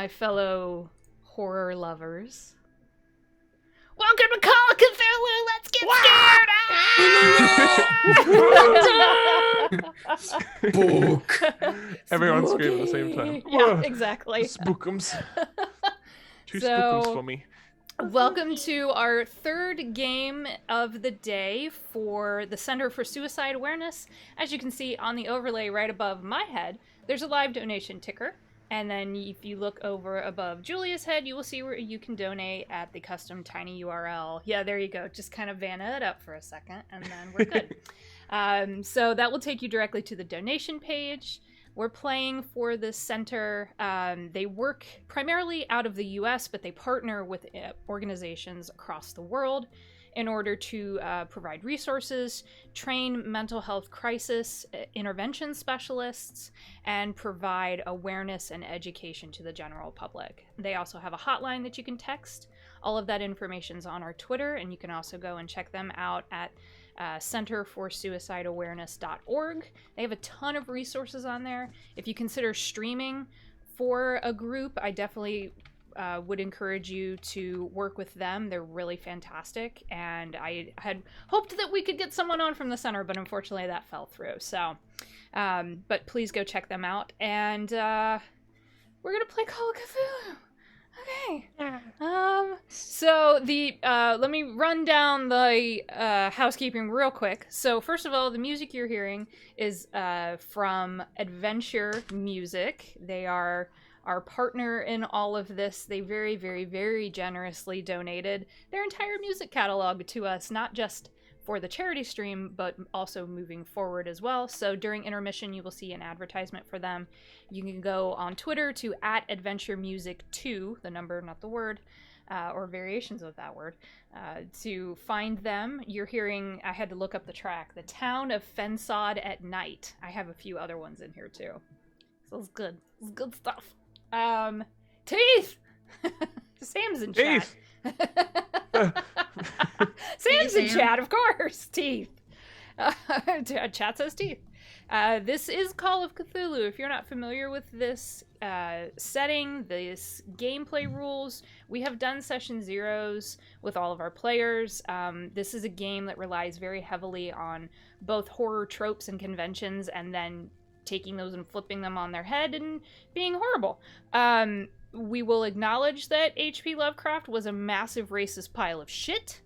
my fellow horror lovers. Welcome to Call of Cthulhu! Let's get scared! Spook! Everyone scream at the same time. Yeah, exactly. Spookums. Two So- spookums for me. Welcome to our third game of the day for the Center for Suicide Awareness. As you can see on the overlay right above my head, there's a live donation ticker. And then if you look over above Julia's head, you will see where you can donate at the custom tiny URL. Yeah, there you go. Just kind of Vanna it up for a second, and then we're good. So that will take you directly to the donation page. We're playing for the center. They work primarily out of the US, but they partner with organizations across the world in order to provide resources, train mental health crisis intervention specialists, and provide awareness and education to the general public. They also have a hotline that you can text. All of that information's on our Twitter, and you can also go and check them out at centerforsuicideawareness.org. They have a ton of resources on there. If you consider streaming for a group, I definitely would encourage you to work with them. They're really fantastic, and I had hoped that we could get someone on from the center, but unfortunately that fell through. So, but please go check them out, and we're gonna play Call of Cthulhu. Okay. So the let me run down the housekeeping real quick. So first of all, the music you're hearing is from Adventure Music. They are our partner in all of this. They very, very, very generously donated their entire music catalog to us, not just for the charity stream, but also moving forward as well. So during intermission, you will see an advertisement for them. You can go on Twitter to @AdventureMusic2, the number, not the word, or variations of that word, to find them. You're hearing, I had to look up the track, The Town of Fensod at Night. I have a few other ones in here too. So it's good. It's good stuff. Teeth! Sam's in chat. Sam's in chat, of course. Teeth. Chat says teeth. This is Call of Cthulhu. If you're not familiar with this setting, this gameplay rules, we have done session zeros with all of our players. This is a game that relies very heavily on both horror tropes and conventions, and then taking those and flipping them on their head and being horrible. We will acknowledge that H.P. Lovecraft was a massive racist pile of shit,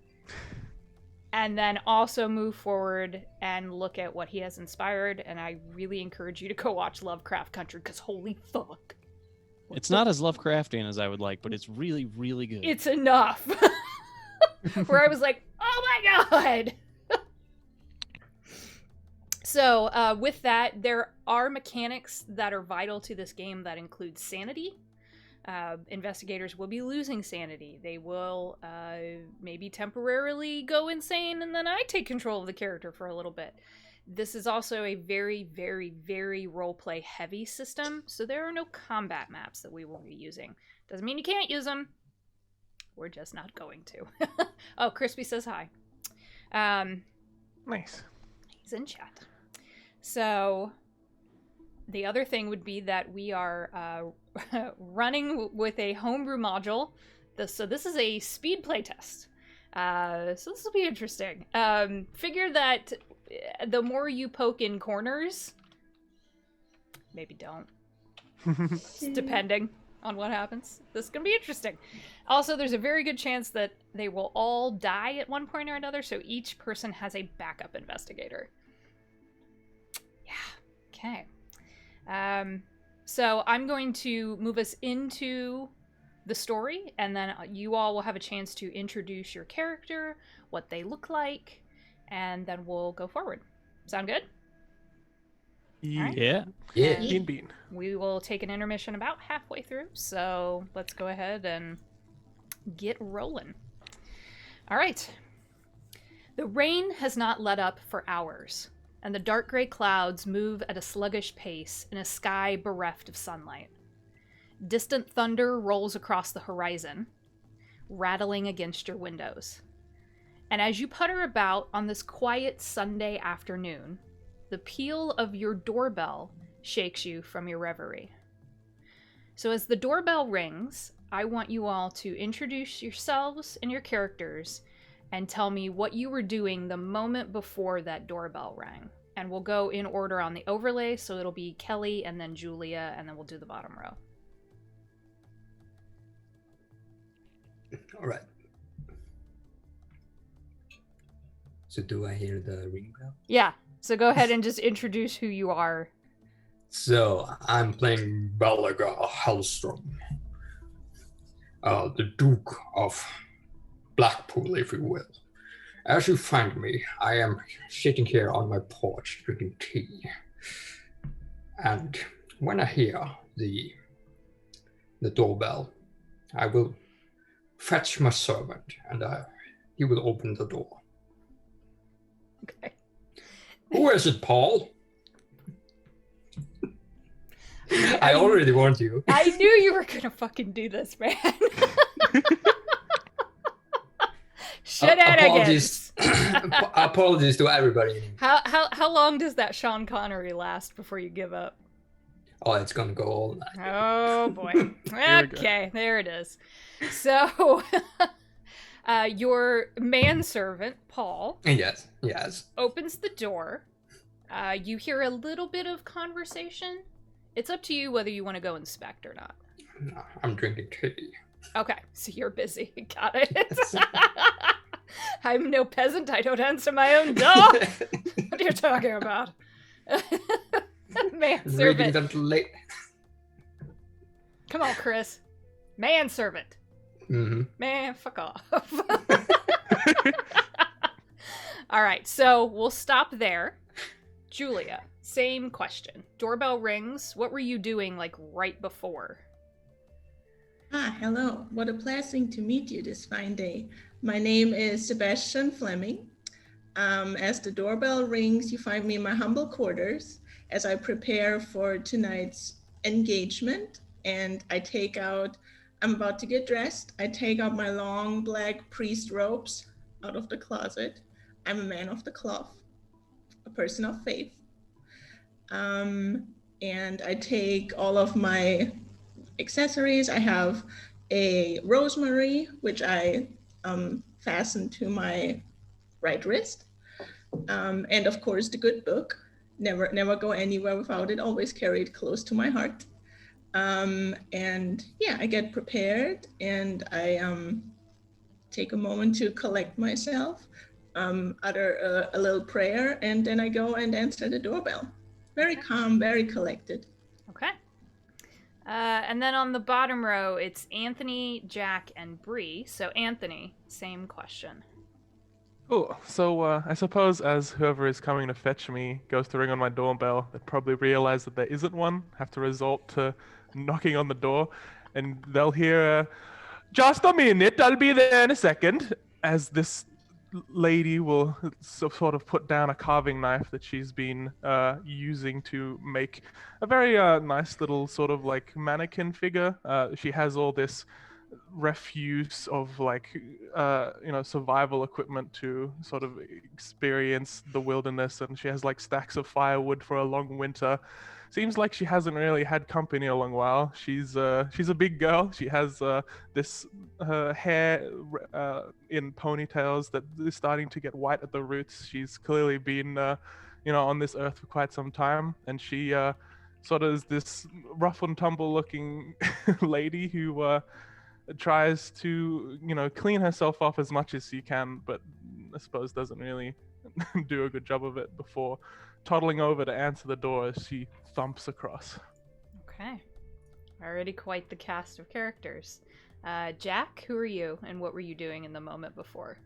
and then also move forward and look at what he has inspired, and I really encourage you to go watch Lovecraft Country, because holy fuck. It's not as Lovecraftian as I would like, but it's really, really good. It's enough. Where I was like, oh my god! So, with that, there are mechanics that are vital to this game that include sanity. Investigators will be losing sanity. They will maybe temporarily go insane, and then I take control of the character for a little bit. This is also a very, very, very roleplay heavy system, so there are no combat maps that we will be using. Doesn't mean you can't use them. We're just not going to. Oh, Crispy says hi. Nice. He's in chat. So the other thing would be that we are running with a homebrew module. So this is a speed playtest. So this will be interesting. Figure that the more you poke in corners, maybe don't. Depending on what happens. This is going to be interesting. Also, there's a very good chance that they will all die at one point or another, so each person has a backup investigator. Okay. So I'm going to move us into the story, and then you all will have a chance to introduce your character, what they look like, and then we'll go forward. Sound good? Yeah. Yeah. Bean. We will take an intermission about halfway through, so let's go ahead and get rolling. All right. The rain has not let up for hours, and the dark gray clouds move at a sluggish pace in a sky bereft of sunlight. Distant thunder rolls across the horizon, rattling against your windows. And as you putter about on this quiet Sunday afternoon, the peal of your doorbell shakes you from your reverie. So as the doorbell rings, I want you all to introduce yourselves and your characters and tell me what you were doing the moment before that doorbell rang. And we'll go in order on the overlay, so it'll be Kelly and then Julia, and then we'll do the bottom row. All right. So do I hear the ring bell? Yeah, so go ahead and just introduce who you are. So I'm playing Balaga Hellstrom, the Duke of Blackpool, if you will. As you find me, I am sitting here on my porch drinking tea. And when I hear the doorbell, I will fetch my servant and he will open the door. Okay. Who is it, Paul? I already warned you. I knew you were gonna fucking do this, man. Shenanigans. Apologies to everybody. How long does that Sean Connery last before you give up? Oh, it's gonna go all night. Oh boy. Okay, there it is. So, your manservant Paul. Yes. Opens the door. You hear a little bit of conversation. It's up to you whether you want to go inspect or not. No, I'm drinking tea. Okay, so you're busy. Got it. I'm no peasant. I don't answer my own door. What are you talking about? Manservant. Come on, Chris. Manservant. Mm-hmm. Man, fuck off. All right, so we'll stop there. Julia, same question. Doorbell rings. What were you doing, like, right before? Hello. What a blessing to meet you this fine day. My name is Sebastian Fleming. As the doorbell rings, you find me in my humble quarters as I prepare for tonight's engagement. And I'm about to get dressed. I take out my long black priest robes out of the closet. I'm a man of the cloth, a person of faith. And I take all of my accessories. I have a rosemary, which I fasten to my right wrist. And of course, the good book. Never go anywhere without it. Always carry it close to my heart. And yeah, I get prepared and I take a moment to collect myself, utter a little prayer, and then I go and answer the doorbell. Very calm, very collected. Okay. And then on the bottom row, it's Anthony, Jack, and Bree. So Anthony, same question. Cool. So I suppose as whoever is coming to fetch me goes to ring on my doorbell, they probably realize that there isn't one, have to resort to knocking on the door, and they'll hear, "Just a minute, I'll be there in a second," as this lady will sort of put down a carving knife that she's been using to make a very nice little sort of like mannequin figure. She has all this refuse of like survival equipment to sort of experience the wilderness, and she has like stacks of firewood for a long winter. Seems like she hasn't really had company in a long while. She's a big girl. She has this hair in ponytails that is starting to get white at the roots. She's clearly been on this earth for quite some time, and she sort of is this rough and tumble looking lady who tries to clean herself off as much as she can, but I suppose doesn't really do a good job of it before toddling over to answer the door as she thumps across. Okay. Already quite the cast of characters. Jack, who are you, and what were you doing in the moment before?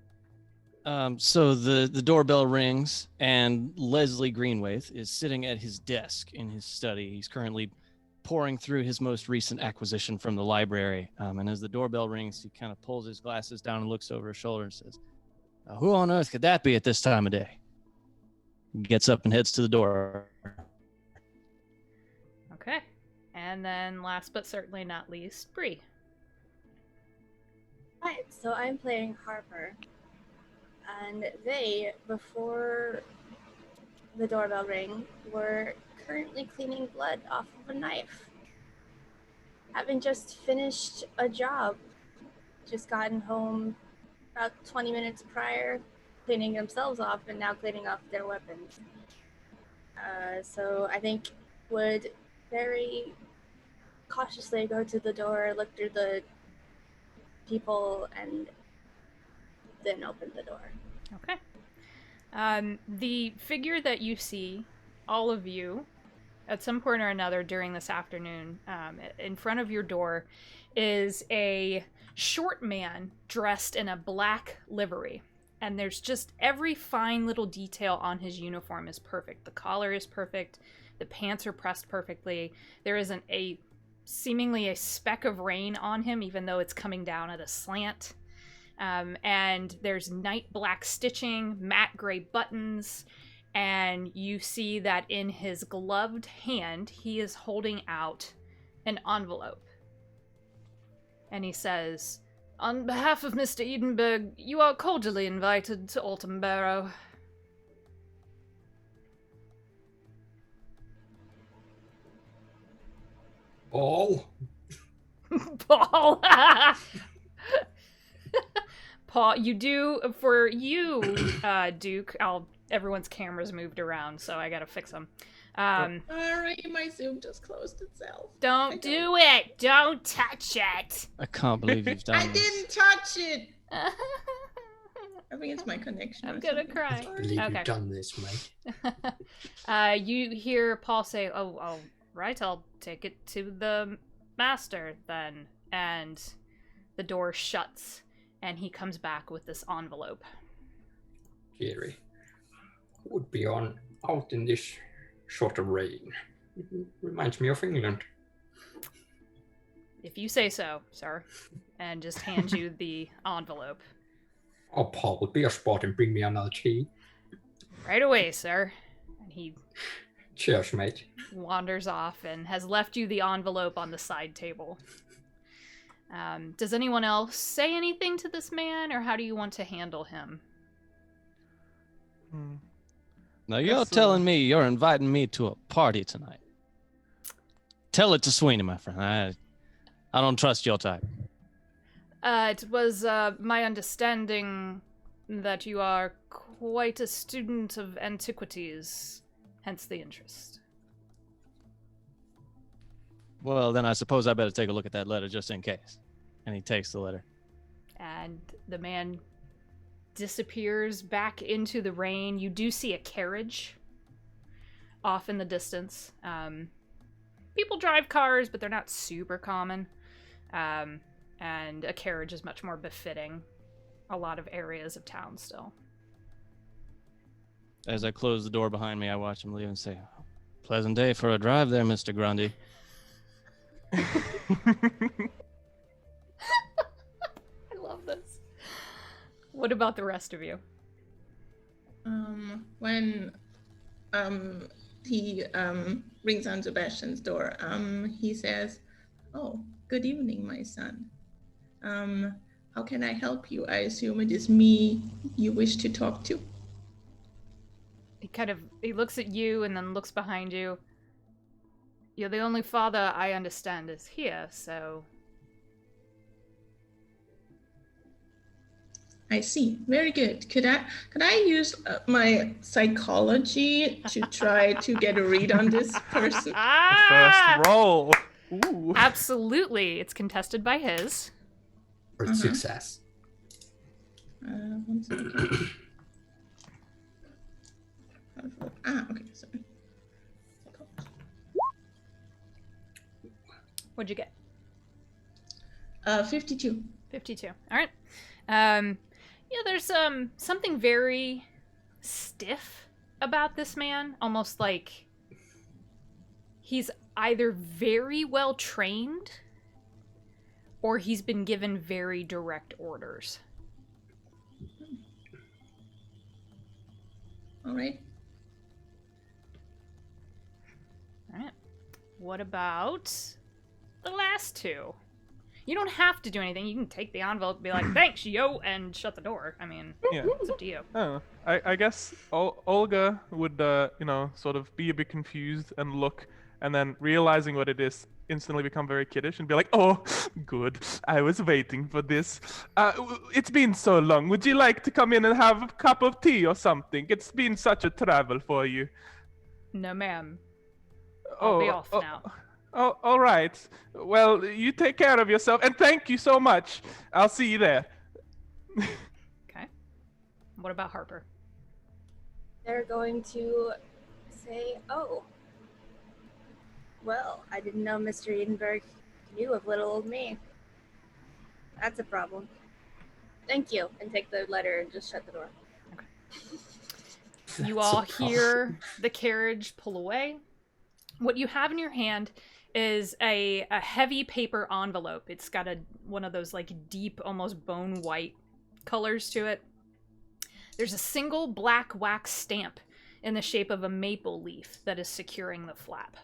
So the doorbell rings, and Leslie Greenwaith is sitting at his desk in his study. He's currently poring through his most recent acquisition from the library. And as the doorbell rings, he kind of pulls his glasses down and looks over his shoulder and says, "Who on earth could that be at this time of day?" He gets up and heads to the door. Okay. And then last but certainly not least, Bree. Hi, so I'm playing Harper. And they, before the doorbell ring, were currently cleaning blood off of a knife. having just finished a job, just gotten home about 20 minutes prior, cleaning themselves off and now cleaning off their weapons. So I think would very cautiously go to the door, look through the people, and then open the door. Okay. The figure that you see, all of you, at some point or another during this afternoon, in front of your door, is a short man dressed in a black livery. And there's just every fine little detail on his uniform is perfect. The collar is perfect. The pants are pressed perfectly. There isn't seemingly a speck of rain on him, even though it's coming down at a slant. And there's night black stitching, matte gray buttons, and you see that in his gloved hand, he is holding out an envelope. And he says, "On behalf of Mr. Edenberg, you are cordially invited to Autumnbarrow." All? Paul! Paul, you do, for you, Duke, everyone's camera's moved around, so I gotta fix them. Sorry, my Zoom just closed itself. Don't do it! Don't touch it! I can't believe you've done I this. didn't touch it. I think it's my connection. I'm or gonna something. cry. I believe Okay. you've done this, mate. You hear Paul say, "Oh, all right, I'll take it to the master then." And the door shuts, and he comes back with this envelope. Jerry. Would be out in this sort of rain. It reminds me of England. If you say so, sir. And just hands you the envelope. Oh, Paul would be a spot and bring me another tea. Right away, sir. And he Cheers, mate. wanders off and has left you the envelope on the side table. Does anyone else say anything to this man, or how do you want to handle him? Now you're Yes, telling me you're inviting me to a party tonight. Tell it to Sweeney, my friend. I don't trust your type. It was my understanding that you are quite a student of antiquities, hence the interest. Well, then I suppose I better take a look at that letter just in case. And he takes the letter. And the man disappears back into the rain. You do see a carriage off in the distance. People drive cars, but they're not super common. And a carriage is much more befitting a lot of areas of town still. As I close the door behind me, I watch him leave and say, "Pleasant day for a drive there, Mr. Grundy." I love this. What about the rest of you? When he rings on Sebastian's door, he says, "Oh, good evening, my son. How can I help you? I assume it is me you wish to talk to." He looks at you and then looks behind you. You're the only father I understand is here, so... I see. Very good. Could I use my psychology to try to get a read on this person? First roll. Ooh. Absolutely. It's contested by his. Or success. 1 second. Okay, sorry. What'd you get? 52. 52. All right. Yeah, there's something very stiff about this man. Almost like he's either very well trained or he's been given very direct orders. All right. All right. What about the last two? You don't have to do anything. You can take the envelope and be like, "Thanks, yo," and shut the door. I mean, Yeah. it's up to you. Oh, I guess Olga would, sort of be a bit confused and look, and then realizing what it is, instantly become very kiddish and be like, "Oh, good. I was waiting for this. It's been so long. Would you like to come in and have a cup of tea or something? It's been such a travel for you." No, ma'am. I'll be off oh, now. oh, all right. Well, you take care of yourself, and thank you so much. I'll see you there. Okay. What about Harper? They're going to say, "Oh, well, I didn't know Mr. Edinburgh knew of little old me. That's a problem. Thank you," and take the letter and just shut the door. You That's all a problem. hear the carriage pull away. What you have in your hand is a heavy paper envelope. It's got one of those like deep, almost bone white colors to it. There's a single black wax stamp in the shape of a maple leaf that is securing the flap.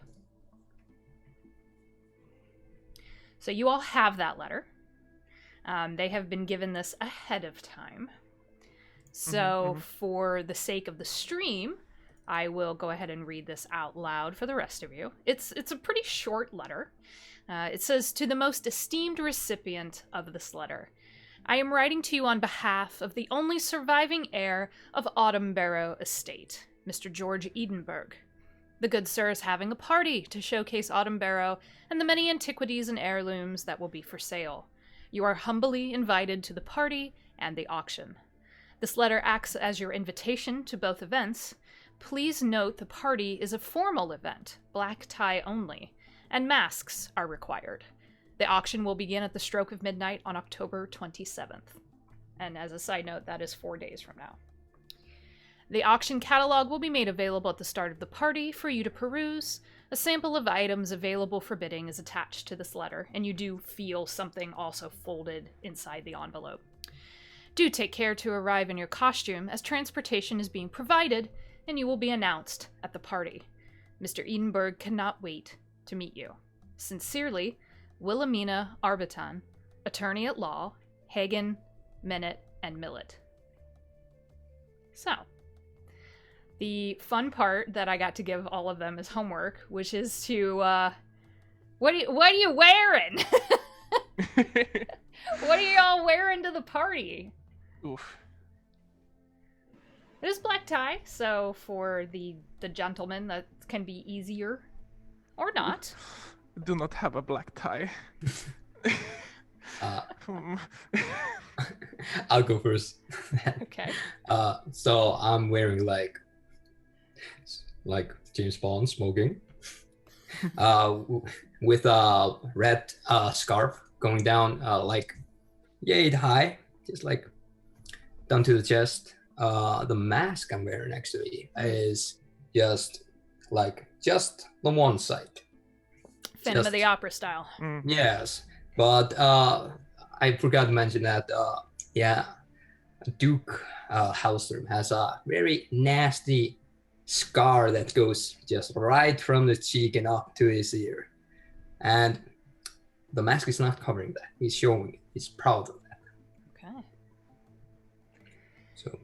So you all have that letter. They have been given this ahead of time. So for the sake of the stream, I will go ahead and read this out loud for the rest of you. It's a pretty short letter. It says, "To the most esteemed recipient of this letter, I am writing to you on behalf of the only surviving heir of Autumnbarrow estate, Mr. George Edinburgh. The good sir is having a party to showcase Autumnbarrow and the many antiquities and heirlooms that will be for sale. You are humbly invited to the party and the auction. This letter acts as your invitation to both events. Please note the party is a formal event, black tie only, and masks are required. The auction will begin at the stroke of midnight on October 27th. And as a side note, that is 4 days from now. The auction catalog will be made available at the start of the party for you to peruse. A sample of items available for bidding is attached to this letter, and you do feel something also folded inside the envelope. Do take care to arrive in your costume, as transportation is being provided, and you will be announced at the party. Mr. Edinburgh cannot wait to meet you. Sincerely, Wilhelmina Arbiton, attorney at law, Hagen, Minute, and Millet." So, the fun part that I got to give all of them as homework, which is to, what are you wearing? What are y'all wearing to the party? Oof. It is black tie, so for the gentleman, that can be easier. Or not. I do not have a black tie. I'll go first. Okay. So I'm wearing like James Bond smoking, with a red scarf going down like yay high, just like down to the chest. The mask I'm wearing actually is just the one side. Phantom of the Opera style. Yes, but I forgot to mention that Duke Hellstrom has a very nasty scar that goes just right from the cheek and up to his ear, and the mask is not covering that. He's showing it. He's proud of that. Okay. So,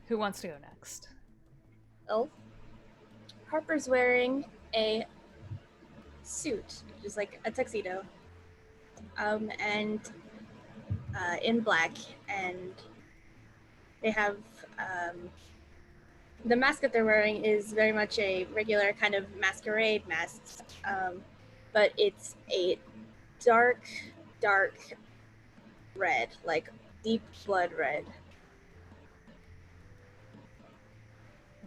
who wants to go next? Well, Harper's wearing a suit, just like a tuxedo, and in black, and they have the mask that they're wearing is very much a regular kind of masquerade mask, but it's a dark red, like deep blood red.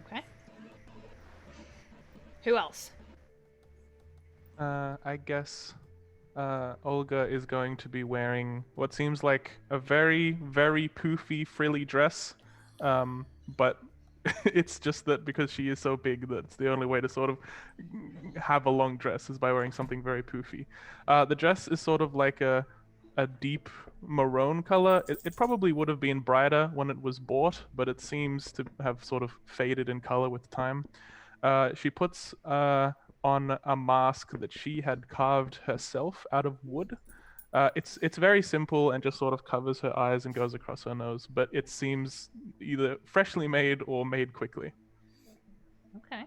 Okay. Who else? I guess Olga is going to be wearing what seems like a very, very poofy, frilly dress. But it's just that because she is so big, that's the only way to sort of have a long dress is by wearing something very poofy. The dress is sort of like a deep maroon color. It probably would have been brighter when it was bought, but it seems to have sort of faded in color with time. She puts on a mask that she had carved herself out of wood. It's very simple and just sort of covers her eyes and goes across her nose, but it seems either freshly made or made quickly. Okay.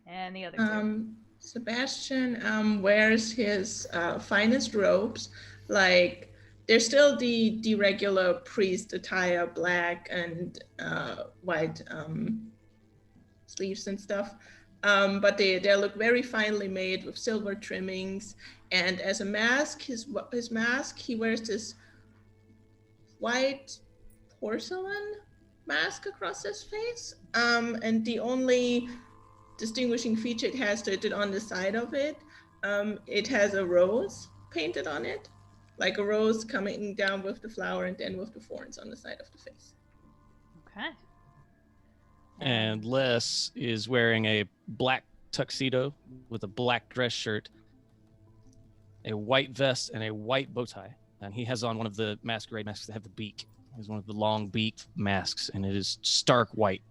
And the other two. Sebastian wears his finest robes. Like, they're still the regular priest attire, black and white sleeves and stuff. But they look very finely made with silver trimmings. And as a mask, his mask, he wears this white porcelain mask across his face. And the only distinguishing feature it has to it on the side of it, it has a rose painted on it, like a rose coming down with the flower and then with the thorns on the side of the face. Okay. And Les is wearing a black tuxedo with a black dress shirt, a white vest, and a white bow tie. And he has on one of the masquerade masks that have the beak. He has one of the long beak masks, and it is stark white.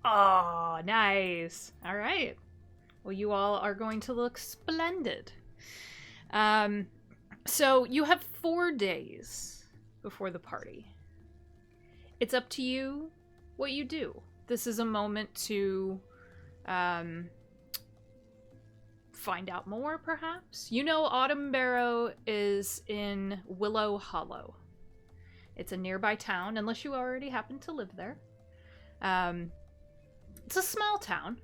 Oh, nice. All right. Well, you all are going to look splendid. So you have 4 days before the party. It's up to you what you do. This is a moment to find out more, perhaps. You know Autumnbarrow is in Willow Hollow. It's a nearby town, unless you already happen to live there. It's a small town.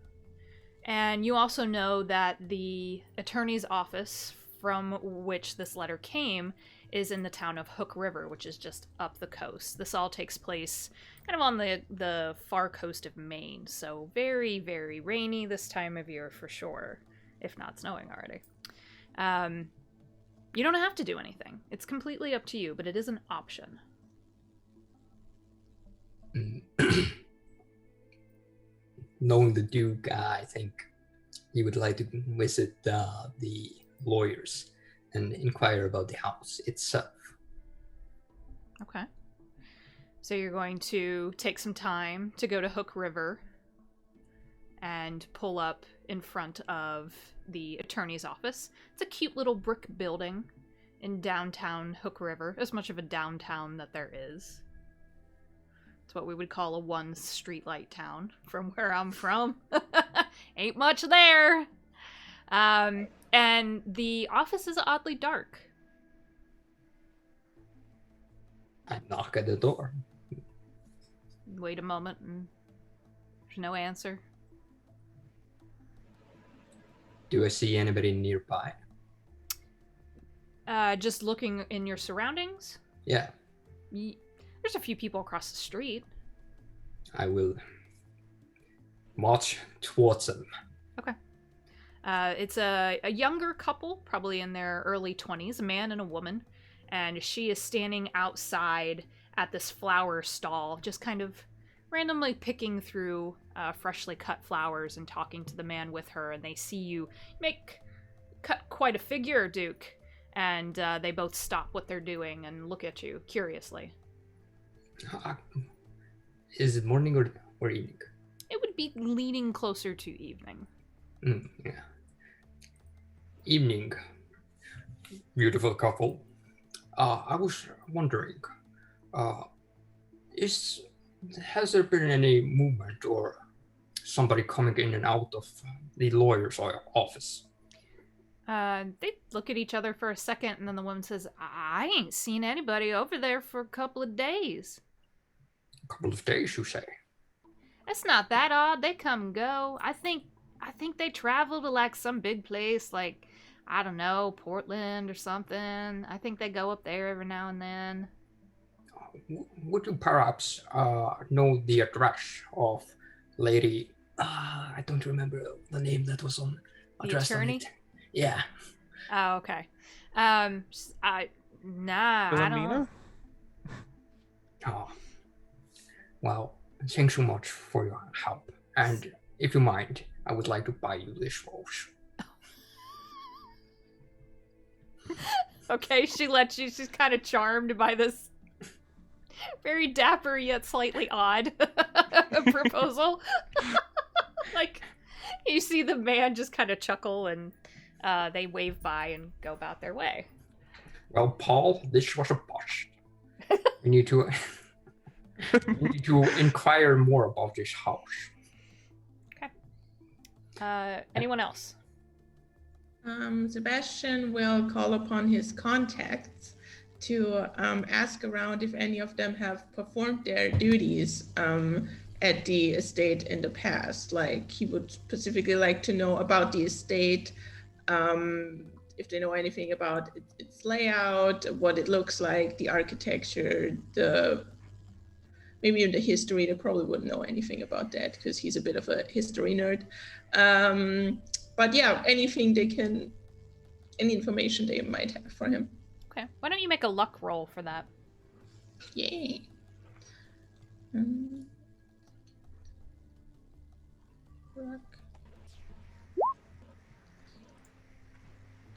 And you also know that the attorney's office from which this letter came is in the town of Hook River, which is just up the coast. This all takes place kind of on the far coast of Maine, so very, very rainy this time of year for sure, if not snowing already. You don't have to do anything. It's completely up to you, but it is an option. Knowing the Duke, I think he would like to visit the lawyers and inquire about the house itself. Okay. So you're going to take some time to go to Hook River and pull up in front of the attorney's office. It's a cute little brick building in downtown Hook River, as much of a downtown that there is. It's what we would call a one streetlight town from where I'm from. Ain't much there. And the office is oddly dark. I knock at the door. Wait a moment and there's no answer. Do I see anybody nearby? Just looking in your surroundings? Yeah. There's a few people across the street. I will march towards them. Okay. It's a younger couple, probably in their early 20s, a man and a woman, and she is standing outside at this flower stall, just kind of randomly picking through freshly cut flowers and talking to the man with her, and they see you cut quite a figure, Duke, and they both stop what they're doing and look at you curiously. Is it morning or evening? It would be leaning closer to evening. Yeah. Evening. Beautiful couple. I was wondering, has there been any movement or somebody coming in and out of the lawyer's office? They look at each other for a second, and then the woman says, I ain't seen anybody over there for a couple of days. A couple of days, you say? It's not that odd. They come and go. I think they travel to like some big place, like, I don't know, Portland or something. I think they go up there every now and then. Would you perhaps know the address of Lady... I don't remember the name that was on address. The attorney? On it. Yeah. Oh, okay. Nah, I don't. Oh. Well, thanks so much for your help. And if you mind, I would like to buy you this rose. Okay, she lets you. She's kind of charmed by this very dapper yet slightly odd proposal. Like, you see the man just kind of chuckle, and they wave by and go about their way. Well, Paul, this was a botch. We need to inquire more about this house. Okay. Anyone else? Sebastian will call upon his contacts to ask around if any of them have performed their duties at the estate in the past. Like, he would specifically like to know about the estate, if they know anything about its layout, what it looks like, the architecture, maybe even the history. They probably wouldn't know anything about that because he's a bit of a history nerd. But yeah, any information they might have for him. Okay. Why don't you make a luck roll for that? Yay. Luck.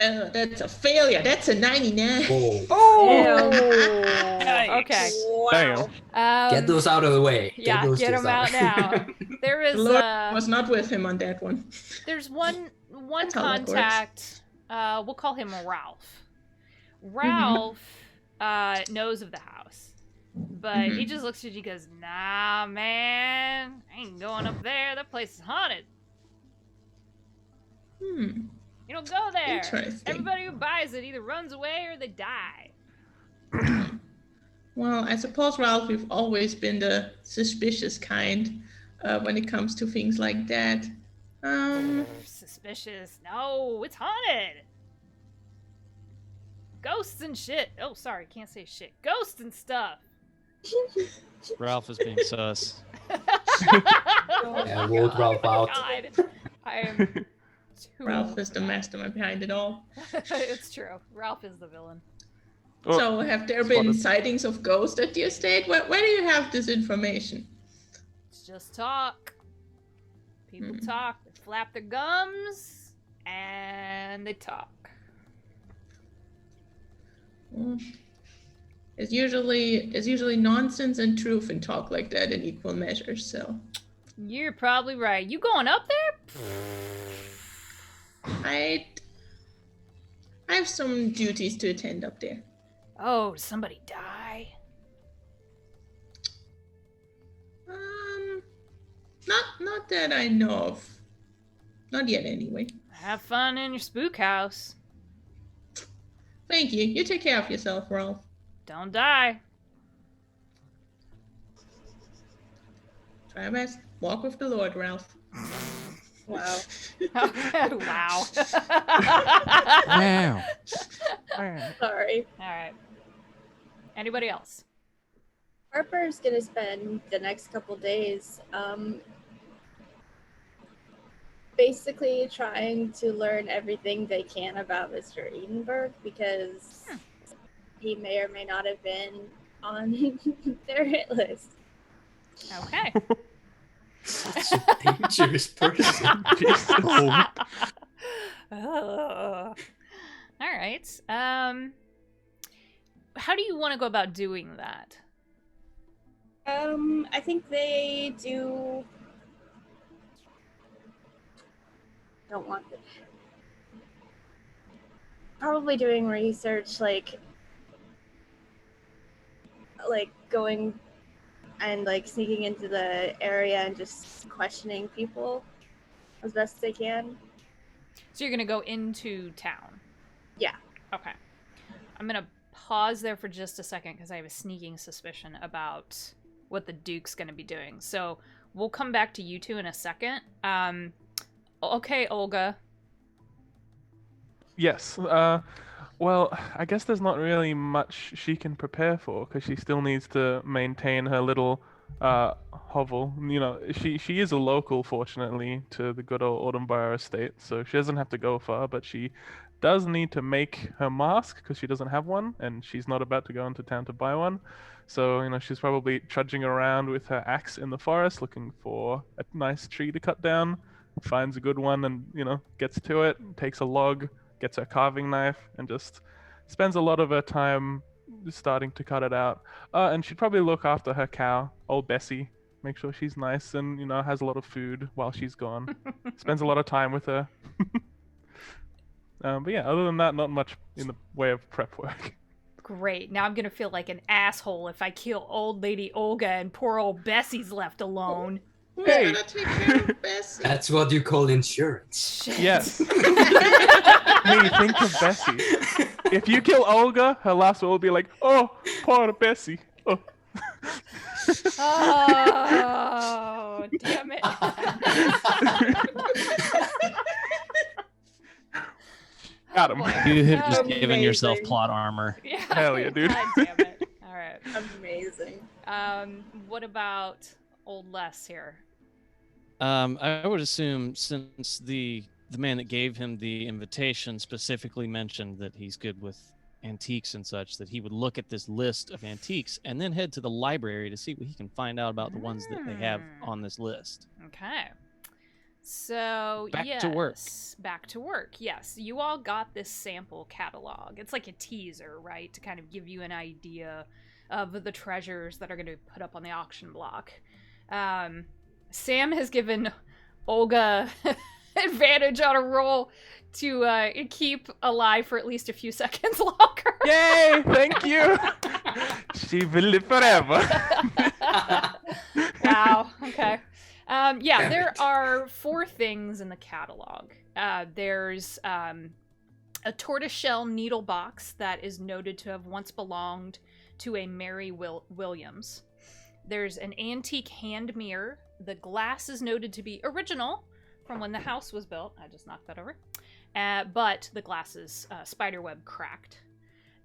Oh, that's a failure. That's a 99. Oh, okay. Damn. Get those out of the way. Yeah, those get things them out now. There is The Lord was not with him on that one. there's one That's how that works. contact. We'll call him Ralph. Ralph knows of the house, but he just looks at you and goes, "Nah, man, I ain't going up there. That place is haunted. You don't go there. Interesting. Everybody who buys it either runs away or they die." Well, I suppose, Ralph, we've always been the suspicious kind when it comes to things like that. Suspicious? No, it's haunted. Ghosts and shit. Oh, sorry, can't say shit. Ghosts and stuff. Ralph is being sus. Yeah, rolled Ralph out. God. I am too Ralph is the mastermind behind it all. It's true. Ralph is the villain. Oh, So, have there been sightings of ghosts at the estate? Where do you have this information? It's just talk. People talk. They flap their gums and they talk. Well, it's usually nonsense and truth and talk like that in equal measure. So, You're probably right. You going up there? I have some duties to attend up there. Oh, did somebody die? Not that I know of. Not yet, anyway. Have fun in your spook house. Thank you. You take care of yourself, Ralph. Don't die. Try your best. Walk with the Lord, Ralph. Wow. Wow. Wow. Sorry. All right. Anybody else? Harper's gonna spend the next couple days basically trying to learn everything they can about Mr. Edinburgh because he may or may not have been on their hit list. Okay. Such a dangerous person. All right. How do you want to go about doing that? I think they do. Don't want to. Probably doing research, like going and like sneaking into the area and just questioning people as best they can. So you're going to go into town? Yeah. Okay. I'm going to pause there for just a second because I have a sneaking suspicion about what the Duke's going to be doing. So we'll come back to you two in a second. Okay, Olga. Yes. Well, I guess there's not really much she can prepare for because she still needs to maintain her little hovel. You know, she is a local, fortunately, to the good old Autumnbarrow estate, so she doesn't have to go far, but she does need to make her mask because she doesn't have one, and she's not about to go into town to buy one. So, you know, she's probably trudging around with her axe in the forest looking for a nice tree to cut down, finds a good one and, you know, gets to it, takes a log, gets her carving knife, and just spends a lot of her time starting to cut it out. And she'd probably look after her cow, old Bessie, make sure she's nice and, you know, has a lot of food while she's gone. Spends a lot of time with her. But yeah, other than that, not much in the way of prep work. Great. Now I'm going to feel like an asshole if I kill old lady Olga and poor old Bessie's left alone. Who's Hey. gonna take care of Bessie? That's what you call insurance. Shit. Yes. Me, think of Bessie. If you kill Olga, her last will be like, oh, poor Bessie. Oh. Oh, damn it. Got him. You have just given yourself Amazing. plot armor. Yeah. Hell yeah, dude. God damn it. All right. Amazing. What about old Les here? I would assume since the man that gave him the invitation specifically mentioned that he's good with antiques and such, that he would look at this list of antiques and then head to the library to see what he can find out about the ones that they have on this list. Okay. So, Back to work. Back to work. Yes. You all got this sample catalog. It's like a teaser, right? To kind of give you an idea of the treasures that are going to be put up on the auction block. Sam has given Olga advantage on a roll to keep alive for at least a few seconds longer. Yay! Thank you. She will live forever. Wow. Okay. Yeah, Damn there it. are 4 things in the catalog. There's a tortoiseshell needle box that is noted to have once belonged to a Mary Williams. There's an antique hand mirror. The glass is noted to be original from when the house was built. I just knocked that over. But the glass is spiderweb cracked.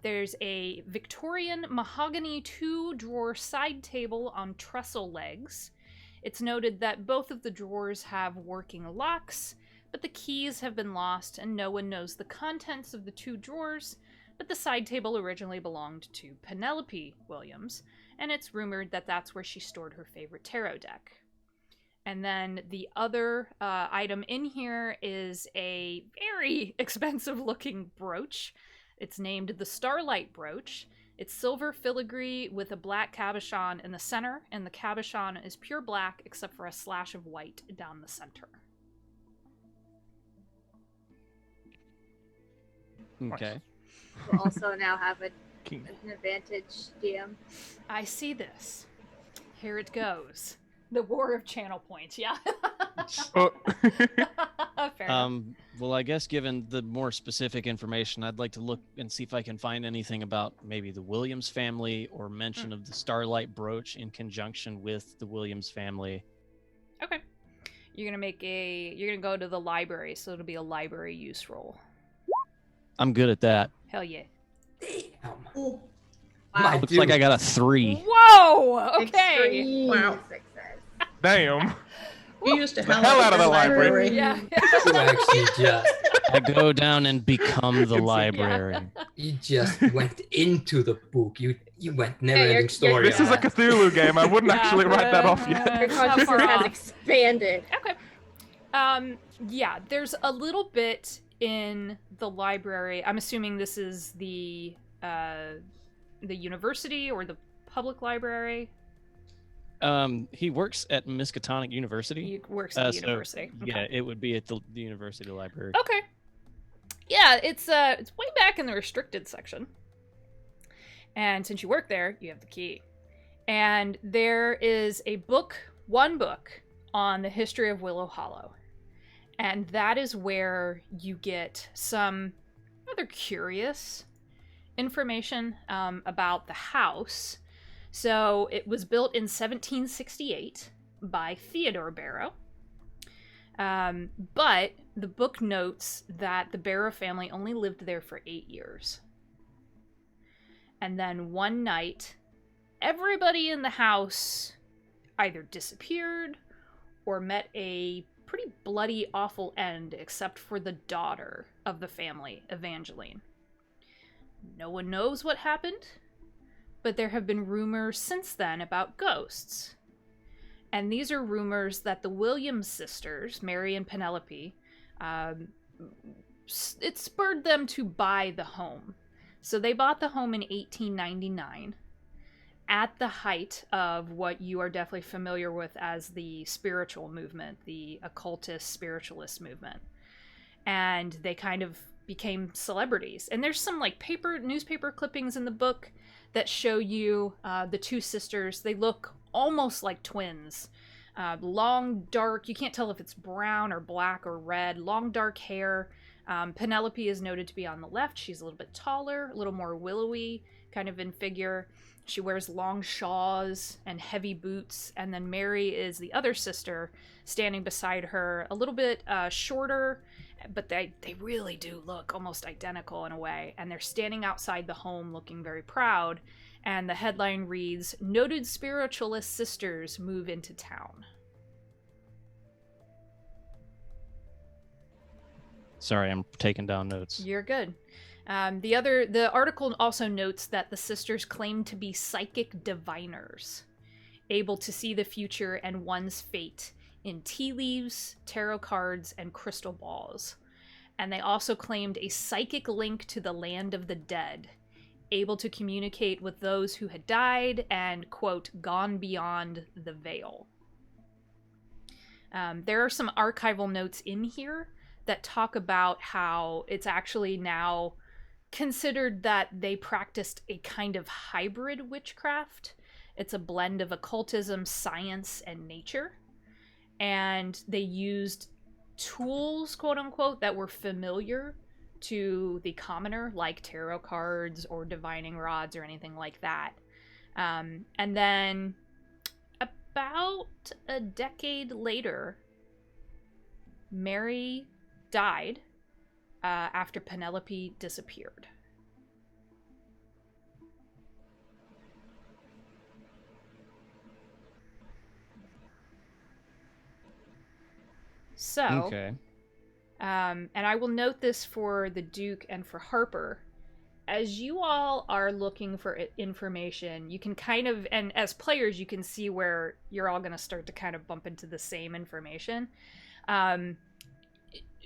There's a Victorian mahogany 2-drawer side table on trestle legs. It's noted that both of the drawers have working locks, but the keys have been lost and no one knows the contents of the 2 drawers, but the side table originally belonged to Penelope Williams, and it's rumored that that's where she stored her favorite tarot deck. And then the other item in here is a very expensive looking brooch. It's named the Starlight Brooch. It's silver filigree with a black cabochon in the center, and the cabochon is pure black except for a slash of white down the center. Okay. We'll also now have an King. advantage, DM. I see this. Here it goes. The War of Channel Points, yeah. Oh. Fair enough. Well, I guess given the more specific information, I'd like to look and see if I can find anything about maybe the Williams family or mention of the Starlight brooch in conjunction with the Williams family. Okay. You're gonna go to the library, so it'll be a library use roll. I'm good at that. Hell yeah. Damn. Ooh, My Looks dude. like I got a 3. Whoa! Okay. Extreme Wow. success. Damn. you used the The hell, hell out of the the library. library. Yeah. You actually just, I go down and become the library. you just went into the book. You went you're- never-ending story. This is a Cthulhu game. I wouldn't Yeah. actually write that off yet. Your How consciousness far has off? expanded. Okay. Yeah, there's a little bit in the library. I'm assuming this is the university or the public library. He works at Miskatonic University. He works at the So, university. Okay. Yeah, it would be at the university library. Okay. Yeah, it's way back in the restricted section. And since you work there, you have the key. And there is one book on the history of Willow Hollow. And that is where you get some rather curious information about the house. So it was built in 1768 by Theodore Barrow. But the book notes that the Barrow family only lived there for 8 years. And then one night, everybody in the house either disappeared or met a pretty bloody, awful end, except for the daughter of the family, Evangeline. No one knows what happened, but there have been rumors since then about ghosts. And these are rumors that the Williams sisters, Mary and Penelope, it spurred them to buy the home. So they bought the home in 1899 at the height of what you are definitely familiar with as the spiritual movement, the occultist spiritualist movement. And they kind of became celebrities. And there's some like newspaper clippings in the book that show you the two sisters. They look almost like twins. Long, dark, you can't tell if it's brown or black or red, long, dark hair. Penelope is noted to be on the left. She's a little bit taller, a little more willowy kind of in figure. She wears long shawls and heavy boots. And then Mary is the other sister standing beside her, a little bit shorter, but they really do look almost identical in a way. And they're standing outside the home looking very proud. And the headline reads, "Noted spiritualist sisters move into town." Sorry, I'm taking down notes. You're good. The article also notes that the sisters claim to be psychic diviners, able to see the future and one's fate in tea leaves, tarot cards, and crystal balls. And they also claimed a psychic link to the land of the dead, able to communicate with those who had died and, quote, gone beyond the veil. There are some archival notes in here that talk about how it's actually now considered that they practiced a kind of hybrid witchcraft. It's a blend of occultism, science, and nature. And they used tools, quote unquote, that were familiar to the commoner, like tarot cards or divining rods or anything like that. And then about a decade later, Mary died after Penelope disappeared. So, Okay. and I will note this for the Duke and for Harper. As you all are looking for information, you can kind of, and as players, you can see where you're all going to start to kind of bump into the same information.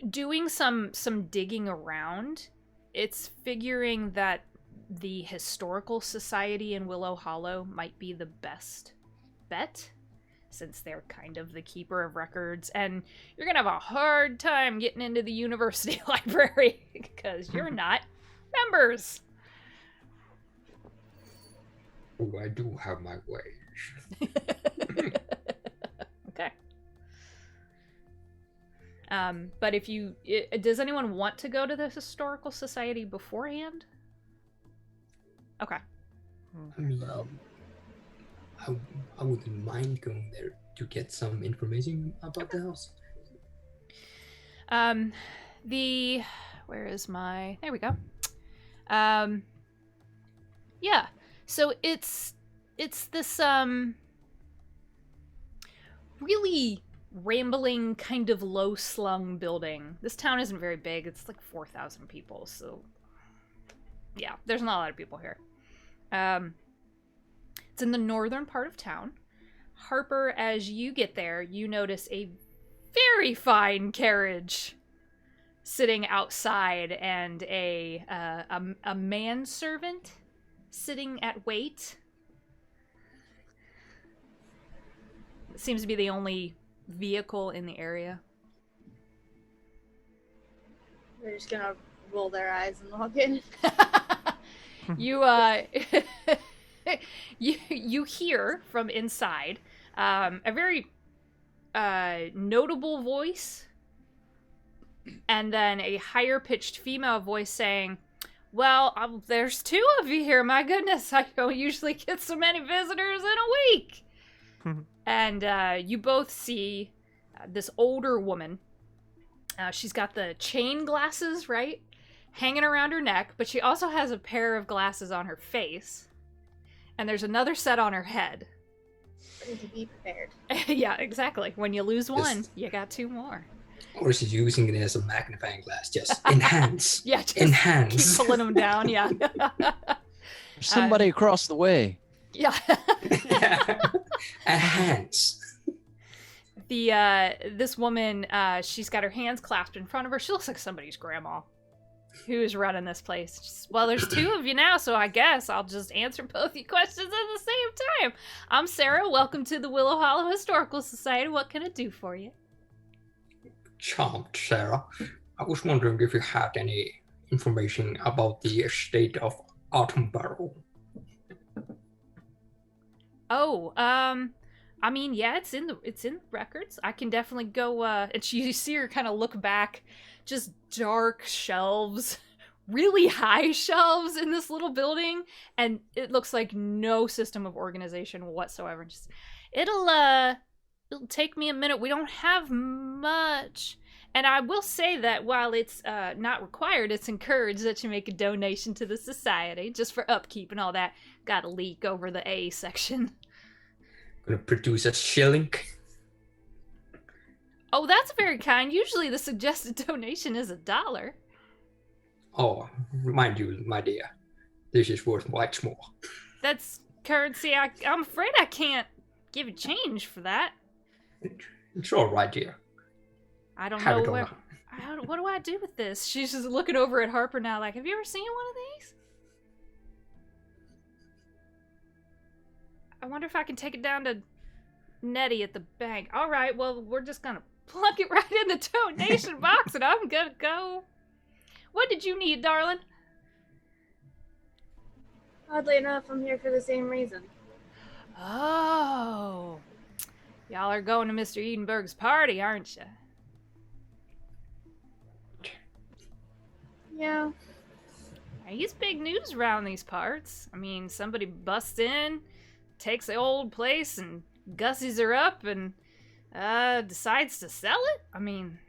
Doing some digging around, it's figuring that the Historical Society in Willow Hollow might be the best bet, since they're kind of the keeper of records, and you're gonna have a hard time getting into the university library because you're not members. Oh, I do have my ways. Okay. But if you... does anyone want to go to the Historical Society beforehand? Okay. I mean, I wouldn't mind going there to get some information about the house. Where is my... There we go. Yeah. So it's this, really rambling, kind of low-slung building. This town isn't very big. It's like 4,000 people, so... Yeah, there's not a lot of people here. It's in the northern part of town. Harper, as you get there, you notice a very fine carriage sitting outside and a manservant sitting at wait. It seems to be the only vehicle in the area. They're just gonna roll their eyes and walk in. You hear from inside a very notable voice, and then a higher pitched female voice saying, "Well, there's two of you here. My goodness, I don't usually get so many visitors in a week." And you both see this older woman. She's got the chain glasses, right, hanging around her neck, but she also has a pair of glasses on her face. And there's another set on her head. Ready to be prepared. Yeah, exactly. When you lose one, you got two more. Or she's using it as a magnifying glass. Just enhance. Yeah, just enhance. keep pulling them down, yeah. There's somebody across the way. Yeah. Enhance. This woman, she's got her hands clasped in front of her. She looks like somebody's grandma who's running this place. Well, there's two of you now, so I guess I'll just answer both your questions at the same time. I'm Sarah. Welcome to the Willow Hollow Historical Society. What can I do for you? Charmed, Sarah. I was wondering if you had any information about the estate of Autumnbarrow. Oh, I mean, yeah, it's in the records. I can definitely go. And you see her kind of look back, just dark shelves, really high shelves in this little building, and it looks like no system of organization whatsoever. Just it'll take me a minute. We don't have much. And I will say that while it's not required, it's encouraged that you make a donation to the society just for upkeep and all that. Got a leak over the A section. Gonna produce a shilling. Oh, that's very kind. Usually the suggested donation is $1. Oh, mind you, my dear, this is worth much more. That's currency. I'm afraid I can't give you change for that. It's all right, dear. I don't Have know it where. on. What do I do with this? She's just looking over at Harper now, like, have you ever seen one of these? I wonder if I can take it down to Nettie at the bank. All right, well, we're just gonna plunk it right in the donation box, and I'm gonna go. What did you need, darling? Oddly enough, I'm here for the same reason. Oh, y'all are going to Mr. Edenberg's party, aren't you? Yeah. He's big news around these parts. I mean, somebody busts in, takes the old place, and gussies her up, and decides to sell it? I mean,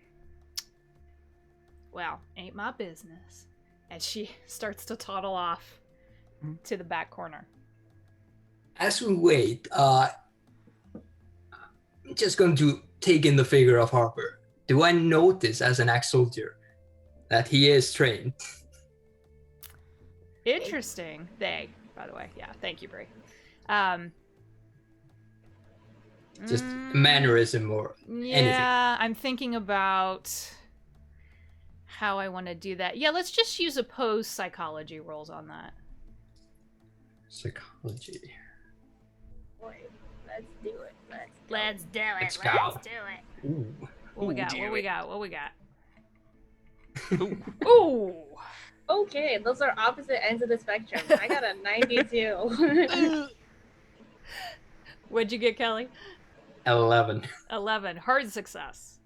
well, ain't my business. And she starts to toddle off to the back corner. As we wait, I'm just going to take in the figure of Harper. Do I notice as an ex-soldier that he is trained? Interesting. They, by the way. Yeah, thank you, Brie. Just mannerism or anything? Yeah, I'm thinking about how I want to do that. Yeah, let's just use opposed psychology rolls on that. Psychology. Boy, let's do it. Let's do it. Let's go. Let's do it. Ooh. What we got? do What we it. got? What we got? Ooh. Ooh. Okay, those are opposite ends of the spectrum. I got a 92. What'd you get, Kelly? 11. 11. Hard success.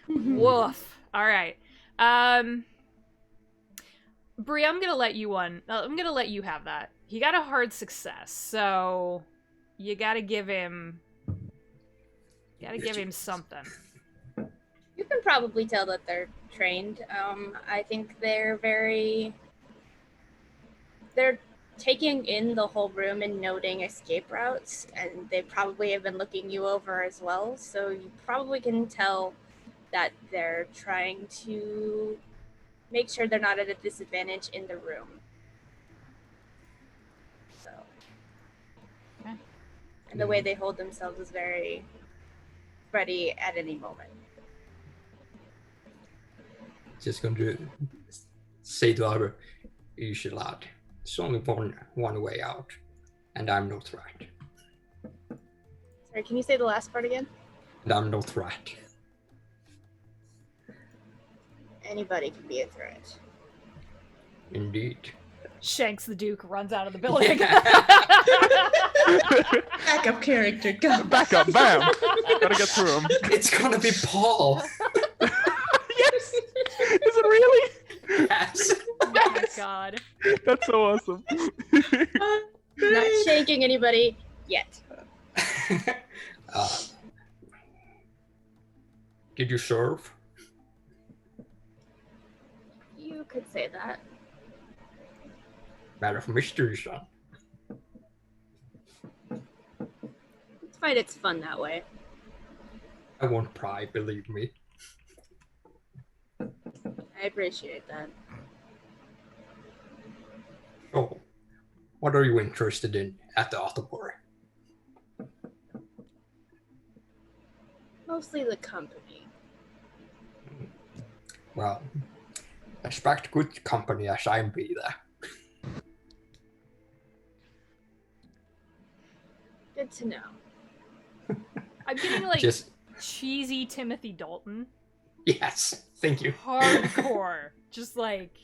Woof. All right. Brie, I'm gonna let you have that. He got a hard success, so you gotta give him something. You can probably tell that they're trained. I think they're taking in the whole room and noting escape routes, and they probably have been looking you over as well. So you probably can tell that they're trying to make sure they're not at a disadvantage in the room. So, Okay. and the way they hold themselves is very ready at any moment. Just going to say to Harper, you should lad. There's only one way out, and I'm no threat. Sorry, can you say the last part again? And I'm no threat. Anybody can be a threat. Indeed. Shanks the Duke runs out of the building. Backup character, go. Back up, bam! Gotta get through him. It's gonna be Paul. Yes! Is it really? Yes. Oh my god. That's so awesome. Not shaking anybody yet. Did you serve? You could say that. Matter of mystery, son. It's fine, it's fun that way. I won't pry, believe me. I appreciate that. So, what are you interested in at the Autumnbarrow? Mostly the company. Well, expect good company as I be there. Good to know. I'm getting like Just cheesy Timothy Dalton. yes, thank you. Hardcore. Just like,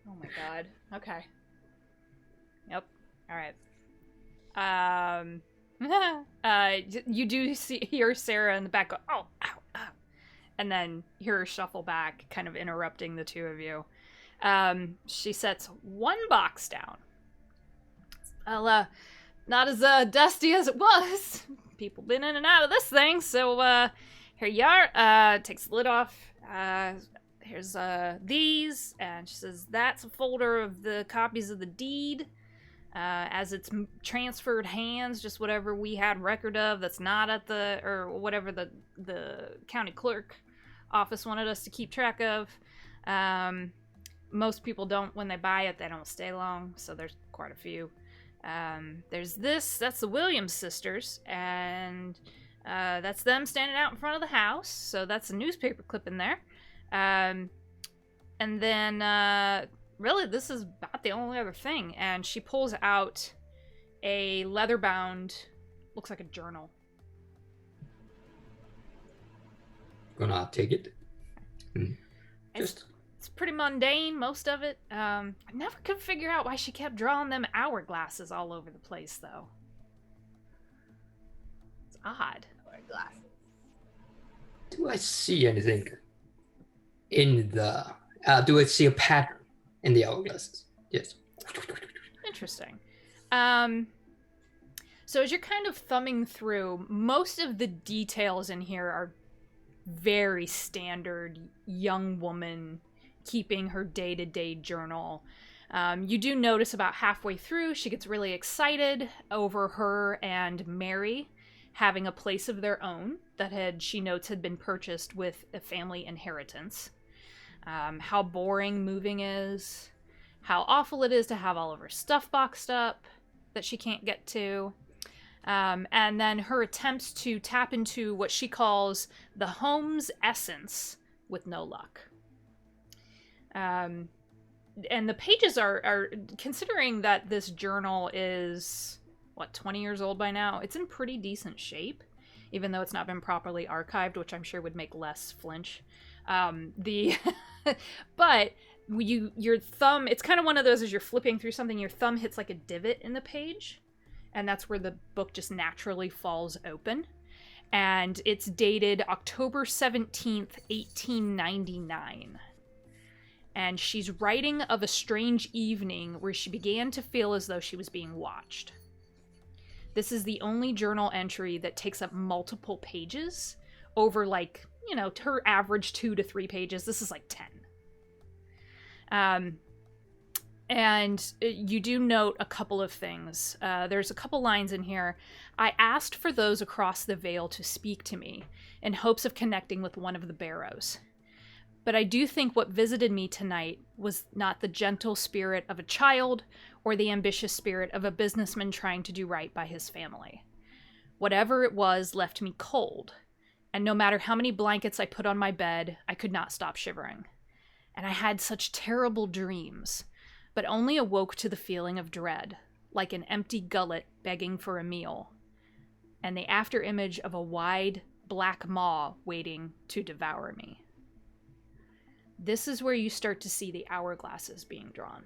oh my god. Okay. Yep. All right. You do hear Sarah in the back go, oh, ow, ow. And then hear her shuffle back, kind of interrupting the two of you. She sets one box down. Well, not as dusty as it was. People been in and out of this thing, so here you are. Takes the lid off. Here's these, and she says that's a folder of the copies of the deed. As it's transferred hands, just whatever we had record of that's not at or whatever the county clerk office wanted us to keep track of. Most people don't, when they buy it, they don't stay long, so there's quite a few. There's this, that's the Williams sisters, and that's them standing out in front of the house, so that's a newspaper clipping there. And then, really, this is about the only other thing. And she pulls out a leather-bound, looks like a journal. Gonna take it. Just... It's pretty mundane, most of it. I never could figure out why she kept drawing them hourglasses all over the place, though. It's odd. Hourglasses. Do I see anything in the... do I see a pattern in the hourglasses? Yes. Interesting. So as you're kind of thumbing through, most of the details in here are very standard young woman keeping her day-to-day journal. You do notice about halfway through, she gets really excited over her and Mary having a place of their own that she notes had been purchased with a family inheritance. How boring moving is, how awful it is to have all of her stuff boxed up that she can't get to, and then her attempts to tap into what she calls the home's essence with no luck. And the pages are considering that this journal is, 20 years old by now? It's in pretty decent shape, even though it's not been properly archived, which I'm sure would make less flinch. But your thumb, it's kind of one of those as you're flipping through something, your thumb hits like a divot in the page, and that's where the book just naturally falls open. And it's dated October 17th, 1899. And she's writing of a strange evening where she began to feel as though she was being watched. This is the only journal entry that takes up multiple pages over, her average 2 to 3 pages. This is 10. And you do note a couple of things. There's a couple lines in here. I asked for those across the veil to speak to me in hopes of connecting with one of the Barrows. But I do think what visited me tonight was not the gentle spirit of a child or the ambitious spirit of a businessman trying to do right by his family. Whatever it was left me cold, and no matter how many blankets I put on my bed, I could not stop shivering. And I had such terrible dreams, but only awoke to the feeling of dread, like an empty gullet begging for a meal, and the after-image of a wide, black maw waiting to devour me. This is where you start to see the hourglasses being drawn.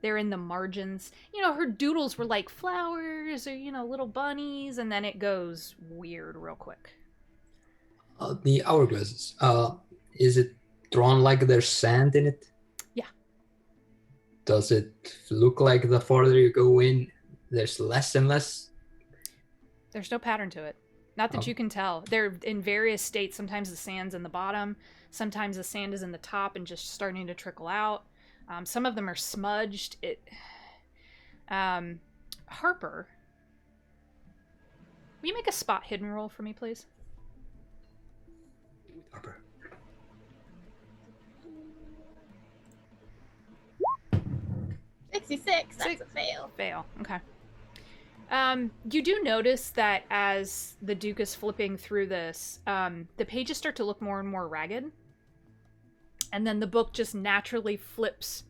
They're in the margins. Her doodles were like flowers or, little bunnies, and then it goes weird real quick. The hourglasses, is it drawn like there's sand in it? Yeah. Does it look like the farther you go in, there's less and less? There's no pattern to it. Not that you can tell. They're in various states. Sometimes the sand's in the bottom. Sometimes the sand is in the top and just starting to trickle out. Some of them are smudged. Harper, will you make a spot hidden roll for me, please? Harper. 66. That's a fail. Fail. Okay. You do notice that as the Duke is flipping through this, the pages start to look more and more ragged. And then the book just naturally flips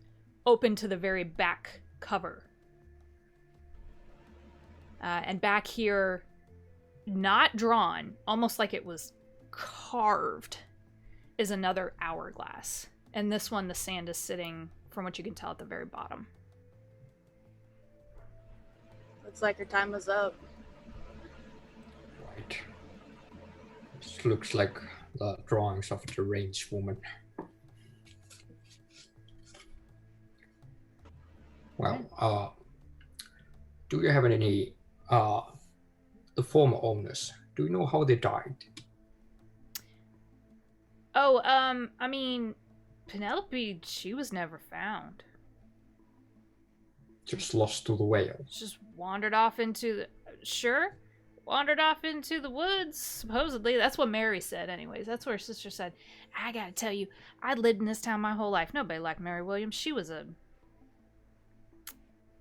open to the very back cover. And back here, not drawn, almost like it was carved, is another hourglass. And this one, the sand is sitting, from what you can tell, at the very bottom. Looks like her time was up. Right. This looks like the drawings of the range woman. Well, do you have any, the former owners, do you know how they died? Oh, I mean, Penelope, she was never found. Just lost to the whale. Just wandered off into the... Sure? Wandered off into the woods, supposedly. That's what Mary said, anyways. That's what her sister said. I gotta tell you, I lived in this town my whole life. Nobody liked Mary Williams. She was a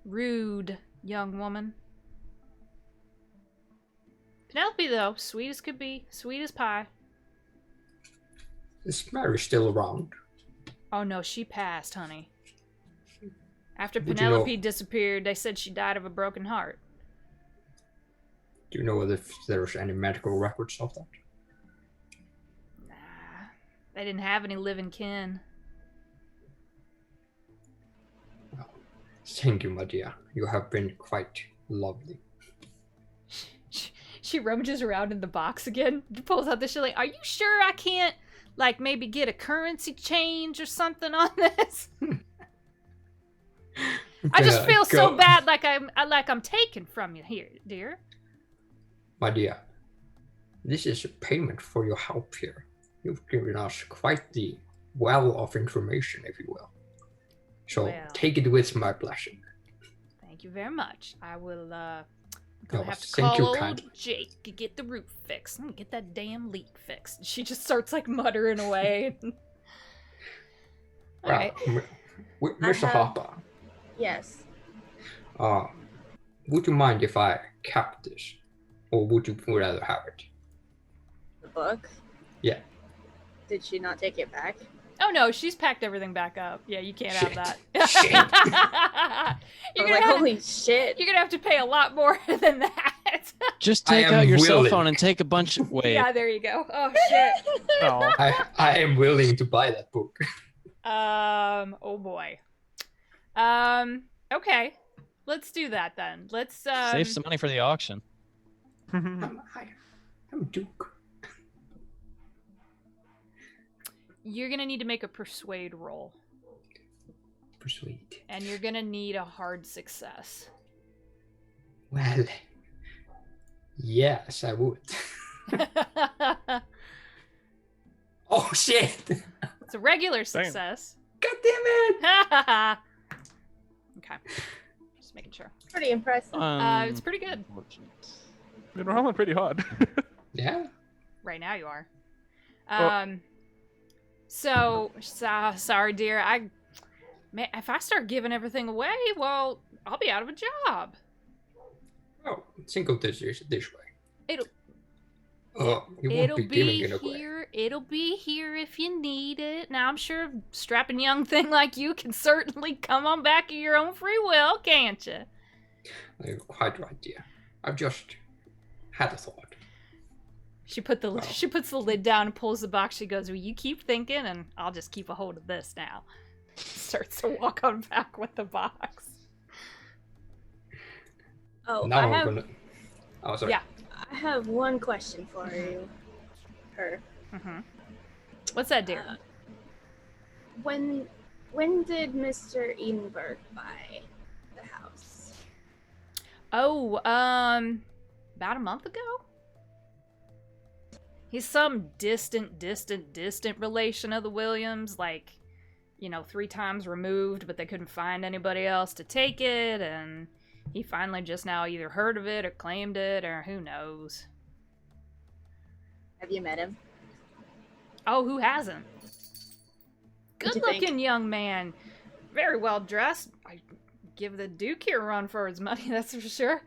rude young woman. Penelope, though, sweet as could be. Sweet as pie. Is Mary still around? Oh, no, she passed, honey. After Would you Penelope know- disappeared, they said she died of a broken heart. Do you know if there's any medical records of that? Nah, they didn't have any living kin. Well, thank you, my dear. You have been quite lovely. She rummages around in the box again, pulls out the shit like, are you sure I can't, like, maybe get a currency change or something on this? I just feel so bad, like I'm taken from you here, dear. My dear, this is a payment for your help here. You've given us quite the well of information, if you will. So Well. take it with my blessing. Thank you very much. I will, No, gonna have to thank call you old kindly. Jake to get the roof fixed. I'm gonna get that damn leak fixed. She just starts, like, muttering away. Well, Alright. Mr. Harper, Yes. would you mind if I kept this? Or would you rather have it? The book. Yeah. Did she not take it back? Oh no, she's packed everything back up. Yeah, you can't Shit. have that. Shit. I You're was gonna like, have, holy shit. you're gonna have to pay a lot more than that. Just I take am out your cell willing. phone and take a bunch of... Wait. Yeah, there you go. Oh shit. Oh, I am willing to buy that book. Oh boy. Okay. Let's do that then. Let's Save some money for the auction. I'm Duke. You're gonna need to make a persuade roll. Persuade. And you're gonna need a hard success. Well, yes, I would. Oh shit! It's a regular success. God damn it! Okay. Just making sure. Pretty impressive. It's pretty good. been rolling pretty hard. Yeah. Right now you are. Well- Sorry, dear. Man, if I start giving everything away, well, I'll be out of a job. Oh, think of this way. It'll You won't be giving it away. here. It'll be here if you need it. Now, I'm sure a strapping young thing like you can certainly come on back of your own free will, can't you? You're quite right, dear. I've just had a thought. She puts the lid down and pulls the box. She goes, "Well, you keep thinking, and I'll just keep a hold of this now." Starts to walk on back with the box. Oh, Now I I'm have, gonna. Oh, sorry. Yeah. I have one question for you. Her. Mm-hmm. What's that, dear? When did Mr. Edenberg buy the house? Oh, about a month ago? He's some distant relation of the Williams, like, 3 times removed, but they couldn't find anybody else to take it, and he finally just now either heard of it or claimed it, or who knows. Have you met him? Oh, who hasn't? What'd you Good-looking think? young man. Very well dressed. I give the Duke here a run for his money, that's for sure.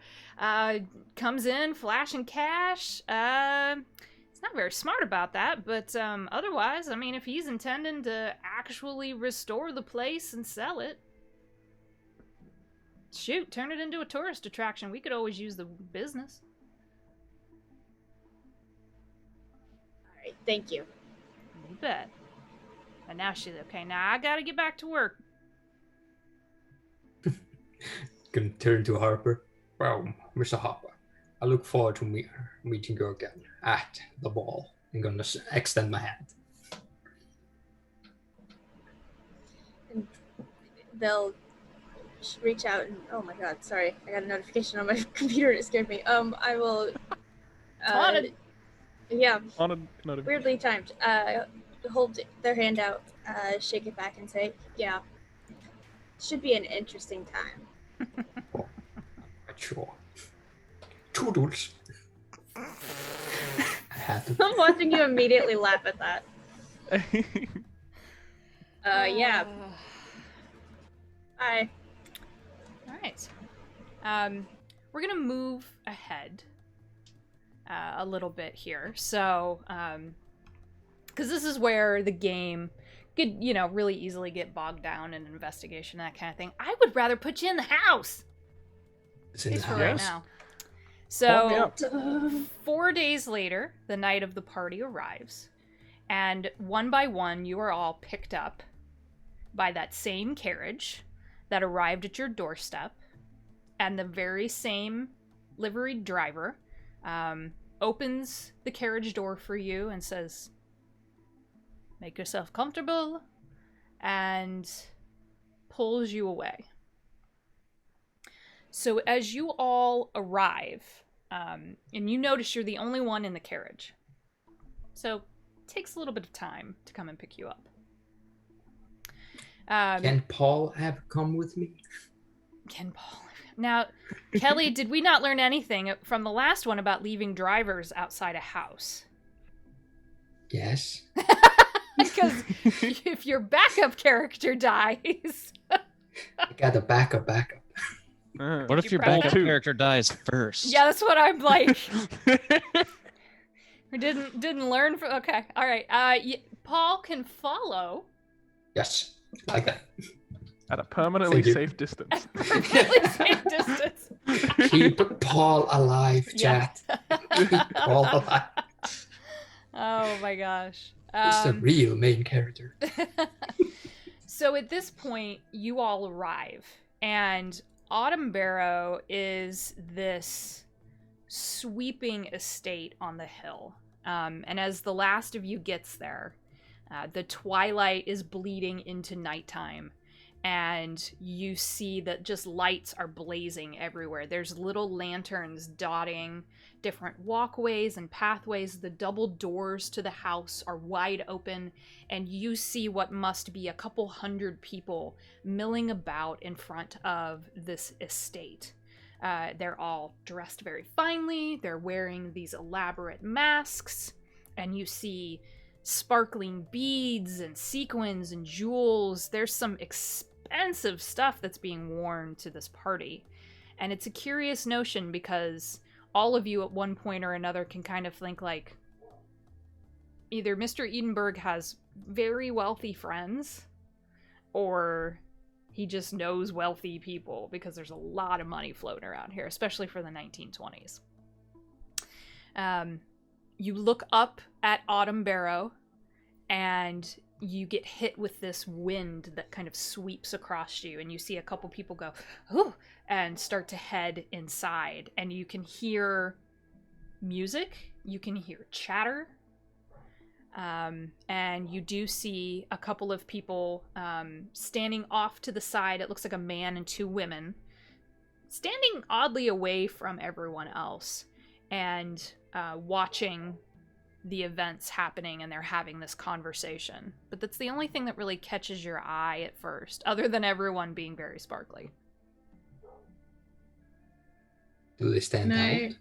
Comes in, flashing cash. He's not very smart about that, but otherwise, I mean, if he's intending to actually restore the place and sell it, shoot, turn it into a tourist attraction. We could always use the business. All right, thank you. You bet. And now she's okay. Now I gotta get back to work. Gonna turn to Harper. Well, Mr. Hopper, I look forward to meeting you again at the ball. I'm going to extend my hand. And they'll reach out and, oh my god, sorry, I got a notification on my computer and it scared me. I will, yeah, weirdly timed, hold their hand out, shake it back and say, yeah, should be an interesting time. Oh, I'm sure. Toodles. I'm watching you immediately laugh at that. Yeah. Bye. All right. We're gonna move ahead a little bit here. So, because this is where the game could, really easily get bogged down in investigation, that kind of thing. I would rather put you in the house. It's in the For house. right now. Well, So, 4 days later, the night of the party arrives, and one by one, you are all picked up by that same carriage that arrived at your doorstep, and the very same liveried driver opens the carriage door for you and says, "Make yourself comfortable," and pulls you away. So as you all arrive, and you notice you're the only one in the carriage, so it takes a little bit of time to come and pick you up. Can Paul have come with me? Can Paul? Now, Kelly, did we not learn anything from the last one about leaving drivers outside a house? Yes. Because if your backup character dies... I got a backup. What if You your probably backup do. character dies first? Yeah, that's what I'm like. We didn't learn from... Okay, all right. Paul can follow. Yes, like that. At a permanently Thank you. safe distance. Really safe distance. Keep Paul alive, chat. Keep Paul alive. Oh my gosh. He's the real main character. So at this point, you all arrive, and Autumnbarrow is this sweeping estate on the hill. And as the last of you gets there, the twilight is bleeding into nighttime, and you see that just lights are blazing everywhere. There's little lanterns dotting different walkways and pathways. The double doors to the house are wide open, and you see what must be a couple hundred people milling about in front of this estate. They're all dressed very finely. They're wearing these elaborate masks, and you see sparkling beads and sequins and jewels. There's some expensive stuff that's being worn to this party. And it's a curious notion because all of you at one point or another can kind of think like, either Mr. Edinburgh has very wealthy friends, or he just knows wealthy people, because there's a lot of money floating around here, especially for the 1920s. You look up at Autumnbarrow, and you get hit with this wind that kind of sweeps across you, and you see a couple people go, "Ooh," and start to head inside, and you can hear music, you can hear chatter, and you do see a couple of people standing off to the side. It looks like a man and two women standing oddly away from everyone else and watching the events happening, and they're having this conversation. But that's the only thing that really catches your eye at first, other than everyone being very sparkly. Do they stand out?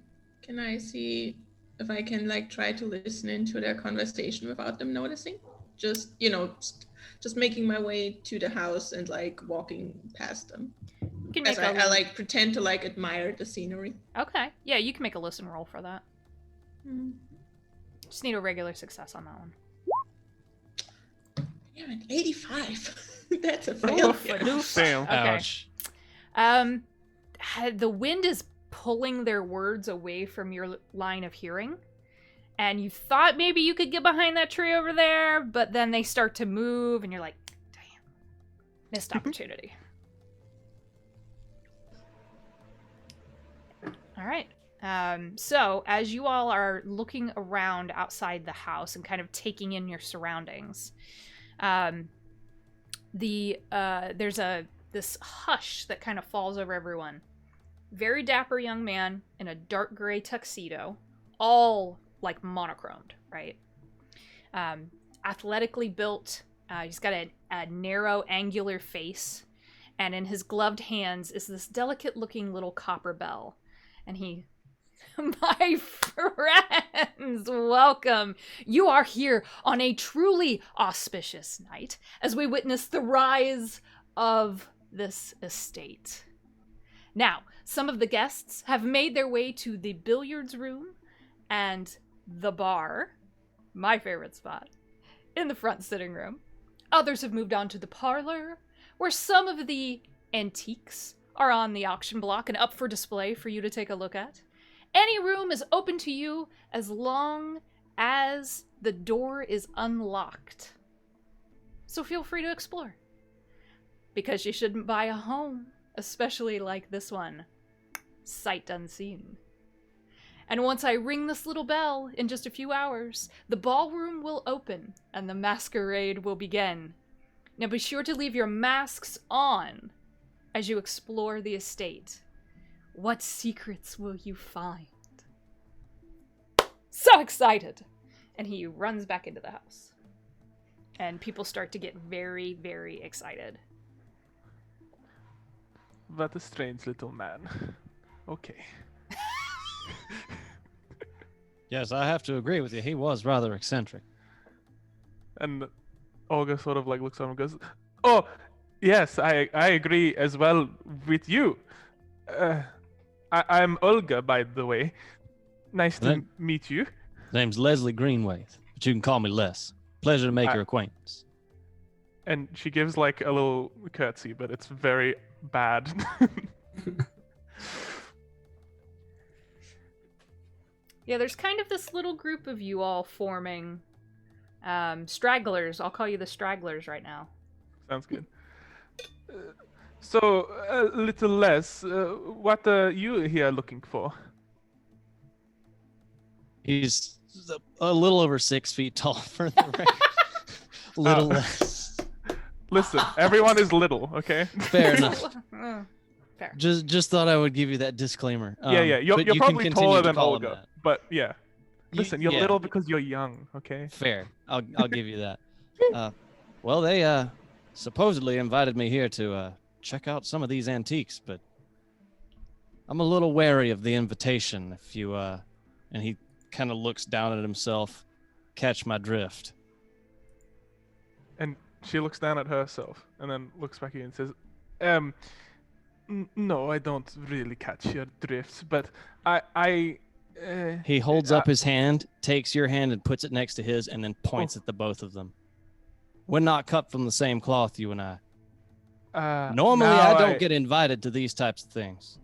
Can I see if I can try to listen into their conversation without them noticing? Just just making my way to the house and walking past them. You can As make I pretend to admire the scenery. Okay, yeah, you can make a listen roll for that. Mm. Just need a regular success on that one. Yeah, an 85. That's a failure. Damn. Okay. Ouch. The wind is pulling their words away from your line of hearing, and you thought maybe you could get behind that tree over there, but then they start to move, and you're like, damn, missed opportunity. All right. So as you all are looking around outside the house and kind of taking in your surroundings, there's this hush that kind of falls over everyone. Very dapper young man in a dark gray tuxedo, all like monochromed, right? Athletically built. He's got a narrow, angular face, and in his gloved hands is this delicate-looking little copper bell. And he, my friends, welcome. You are here on a truly auspicious night as we witness the rise of this estate. Now, some of the guests have made their way to the billiards room and the bar, my favorite spot, in the front sitting room. Others have moved on to the parlor, where some of the antiques are on the auction block and up for display for you to take a look at. Any room is open to you as long as the door is unlocked. So feel free to explore. Because you shouldn't buy a home, especially like this one, sight unseen. And once I ring this little bell in just a few hours, the ballroom will open and the masquerade will begin. Now be sure to leave your masks on as you explore the estate. What secrets will you find? So excited! And he runs back into the house. And people start to get very, very excited. What a strange little man. Okay. Yes, I have to agree with you. He was rather eccentric. And Olga sort of like looks at him and goes, "Oh, yes, I agree as well with you. I'm Olga, by the way. Nice to meet you." Name's Leslie Greenwaith, but you can call me Les. Pleasure to make your acquaintance. And she gives like a little curtsy, but it's very bad. Yeah, there's kind of this little group of you all forming. Stragglers. I'll call you the stragglers right now. Sounds good. So, little less, what are you here looking for? He's a little over 6 feet tall for the record. Little less. Listen, everyone is little, okay? Fair enough. Fair. Just thought I would give you that disclaimer. Yeah. You're but you probably can continue taller to than call him Olga, that. but yeah. Listen, you're yeah. little because you're young, okay? Fair. I'll give you that. Well, they supposedly invited me here to check out some of these antiques, but I'm a little wary of the invitation. If you and he kind of looks down at himself, catch my drift. And she looks down at herself and then looks back at you and says, no, I don't really catch your drifts, but he holds up his hand, takes your hand and puts it next to his, and then points at the both of them. We're not cut from the same cloth, you and I. Normally, I don't get invited to these types of things.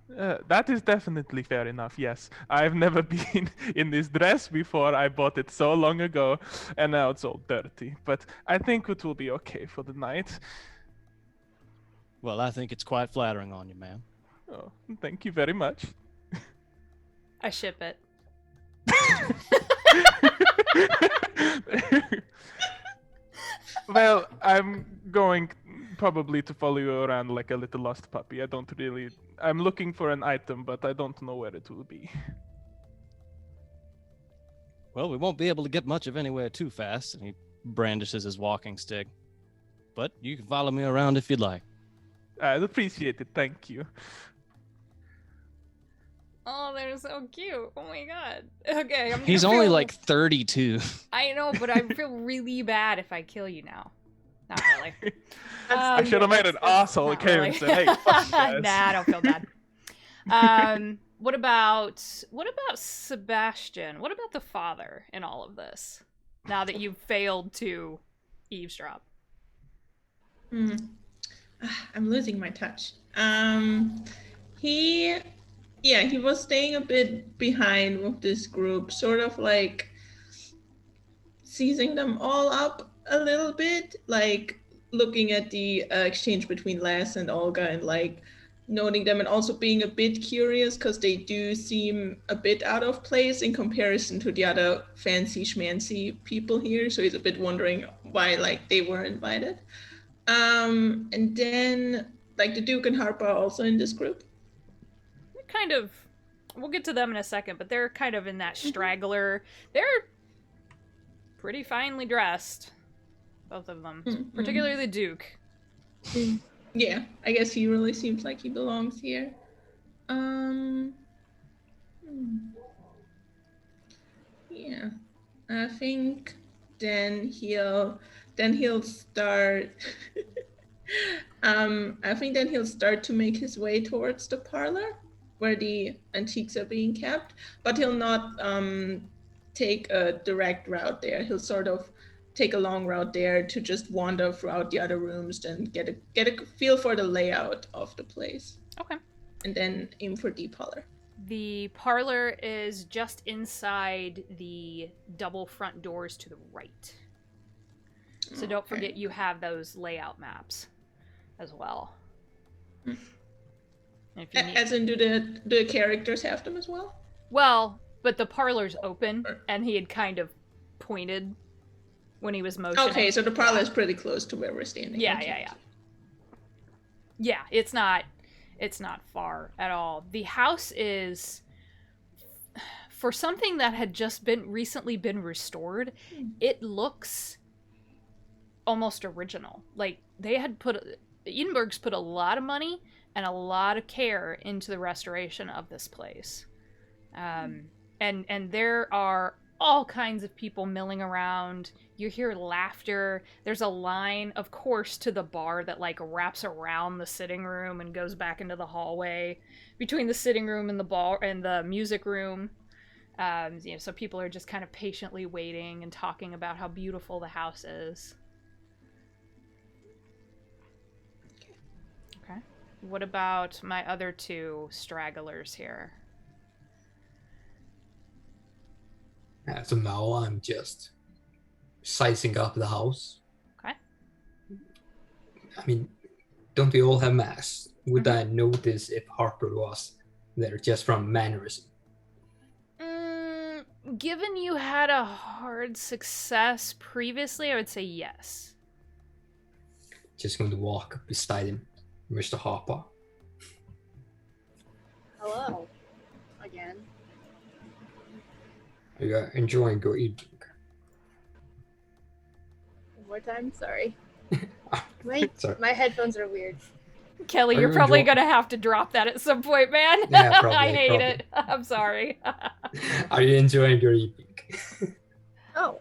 That is definitely fair enough, yes. I've never been in this dress before. I bought it so long ago, and now it's all dirty. But I think it will be okay for the night. Well, I think it's quite flattering on you, man. Oh, thank you very much. I ship it. Well, I'm going probably to follow you around like a little lost puppy. I'm looking for an item, but I don't know where it will be. Well, we won't be able to get much of anywhere too fast, and he brandishes his walking stick. But you can follow me around if you'd like. I'd appreciate it, thank you. Oh, they're so cute. Oh my god. Okay, He's only like 32. I know, but I feel really bad if I kill you now. Not really. I should have made an asshole that came and said, "Hey, fuck you guys." Nah, I don't feel bad. What about Sebastian? What about the father in all of this? Now that you've failed to eavesdrop. I'm losing my touch. He was staying a bit behind with this group, sort of like seizing them all up a little bit, like looking at the exchange between Les and Olga and like noting them and also being a bit curious because they do seem a bit out of place in comparison to the other fancy schmancy people here. So he's a bit wondering why like they were invited. And then like the Duke and Harper are also in this group. Kind of, we'll get to them in a second, but they're kind of in that straggler. They're pretty finely dressed, both of them, particularly the Duke. Yeah, I guess he really seems like he belongs here. Yeah, I think then he'll start. I think then he'll start to make his way towards the parlor where the antiques are being kept, but he'll not take a direct route there. He'll sort of take a long route there to just wander throughout the other rooms and get a feel for the layout of the place. Okay. And then aim for the parlor. The parlor is just inside the double front doors to the right. So don't forget you have those layout maps as well. If you need... As in, do the characters have them as well? Well, but the parlor's open, and he had kind of pointed when he was motioning. Okay, so the parlor is pretty close to where we're standing. Yeah, okay. Yeah, it's not far at all. The house is, for something that had just recently been restored, it looks almost original. Like Edenberg's put a lot of money and a lot of care into the restoration of this place. And there are all kinds of people milling around. You hear laughter. There's a line, of course, to the bar that like wraps around the sitting room and goes back into the hallway between the sitting room and the bar and the music room. So people are just kind of patiently waiting and talking about how beautiful the house is. Okay. What about my other two stragglers here? So now I'm just sizing up the house. Okay. I mean, don't we all have masks? Would I notice if Harper was there just from mannerism? Given you had a hard success previously, I would say yes. Just going to walk beside him, Mr. Harper. Hello. Again. Are you enjoying your evening? One more time? Sorry. Sorry. My headphones are weird. Kelly, you're probably going to have to drop that at some point, man. Yeah, probably, I hate it. I'm sorry. Are you enjoying your evening? Oh.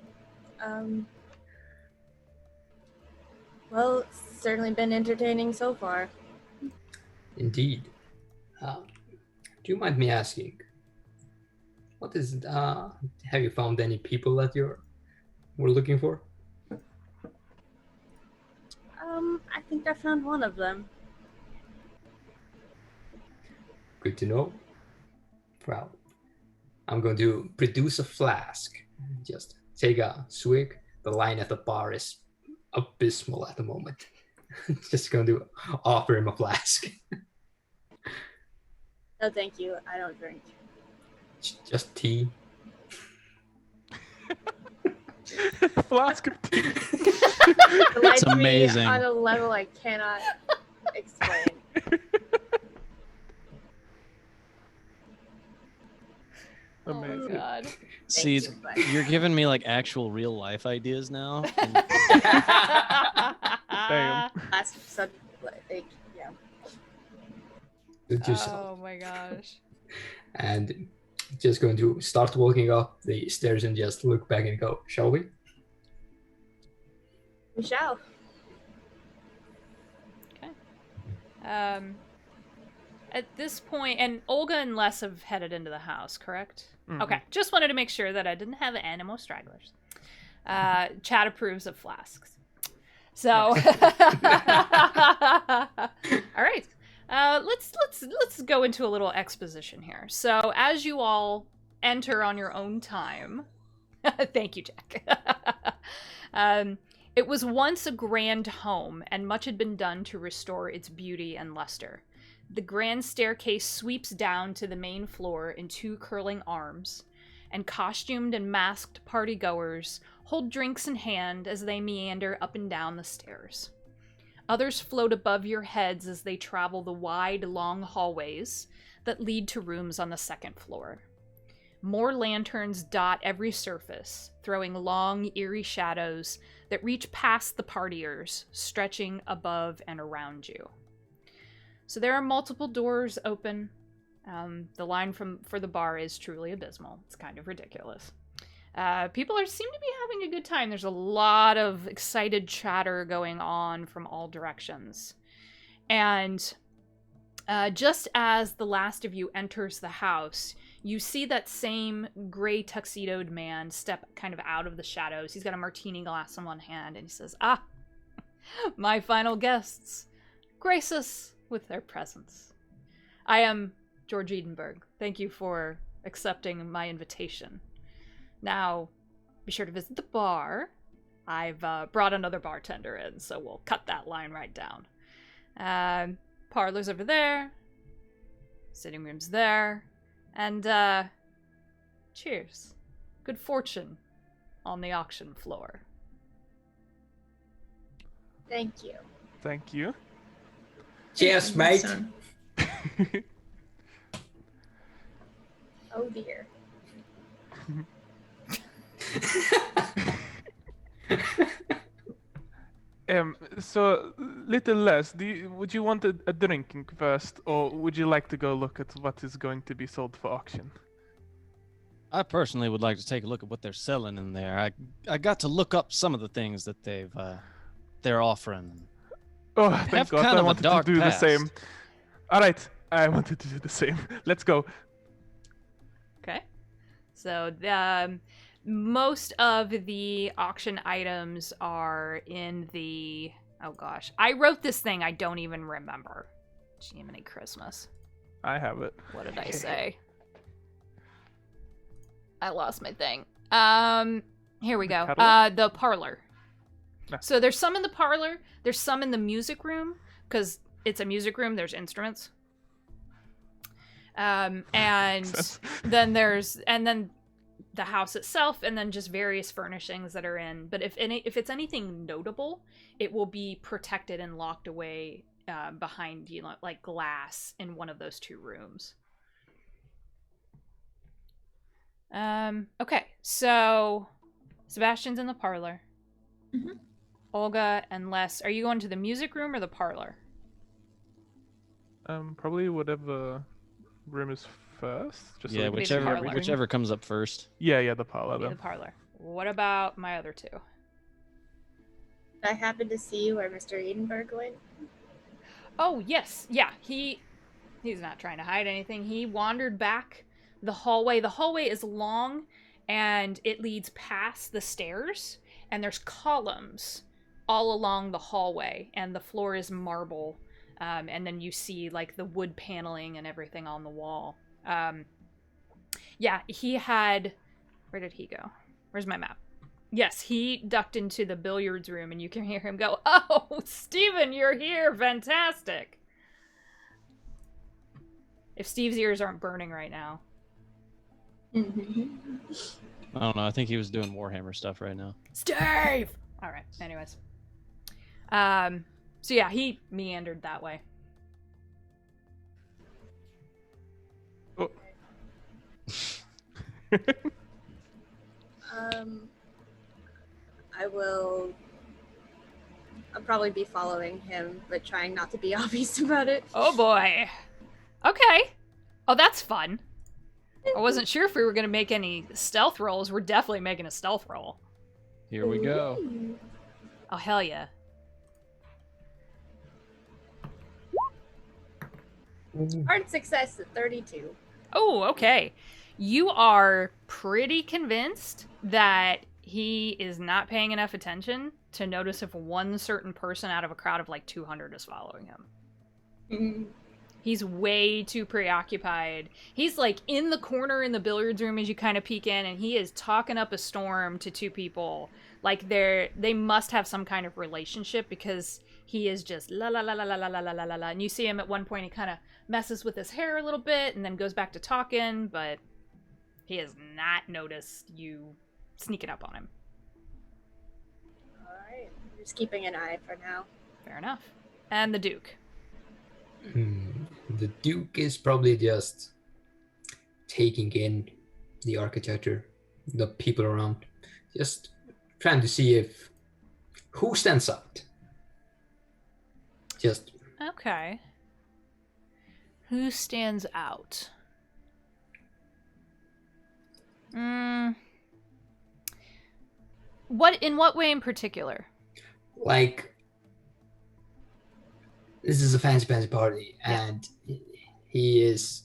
Well, it's certainly been entertaining so far. Indeed. Do you mind me asking? What is have you found any people that you were looking for? I think I found one of them. Good to know. Well, I'm going to produce a flask. Just take a swig. The line at the bar is abysmal at the moment. Just going to offer him a flask. No, thank you. I don't drink. Just tea. Flask of tea. It's amazing. On a level I cannot explain. Amazing. Oh, God. See, you, but- you're giving me like actual real life ideas now. And Damn. Last sub, like, yeah. Suit yourself. Oh my gosh. And just going to start walking up the stairs and just look back and go, shall we? We shall. At this point, and Olga and Les have headed into the house, correct? Mhm. Okay, just wanted to make sure that I didn't have any more stragglers. Chad approves of flasks. So, all right. Let's go into a little exposition here. So, as you all enter on your own time, thank you, Jack. It was once a grand home, and much had been done to restore its beauty and luster. The grand staircase sweeps down to the main floor in 2 curling arms, and costumed and masked partygoers hold drinks in hand as they meander up and down the stairs. Others float above your heads as they travel the wide, long hallways that lead to rooms on the 2nd floor. More lanterns dot every surface, throwing long, eerie shadows that reach past the partiers, stretching above and around you. So there are multiple doors open. The line for the bar is truly abysmal. It's kind of ridiculous. People seem to be having a good time. There's a lot of excited chatter going on from all directions. And just as the last of you enters the house, you see that same gray tuxedoed man step kind of out of the shadows. He's got a martini glass in one hand, and he says, "Ah, my final guests, grace us with their presence. I am George Edinburgh. Thank you for accepting my invitation. Now, be sure to visit the bar. I've brought another bartender in, so we'll cut that line right down. Parlor's over there. Sitting room's there. And, cheers. Good fortune on the auction floor." Thank you. Thank you. Cheers, mate. Son. Oh dear. So, little less. Would you want a drinking first, or would you like to go look at what is going to be sold for auction? I personally would like to take a look at what they're selling in there. I got to look up some of the things that they're offering. Oh, Have thank God! kind I of a wanted to dark do past. the same. All right, I wanted to do the same. Let's go. Okay. So most of the auction items are in the... Oh gosh. I wrote this thing. I don't even remember. Jiminy Christmas. I have it. What did I say? I lost my thing. Here we go. Catalog? The parlor. Ah. So there's some in the parlor. There's some in the music room, because it's a music room. There's instruments. And then then the house itself, and then just various furnishings that are in. But if it's anything notable, it will be protected and locked away behind, like glass in one of those 2 rooms. Okay, so Sebastian's in the parlor. Mhm. Olga and Les, are you going to the music room or the parlor? Probably whatever room is first. Just so Yeah, we can see parlor. everything. whichever comes up first. Yeah, the parlor. Maybe Then. the parlor. What about my other 2? Did I happen to see where Mr. Edinburgh went? Oh, yes. Yeah, he's not trying to hide anything. He wandered back the hallway. The hallway is long, and it leads past the stairs, and there's columns all along the hallway, and the floor is marble, and then you see, like, the wood paneling and everything on the wall. Yeah, he had... Where did he go? Where's my map? Yes, he ducked into the billiards room, and you can hear him go, "Oh, Steven, you're here! Fantastic!" If Steve's ears aren't burning right now. I don't know. I think he was doing Warhammer stuff right now. Steve! Alright, anyways. So yeah, he meandered that way. Oh. I'll probably be following him, but trying not to be obvious about it. Oh boy. Okay. Oh, that's fun. I wasn't sure if we were going to make any stealth rolls. We're definitely making a stealth roll. Here we go. Ooh. Oh, hell yeah. Hard success at 32. Oh, okay. You are pretty convinced that he is not paying enough attention to notice if one certain person out of a crowd of like 200 is following him. Mhm. He's way too preoccupied. He's like in the corner in the billiards room as you kind of peek in, and he is talking up a storm to 2 people Like they must have some kind of relationship because he is just la la la la la la la la la la. And you see him at one point, he kind of messes with his hair a little bit and then goes back to talking, but he has not noticed you sneaking up on him. Alright. I'm just keeping an eye for now. Fair enough. And the Duke. The Duke is probably just taking in the architecture, the people around, just trying to see if who stands out. Just Okay. Who stands out? What in what way in particular? like, this is a fancy party, and he is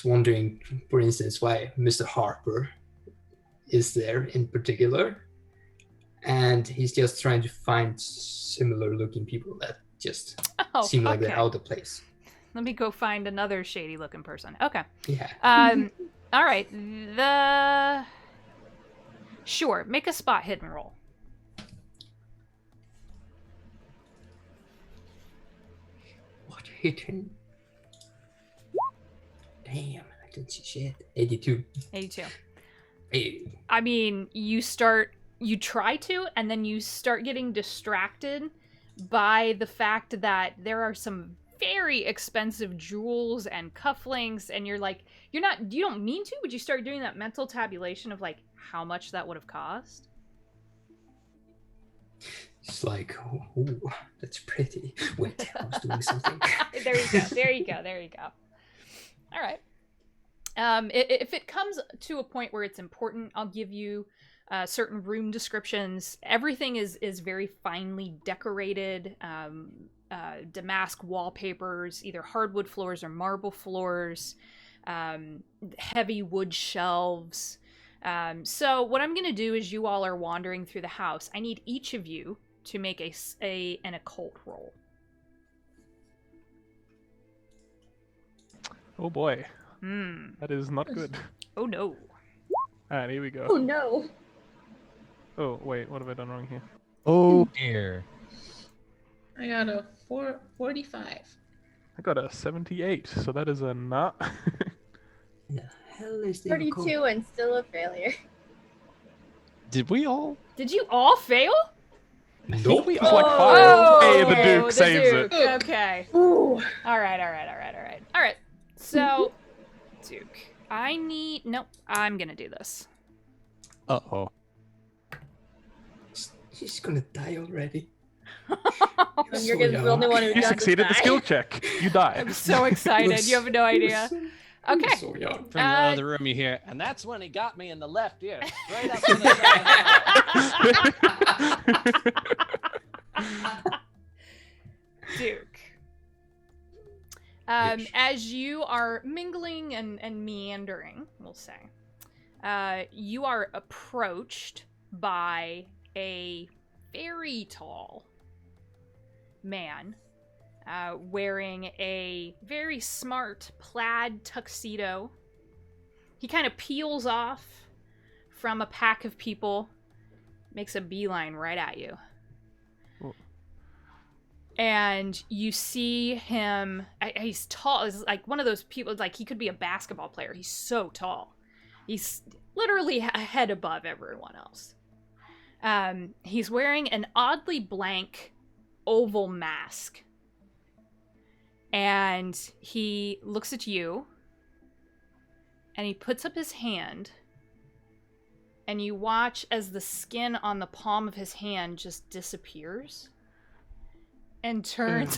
wondering, for instance, why Mr. Harper is there in particular, and he's just trying to find similar looking people that just seem like they're out of place. Let me go find another shady looking person. Okay. Yeah. All right. Sure. Make a spot hidden roll. What hidden? Damn, I didn't see shit. 82. 82. Hey. I mean, you try to, and then you start getting distracted by the fact that there are some very expensive jewels and cufflinks, and you're like, you don't mean to, but you start doing that mental tabulation of like how much that would have cost. It's like, oh, that's pretty. Wait, I was doing something. There you go. All right. If it comes to a point where it's important, I'll give you certain room descriptions. Everything is very finely decorated. Damask wallpapers, either hardwood floors or marble floors, heavy wood shelves. So what I'm going to do is, you all are wandering through the house. I need each of you to make an occult roll. Oh boy. That is not good. Oh no. Alright, here we go. Oh no. Oh, wait, what have I done wrong here? Oh dear. I got a 45. I got a 78, so that is a not. The hell is the 32 and still a failure. Did we all? Did you all fail? Nope. It's like 5. Hey, the Duke the saves Duke. it. Okay. Ooh. All right. So, Duke, nope, I'm gonna do this. Uh-oh. She's gonna die already. And you're the only one who You doesn't succeeded the die. skill check. You die. I'm so excited. You have no idea. Okay. So young. From the other room you hear, and that's when he got me in the left ear. Right up in the Duke. As you are mingling and meandering, we'll say, you are approached by a very tall man wearing a very smart plaid tuxedo. He kind of peels off from a pack of people, makes a beeline right at you. Oh. And you see him, he's tall. He's like one of those people, like he could be a basketball player. He's so tall. He's literally a head above everyone else. He's wearing an oddly blank oval mask. And he looks at you. And he puts up his hand. And you watch as the skin on the palm of his hand just disappears. And turns.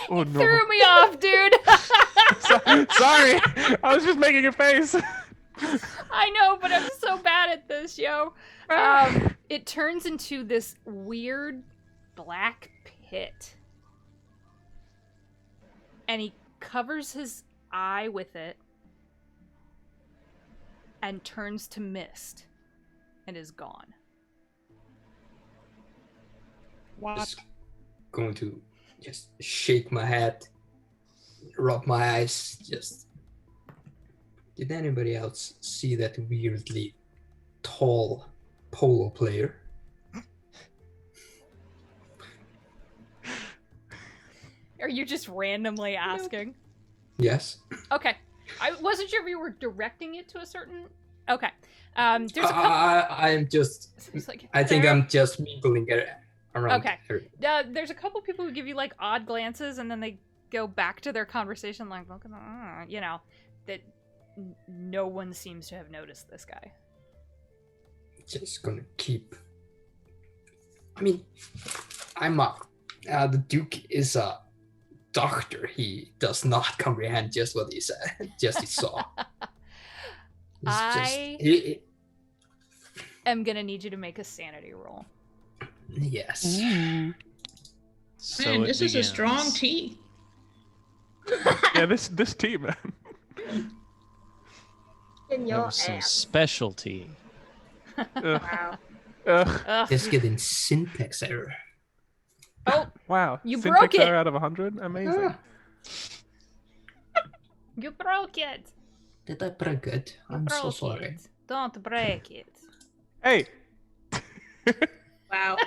Oh no. Threw me off, dude. Sorry. I was just making a face. I know, but I'm so bad at this, yo. It turns into this weird black pit. And he covers his eye with it. And turns to mist. And is gone. What? Just going to just shake my head, rub my eyes, just... Did anybody else see that weirdly tall polo player. Are you just randomly asking? Yes. Okay. I wasn't sure if you were directing it to a certain. Okay. There's a couple. I'm just. It's like, I think I'm just mingling it around. Okay. There's a couple people who give you like odd glances, and then they go back to their conversation, like, you know, that no one seems to have noticed this guy. Just gonna keep. I mean, the Duke is a doctor. He does not comprehend just what he said, just he saw. I'm gonna need you to make a sanity roll. Yes. So Man, it this is a begins. strong tea. Yeah, this tea, man. In That your was some ass. specialty. Wow. Ugh. Just getting syntax error. Oh, Wow. You Syntax broke it! error out of 100? Amazing. you broke it. Did I break it? You I'm so broke sorry. it. Don't break it. Hey! Wow.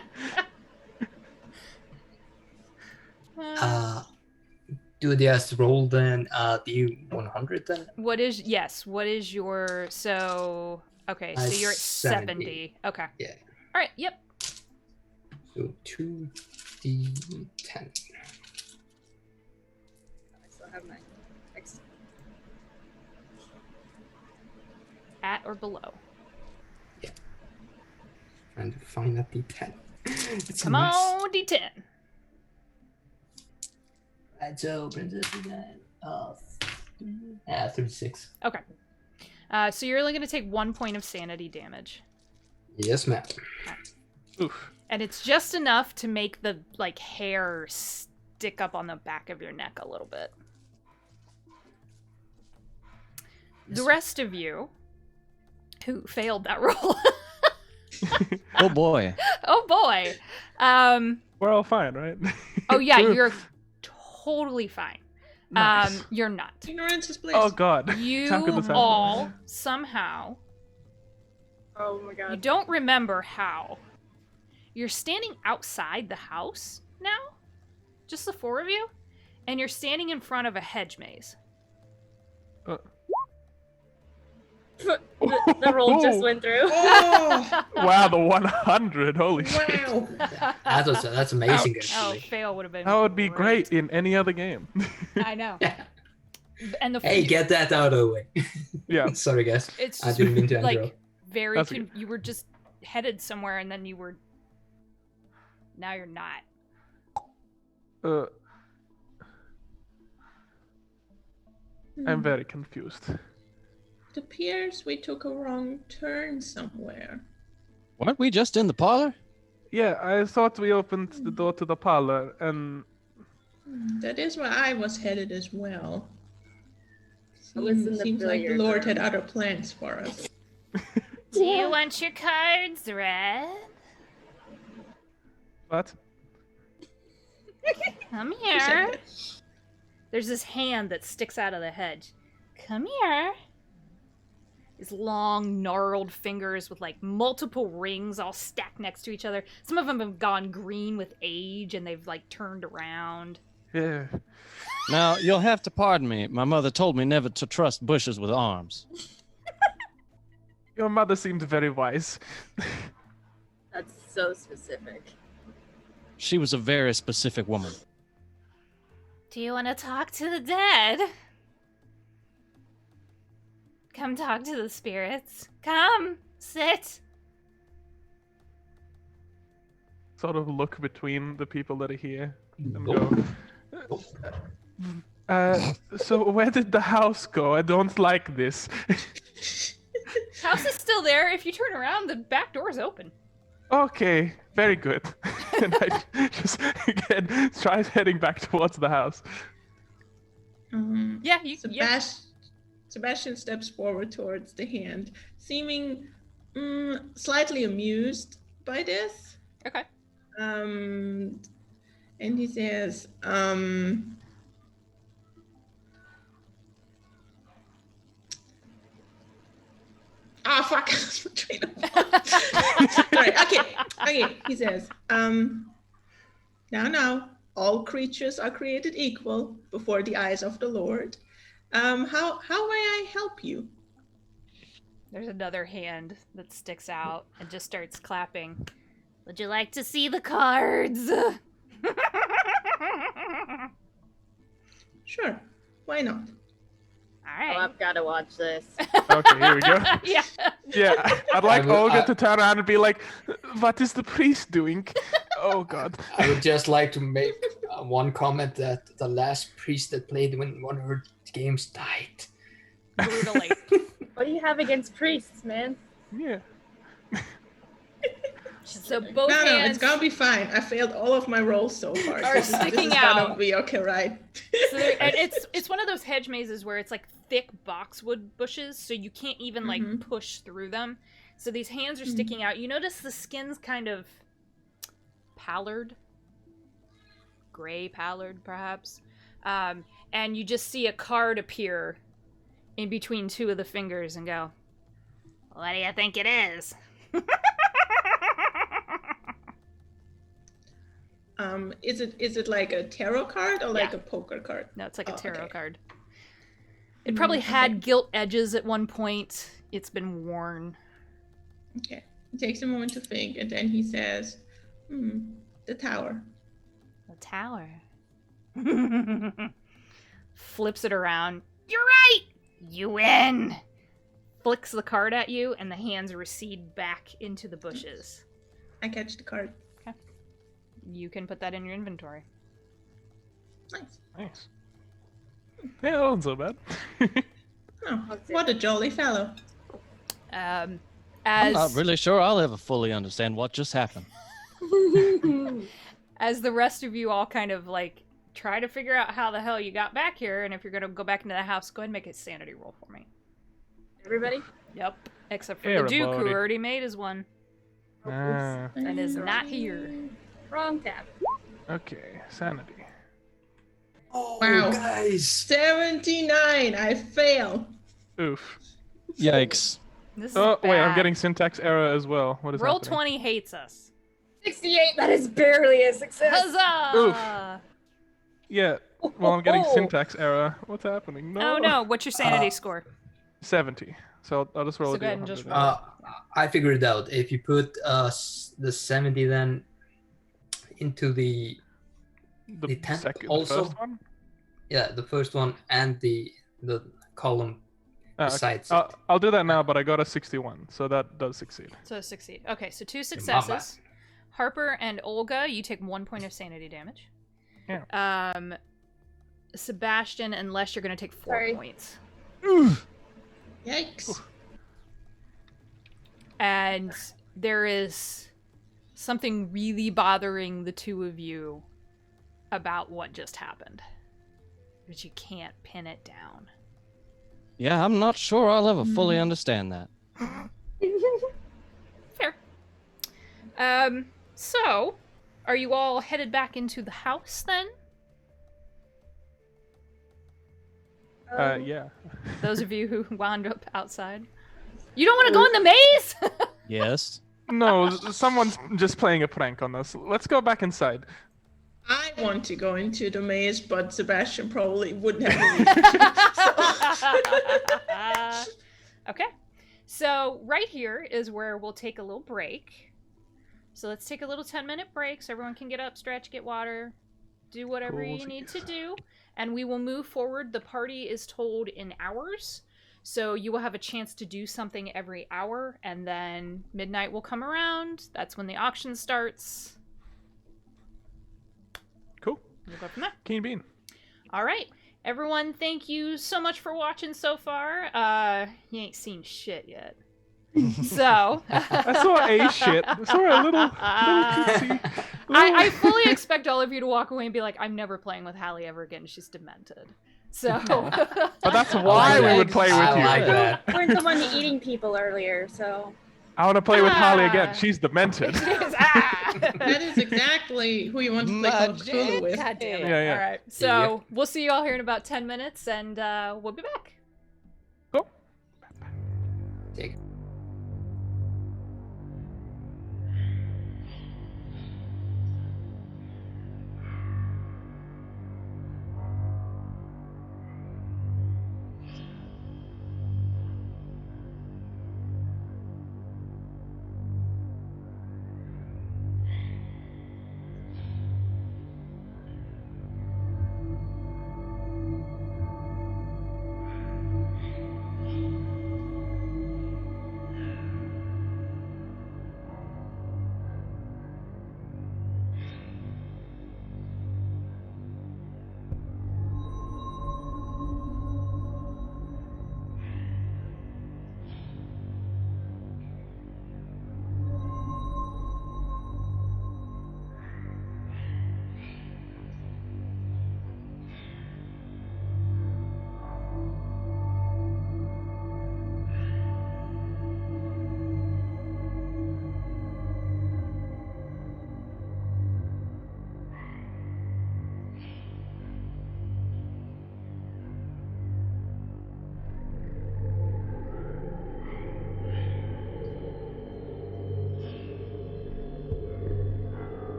Do they just roll then D100 then? What is your so okay, so you're at 70. Okay. Yeah. Alright, yep. So 2D10. I still have my text. At or below. Trying to find a D10. It's Come a mess. on, D10. Let's open this again. 36. Okay. So you're only gonna take 1 point of sanity damage. Yes, ma'am. Oof. And it's just enough to make the like hair stick up on the back of your neck a little bit. The rest of you who failed that roll. Oh boy. Oh boy. We're all fine, right? Oh yeah, True. you're totally fine. Nice. You're not. Ignorance is bliss. Oh god. How could You this happen? all somehow, Oh my you god. don't remember how. You're standing outside the house now, just the four of you, and you're standing in front of a hedge maze. The roll just went through. Oh, Wow, the 100. Holy shit. wow. That's amazing, Oh, actually. fail would have been. That would be great in any other game. I know. Yeah. And the Hey, get that out of the way. Yeah. Sorry, guys. it's I didn't mean to interrupt. like very. That's okay. You were just headed somewhere, and then you were. Now you're not. I'm very confused. It appears we took a wrong turn somewhere. Weren't we just in the parlor? Yeah, I thought we opened the door to the parlor, and That is where I was headed as well. I was in the Seems like the billiard Lord room. had other plans for us. Do you want your cards read? what? Come Who said here. that? There's this hand that sticks out of the hedge. Come here. These long, gnarled fingers with like multiple rings all stacked next to each other. Some of them have gone green with age and they've like turned around. Yeah. Now, you'll have to pardon me. My mother told me never to trust bushes with arms. Your mother seemed very wise. That's so specific. She was a very specific woman. Do you want to talk to the dead? Come talk to the spirits. Come, sit. Sort of look between the people that are here and go. So where did the house go? I don't like this. House is still there. If you turn around, the back door's open. Okay, very good. And I just again try heading back towards the house. Yeah, you. Yeah. Sebastian steps forward towards the hand, seeming slightly amused by this. Okay. And he says, Ah, fuck. Sorry. Okay. He says, now, all creatures are created equal before the eyes of the Lord. How may I help you? There's another hand that sticks out and just starts clapping. Would you like to see the cards? Sure. Why not? All right. Oh, I've got to watch this. Okay, here we go. Yeah. Yeah, I'd like I will- Olga to turn around and be like, "What is the priest doing?" Oh God. I would just like to make one comment that the last priest that played when one of her games died. Brutally. What do you have against priests, man? Yeah. So both No, hands. it's gonna be fine. I failed all of my rolls so far. Are This is sticking gonna out. be okay, right? So and it's one of those hedge mazes where it's like thick boxwood bushes, so you can't even like push through them. So these hands are sticking out. You notice the skin's kind of pallid, gray pallid, perhaps, and you just see a card appear in between two of the fingers and go, "What do you think it is?" Is it like a tarot card or like Yeah. a poker card? No, it's like a Oh, tarot okay. card. It probably had gilt edges at one point. It's been worn. Okay. He takes a moment to think, and then he says, the tower. The tower. Flips it around. You're right! You win! Flicks the card at you, and the hands recede back into the bushes. I catch the card. You can put that in your inventory. Nice. Nice. Yeah, that wasn't so bad. Oh, what a jolly fellow. As I'm not really sure I'll ever fully understand what just happened. as the rest of you all kind of like try to figure out how the hell you got back here, and if you're gonna go back into the house, go ahead and make a sanity roll for me. Everybody? Yep. Except for the Duke, who Everybody. already made his one Ah, and is not here. Wrong tab. okay, sanity. Oh, Wow. guys! 79. I fail. Oof. Yikes. This is Oh wait, I'm bad. getting syntax error as well. What is Roll happening? 20 hates us. 68, that is barely a success. Huzzah! Yeah. Well, I'm getting Oh. syntax error. What's happening? No. Oh no, what's your sanity score? 70. So I'll just roll So a go ahead and just D100. roll. I figured it out. If you put the 70 then into the The tenth second, also? the first one. the first one and the column Ah, okay. besides I'll do that now, but I got a 61, so that does succeed. So succeed. Okay, so 2 successes. Harper and Olga, you take 1 point of sanity damage. Yeah. Sebastian and Les, you're going to take 4 Sorry. points. Yikes. And there is something really bothering the two of you about what just happened. But you can't pin it down. Yeah, I'm not sure I'll ever fully understand that. Fair. So, are you all headed back into the house then? Yeah. Those of you who wound up outside. You don't want to go in the maze? Yes. No, someone's just playing a prank on us. Let's go back inside. I want to go into the maze, but Sebastian probably wouldn't have believed. Okay. So right here is where we'll take a little break. So let's take a little 10-minute break so everyone can get up, stretch, get water, do whatever you need to do. And we will move forward. The party is told in hours. So you will have a chance to do something every hour. And then midnight will come around. That's when the auction starts. Cool. We'll go from there. Keen bean. All right. Everyone, thank you so much for watching so far. You ain't seen shit yet. So I saw a shit. I saw a little cutesy. I fully expect all of you to walk away and be like, I'm never playing with Hallie ever again. She's demented. So But that's why we would play with I you. like that. You weren't the one eating people earlier, so. I want to play with Holly Ah. again. She's demented. That is exactly who you want to play Call of Cthulhu with. God damn it. Yeah, yeah. All right. So we'll see you all here in about 10 minutes and we'll be back. Cool. Take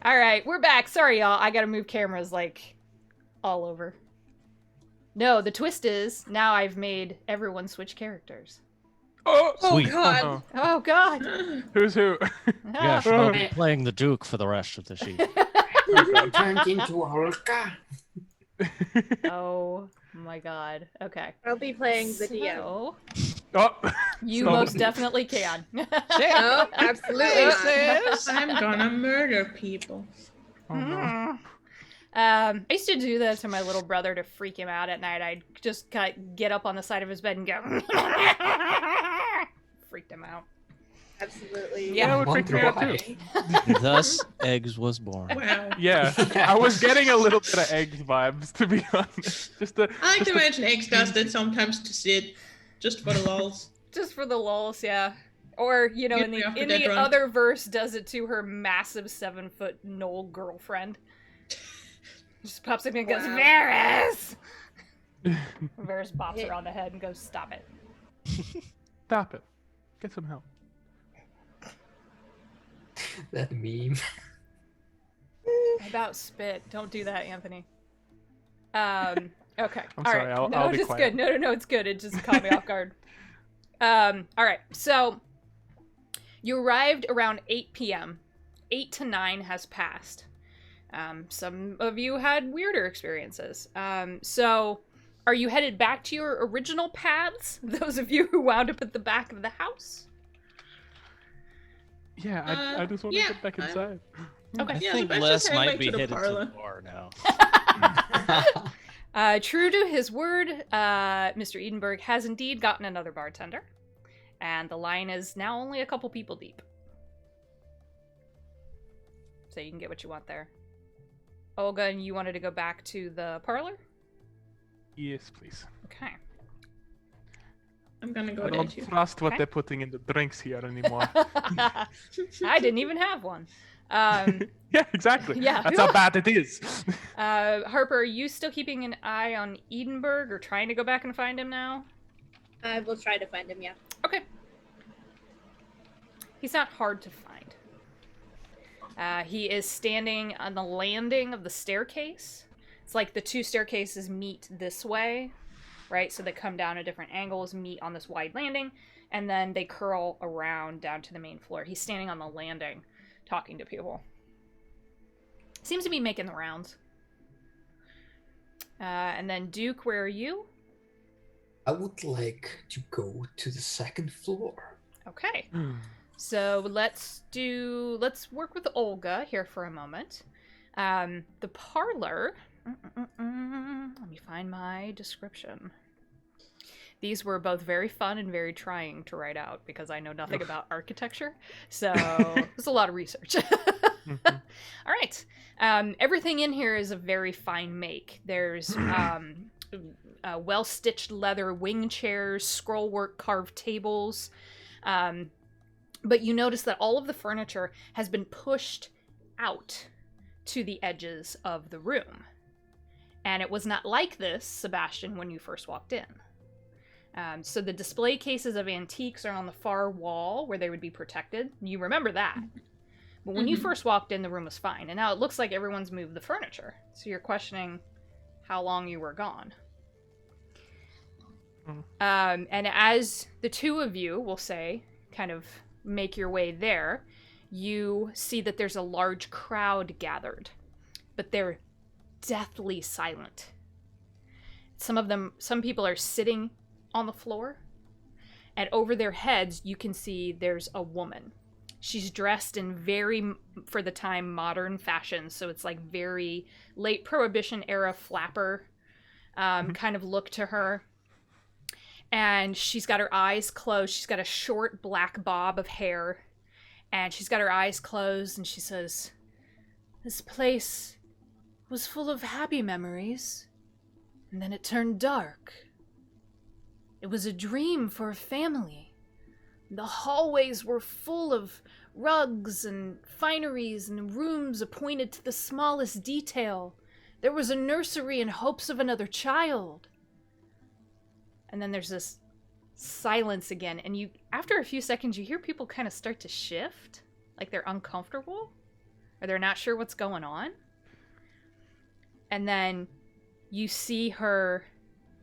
All right, we're back. Sorry, y'all. I gotta move cameras like all over. No, the twist is now I've made everyone switch characters. Oh, Sweet. God. Oh God. Who's who? Gosh, I'll be playing the Duke for the rest of the season. Turned into Olga. Oh my God. Okay. I'll be playing the DM. So, Oh, you stop. most definitely can. Oh, absolutely not. I'm gonna murder people. Oh, no. I used to do that to my little brother to freak him out at night. I'd just get up on the side of his bed and go, freaked him out. Absolutely. Yeah. That would freak me out Why? too. Thus, Eggs was born. Wow. Yeah, I was getting a little bit of eggs vibes, to be honest. I can imagine X does that sometimes to Sid, just for the lols. Just for the lulz, yeah. Or, you know, Get in me off the the dead run. other verse, does it to her massive 7-foot Knoll girlfriend. Just pops up and goes, Wow. Varys! Varys bops her on the head and goes, stop it. Stop it. Get some help. That meme. About spit. Don't do that, Anthony. Okay. I'm All sorry, right. I'll No, be it's quiet. good. No, it's good. It just caught me off guard. All right. So you arrived around 8 p.m. 8 to 9 has passed. Some of you had weirder experiences. So are you headed back to your original paths? Those of you who wound up at the back of the house? Yeah, I just want to yeah, get back inside. Okay. I Yeah, think let's Les just head might back be to the headed parlor. to the bar now. True to his word, Mr. Edenberg has indeed gotten another bartender, and the line is now only a couple people deep. So you can get what you want there. Olga, and you wanted to go back to the parlor? Yes, please. Okay. I'm gonna go I there don't too. trust what Okay. they're putting in the drinks here anymore. I didn't even have one. Yeah. Yeah, exactly. Yeah. That's how bad it is. Harper, are you still keeping an eye on Edenberg or trying to go back and find him now? I will try to find him, yeah. Okay. He's not hard to find. He is standing on the landing of the staircase. It's like the two staircases meet this way, right? So they come down at different angles, meet on this wide landing, and then they curl around down to the main floor. He's standing on the landing, talking to people. Seems to be making the rounds. And then Duke, where are you? I would like to go to the second floor. Okay. So let's work with Olga here for a moment. The parlor. Let me find my description. These were both very fun and very trying to write out because I know nothing about architecture. So it was a lot of research. All right. Everything in here is a very fine make. There's well-stitched leather wing chairs, scrollwork carved tables. But you notice that all of the furniture has been pushed out to the edges of the room. And it was not like this, Sebastian, when you first walked in. So the display cases of antiques are on the far wall where they would be protected. You remember that. But when you first walked in, the room was fine. And now it looks like everyone's moved the furniture. So you're questioning how long you were gone. And as the two of you, will say, kind of make your way there, you see that there's a large crowd gathered. But they're deathly silent. Some people are sitting on the floor, and over their heads you can see there's a woman. She's dressed in very, for the time, modern fashion, so it's like very late Prohibition era flapper kind of look to her. And she's got her eyes closed. She's got a short black bob of hair, and she's got her eyes closed, and she says, "This place was full of happy memories, and then it turned dark. It was a dream for a family. The hallways were full of rugs and fineries and rooms appointed to the smallest detail. There was a nursery in hopes of another child." And then there's this silence again, and after a few seconds, you hear people kind of start to shift, like they're uncomfortable. or they're not sure what's going on. And then you see her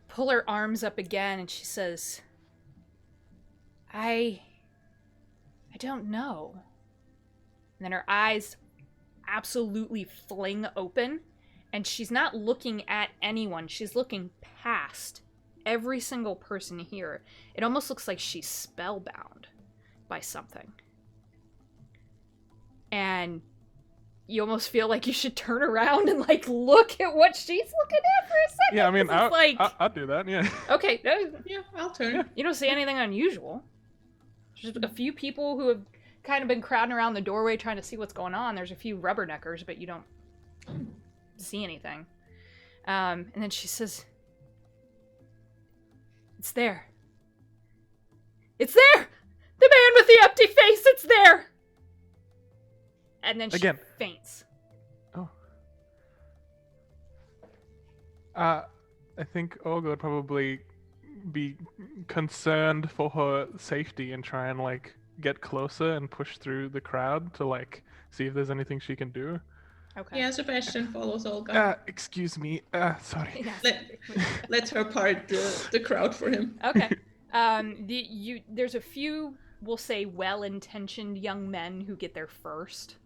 pull her arms up again, and she says, I don't know. And then her eyes absolutely fling open, and she's not looking at anyone. She's looking past every single person here. It almost looks like she's spellbound by something. And you almost feel like you should turn around and, like, look at what she's looking at for a second. Yeah, I mean, I'll do that, yeah. Okay, no, Yeah, I'll turn. Yeah. you don't see anything unusual. Just a few people who have kind of been crowding around the doorway trying to see what's going on. There's a few rubberneckers, but you don't see anything. And then she says, it's there. It's there! The man with the empty face, it's there! And then she Again. faints. Oh. I think Olga would probably be concerned for her safety and try and, like, get closer and push through the crowd to, like, see if there's anything she can do. Okay. Yeah, Sebastian follows Olga. Excuse me. Sorry. Yeah. Let her part the crowd for him. Okay. There's a few, we'll say, well-intentioned young men who get there first,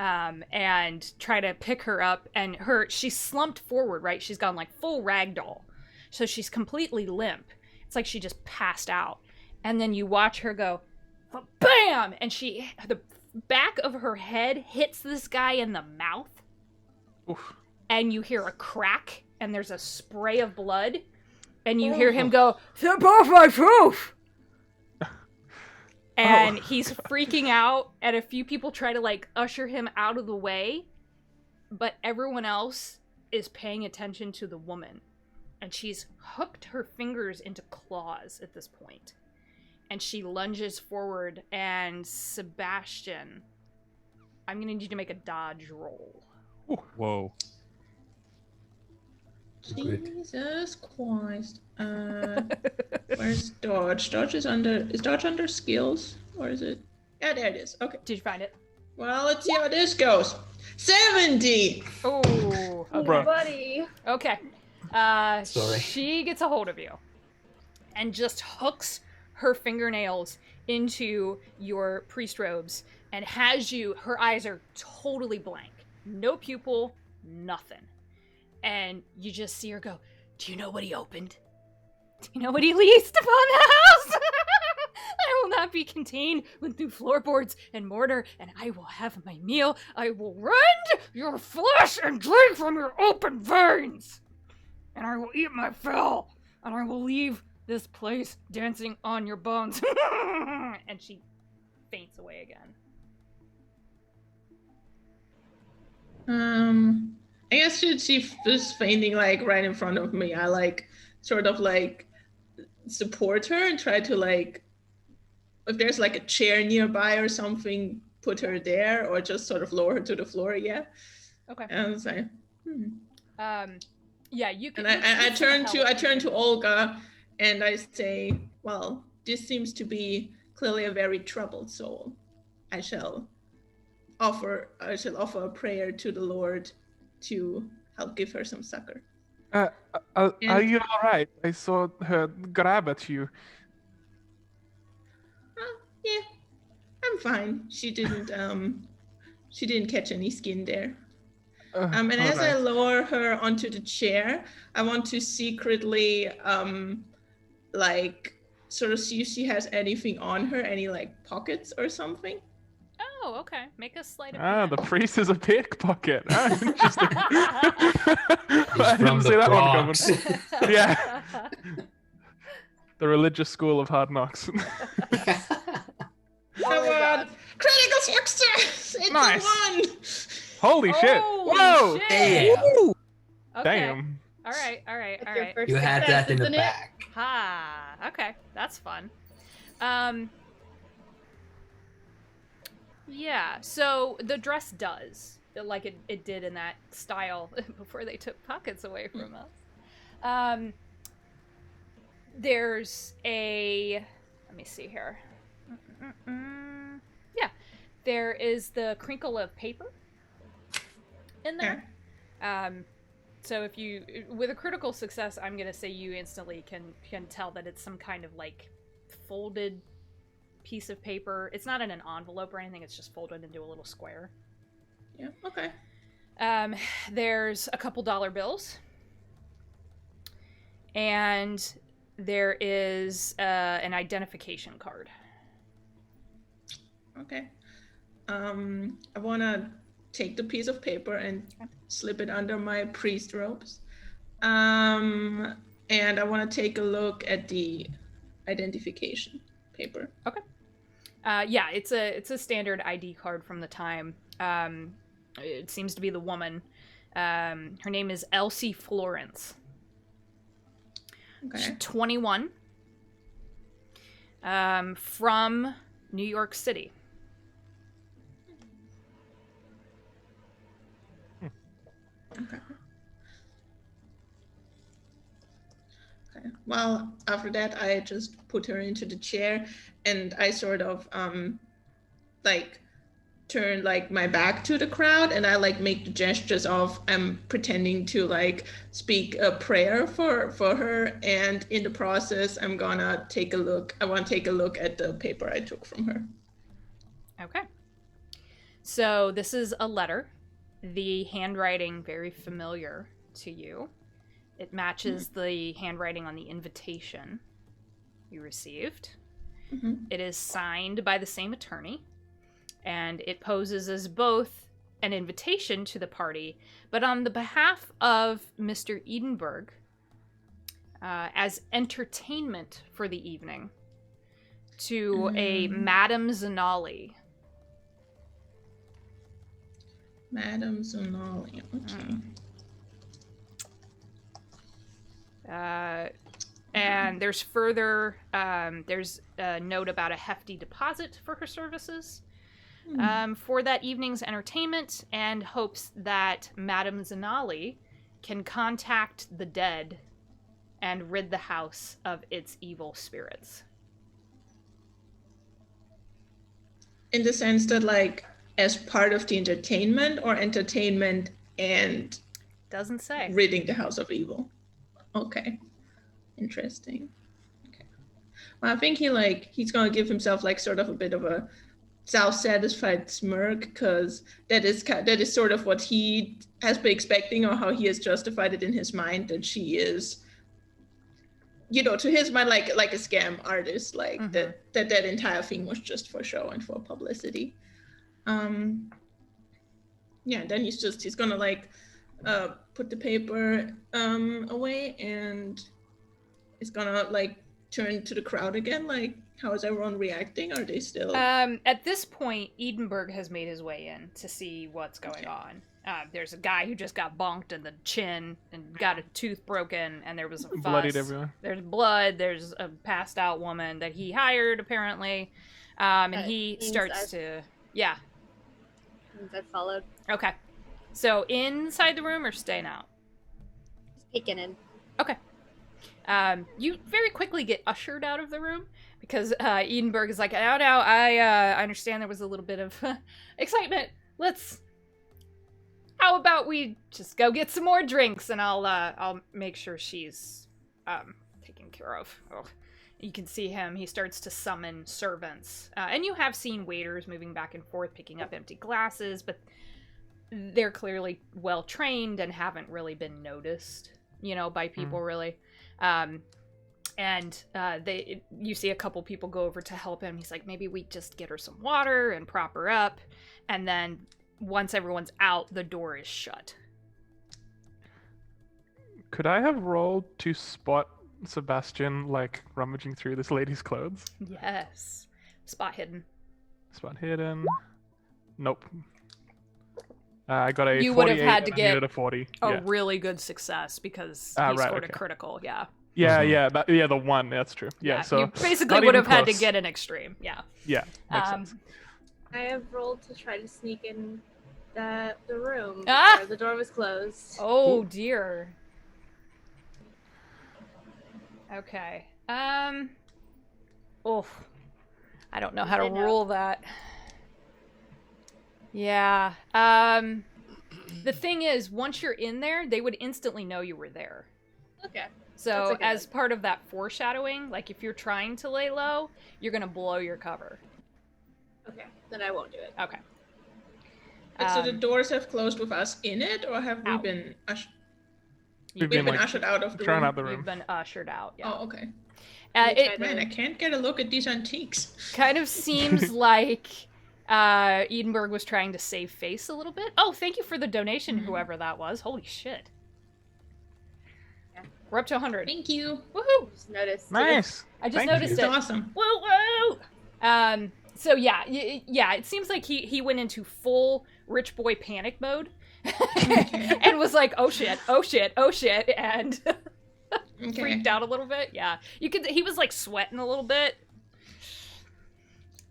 and try to pick her up. And she's slumped forward, right? She's gone like full ragdoll, so she's completely limp. It's like she just passed out. And then you watch her go, bam! And the back of her head hits this guy in the mouth. Oof. And you hear a crack, and there's a spray of blood. And you hear him go, "Step off my roof!" And he's freaking out, and a few people try to, like, usher him out of the way, but everyone else is paying attention to the woman. And she's hooked her fingers into claws at this point. And she lunges forward, and Sebastian, I'm gonna need you to make a dodge roll. Whoa. Good. Jesus Christ. Where's Dodge? Is Dodge under skills? Or is it? Yeah, there it is. Okay. Did you find it? Well, let's see how this goes. 70! Oh, Oh, Bro. buddy. okay. Sorry. She gets a hold of you and just hooks her fingernails into your priest robes and has you, her eyes are totally blank. No pupil, nothing. And you just see her go, do you know what he opened? Do you know what he leased upon the house? I will not be contained through floorboards and mortar, and I will have my meal. I will rend your flesh and drink from your open veins. And I will eat my fill, and I will leave this place dancing on your bones. And she faints away again. I guess she was fainting, like, right in front of me. I, like, sort of, like, support her and try to, like, if there's, like, a chair nearby or something, put her there, or just sort of lower her to the floor, yeah. Okay. And I was like, Yeah, you can. and I turn to Olga, and I say, well, this seems to be clearly a very troubled soul. I shall offer a prayer to the Lord to help give her some succor. Are you all right? I saw her grab at you. Yeah, I'm fine. She didn't catch any skin there. And as I lower her onto the chair, I want to secretly, like, sort of see if she has anything on her, any, like, pockets or something. Oh, okay. Make a sleight of Ah, hand. the priest is a pickpocket. Ah, interesting. I From didn't the see that one Bronx. coming. Yeah. The religious school of hard knocks. Come on! Critical success! It's Nice. a 1! Holy shit! Holy Whoa! shit. Damn. Okay. Damn. All right. That's your first You had success, that in the isn't it? back. Ha. Okay, that's fun. Yeah. So the dress does like it did in that style before they took pockets away from us. There's a. Let me see here. Yeah. There is the crinkle of paper in there. So if you, with a critical success, I'm gonna say you instantly can tell that it's some kind of like folded piece of paper. It's not in an envelope or anything. It's just folded into a little square. Yeah. Okay. There's a couple dollar bills, and there is an identification card. Okay. I want to take the piece of paper and slip it under my priest robes. And I want to take a look at the identification paper. Okay. Yeah, it's a standard ID card from the time. It seems to be the woman. Her name is Elsie Florence. Okay. She's 21. From New York City. Okay. Okay. Well, after that, I just put her into the chair, and I sort of like turn like my back to the crowd, and I like make the gestures of I'm pretending to like speak a prayer for her, and in the process, I'm gonna take a look. I want to take a look at the paper I took from her. Okay. So this is a letter. The handwriting very familiar to you. It matches the handwriting on the invitation you received. Mm-hmm. It is signed by the same attorney, and it poses as both an invitation to the party, but on the behalf of Mr. Edinburgh, as entertainment for the evening to a Madame Zanali. Madame Zonali. Okay. And there's further, there's a note about a hefty deposit for her services for that evening's entertainment, and hopes that Madame Zanali can contact the dead and rid the house of its evil spirits. In the sense that, like, as part of the entertainment, or entertainment and Doesn't say. ridding the house of evil? Okay. Interesting. Okay. Well, I think he's gonna give himself like sort of a bit of a self-satisfied smirk, because that is sort of what he has been expecting, or how he has justified it in his mind, that she is, you know, to his mind, like a scam artist, like that entire thing was just for show and for publicity. Yeah, then he's gonna like put the paper away, and he's gonna like turn to the crowd again, like, how is everyone reacting? Are they still At this point, Edinburgh has made his way in to see what's going on. There's a guy who just got bonked in the chin and got a tooth broken, and there was a fuss. Bloodied everywhere. There's blood. There's a passed out woman that he hired, apparently. And he starts to... Yeah. I followed. Okay. So inside the room or staying out? Just peeking in. Okay. You very quickly get ushered out of the room, because Edinburgh is like, "Oh, no, I understand there was a little bit of excitement. How about we just go get some more drinks, and I'll make sure she's taken care of." Oh. You can see him. He starts to summon servants, and you have seen waiters moving back and forth, picking up empty glasses, but they're clearly well trained and haven't really been noticed, you know, by people really. You see a couple people go over to help him. He's like, maybe we just get her some water and prop her up. And then once everyone's out, the door is shut. Could I have rolled to spot Sebastian, like, rummaging through this lady's clothes? Yes. Spot hidden. Spot hidden. Nope. I got a You 48 would have had to and I get needed a 40. a really good success, because he scored a critical, yeah. Yeah, the one, that's true. Yeah, so you basically not would even have had to close. get an extreme, yeah. Yeah, makes sense. I have rolled to try to sneak in the room Ah! before the door was closed. Oh, dear. Okay. Oof. I don't know how to rule that. Yeah. The thing is, once you're in there, they would instantly know you were there. Okay. So That's a good as idea. part of that foreshadowing, like if you're trying to lay low, you're gonna blow your cover. Okay. Then I won't do it. Okay. But so the doors have closed with us in it, or have we Out. been We've been like, ushered out of the thrown room? out the You've room. been ushered out. Yeah. Oh, okay. It Man, I can't get a look at these antiques. kind of seems like Edinburgh was trying to save face a little bit. Oh, thank you for the donation, whoever that was. Holy shit. Yeah. We're up to 100. Thank you. Woohoo! Just noticed. Nice. I just Thank noticed It's it. awesome. Woo woo! So yeah, it seems like he went into full rich boy panic mode. And was like, oh shit, and freaked out a little bit. Yeah. He was like sweating a little bit.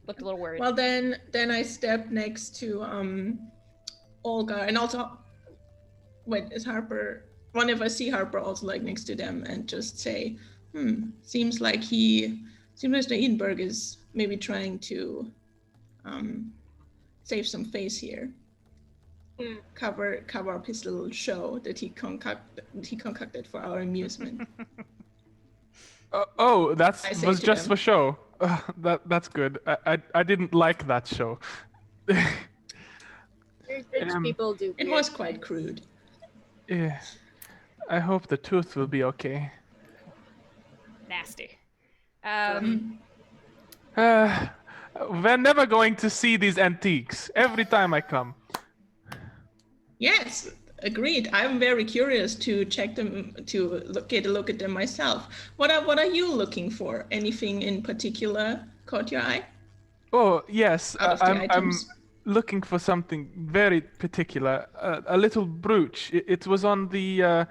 Looked a little worried. Well, then I step next to Olga, and also, wait, is Harper? One of us see Harper also like next to them, and just say, seems like the Edinburgh is maybe trying to save some face here. Cover up his little show that he concocted for our amusement. That I say was to just them. for show. That's good. I didn't like that show. Rich people do. It weird was quite things. crude. Yeah. I hope the tooth will be okay. Nasty. We're never going to see these antiques every time I come. Yes, agreed. I'm very curious to check them, get a look at them myself. What are you looking for? Anything in particular caught your eye? Oh yes, Out of the I'm items. looking for something very particular. A little brooch. It was on the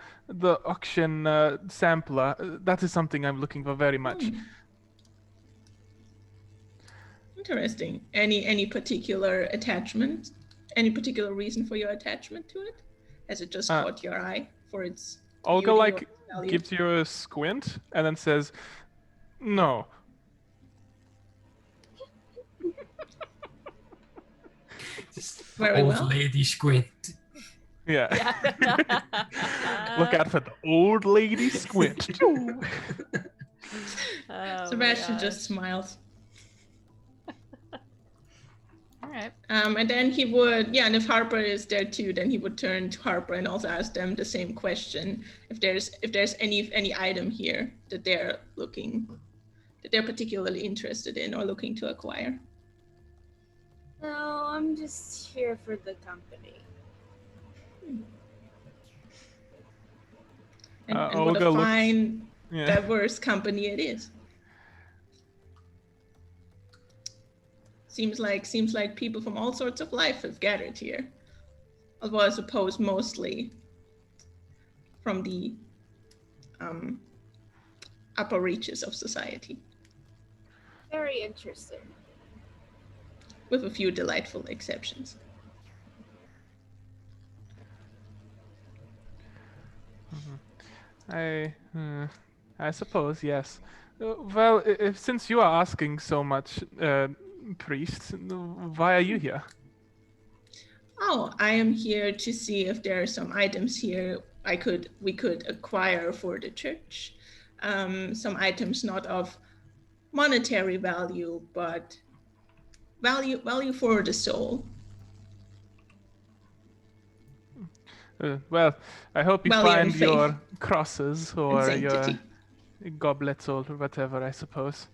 auction sampler. That is something I'm looking for very much. Interesting. Any particular attachment? Any particular reason for your attachment to it? Has it just caught your eye for its Olga beauty like or value? gives you a squint and then says, "No." Very Old well. lady squint. Yeah. Look out for the old lady squint. Oh, Sebastian my just smiles. All right. And then he would, and if Harper is there too, then he would turn to Harper and also ask them the same question. If there's any item here that they're particularly interested in or looking to acquire. No, I'm just here for the company. And what Olga a looks- fine, Yeah. diverse company it is. Seems like people from all sorts of life have gathered here. Although I suppose mostly from the upper reaches of society, Very interesting. with a few delightful exceptions. I suppose, yes. Well, since you are asking so much, priest, why are you here? Oh, I am here to see if there are some items here we could acquire for the church. Some items not of monetary value, but value for the soul. Well, I hope you Value and find faith. your crosses or And your sanctity. goblets or whatever, I suppose.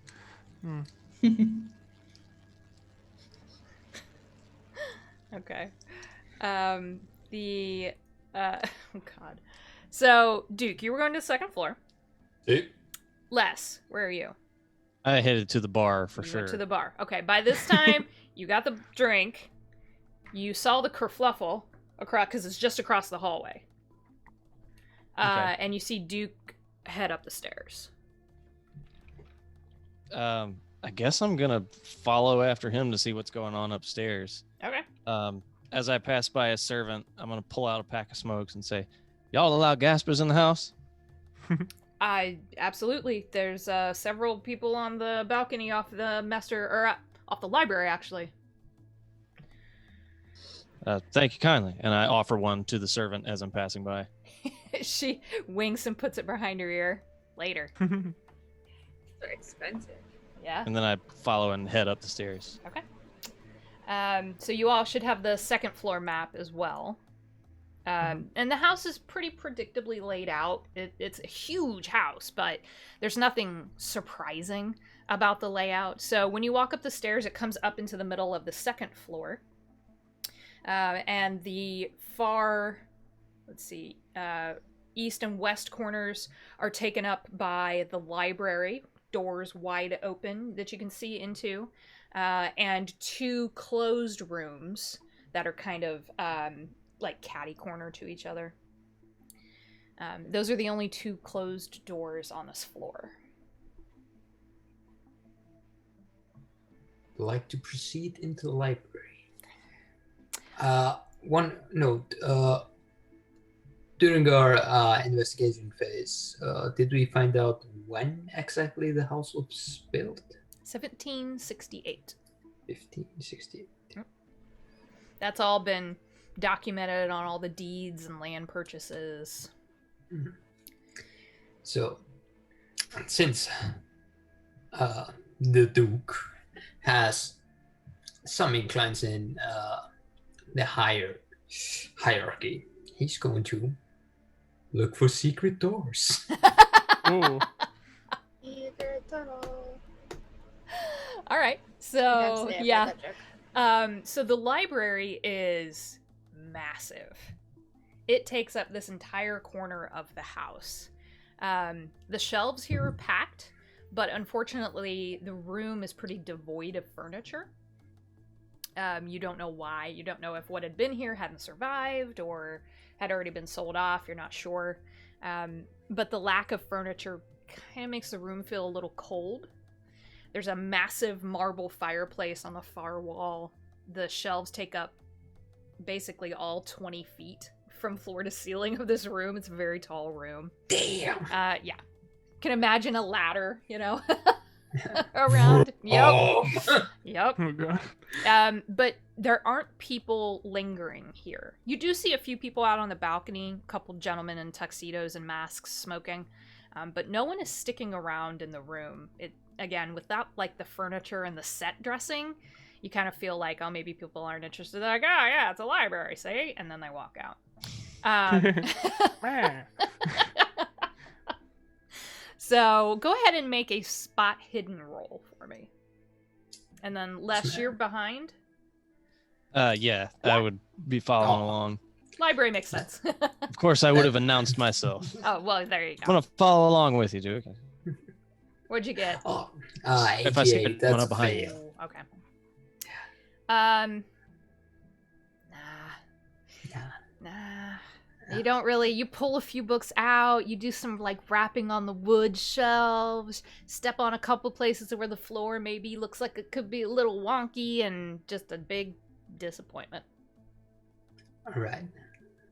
Okay. Oh god. So, Duke, you were going to the second floor. See? Les, where are you? I headed to the bar for You sure. went to the bar. Okay, by this time, you got the drink. You saw the kerfluffle across, because it's just across the hallway. Okay. And you see Duke head up the stairs. I guess I'm gonna follow after him to see what's going on upstairs. Okay. As I pass by a servant, I'm gonna pull out a pack of smokes and say, "Y'all allow gaspers in the house?" Absolutely. There's several people on the balcony off the off the library, actually. Thank you kindly. And I offer one to the servant as I'm passing by. She winks and puts it behind her ear. Later. They're expensive. Yeah. And then I follow and head up the stairs. Okay. So you all should have the second floor map as well. And the house is pretty predictably laid out. It's a huge house, but there's nothing surprising about the layout. So when you walk up the stairs, it comes up into the middle of the second floor. And the far, east and west corners are taken up by the library, doors wide open that you can see into, and two closed rooms that are kind of like catty corner to each other. Those are the only two closed doors on this floor. Like to proceed into the library. One note, during our investigation phase, did we find out when exactly the house was built? 1768. 1568. That's all been documented on all the deeds and land purchases. Mm-hmm. So, since the Duke has some inclines in the hierarchy, he's going to look for secret doors. Ooh. Secret tunnel. All right. So, That's it, yeah. that joke. So the library is massive. It takes up this entire corner of the house. The shelves here are packed, but unfortunately the room is pretty devoid of furniture. You don't know why. You don't know if what had been here hadn't survived or had already been sold off. You're not sure. But the lack of furniture kind of makes the room feel a little cold. There's a massive marble fireplace on the far wall. The shelves take up basically all 20 feet from floor to ceiling of this room. It's a very tall room. Damn. Yeah. Can imagine a ladder, around. Yep. Yep. Oh god. But there aren't people lingering here. You do see a few people out on the balcony, a couple gentlemen in tuxedos and masks smoking, but no one is sticking around in the room. Again, without like the furniture and the set dressing, you kind of feel like, oh, maybe people aren't interested. They're like, oh yeah, it's a library, see? And then they walk out. So go ahead and make a spot hidden roll for me. And then Les, you're behind. Yeah, I would be following along. Library makes sense. Of course, I would have announced myself. Oh, well, there you I'm go. gonna follow along with you, Duke. What'd you get? Oh, If I see 88, anyone that's up behind you. fail. Okay. Nah. You don't really, you pull a few books out, you do some like wrapping on the wood shelves, step on a couple places where the floor maybe looks like it could be a little wonky, and just a big disappointment. All right.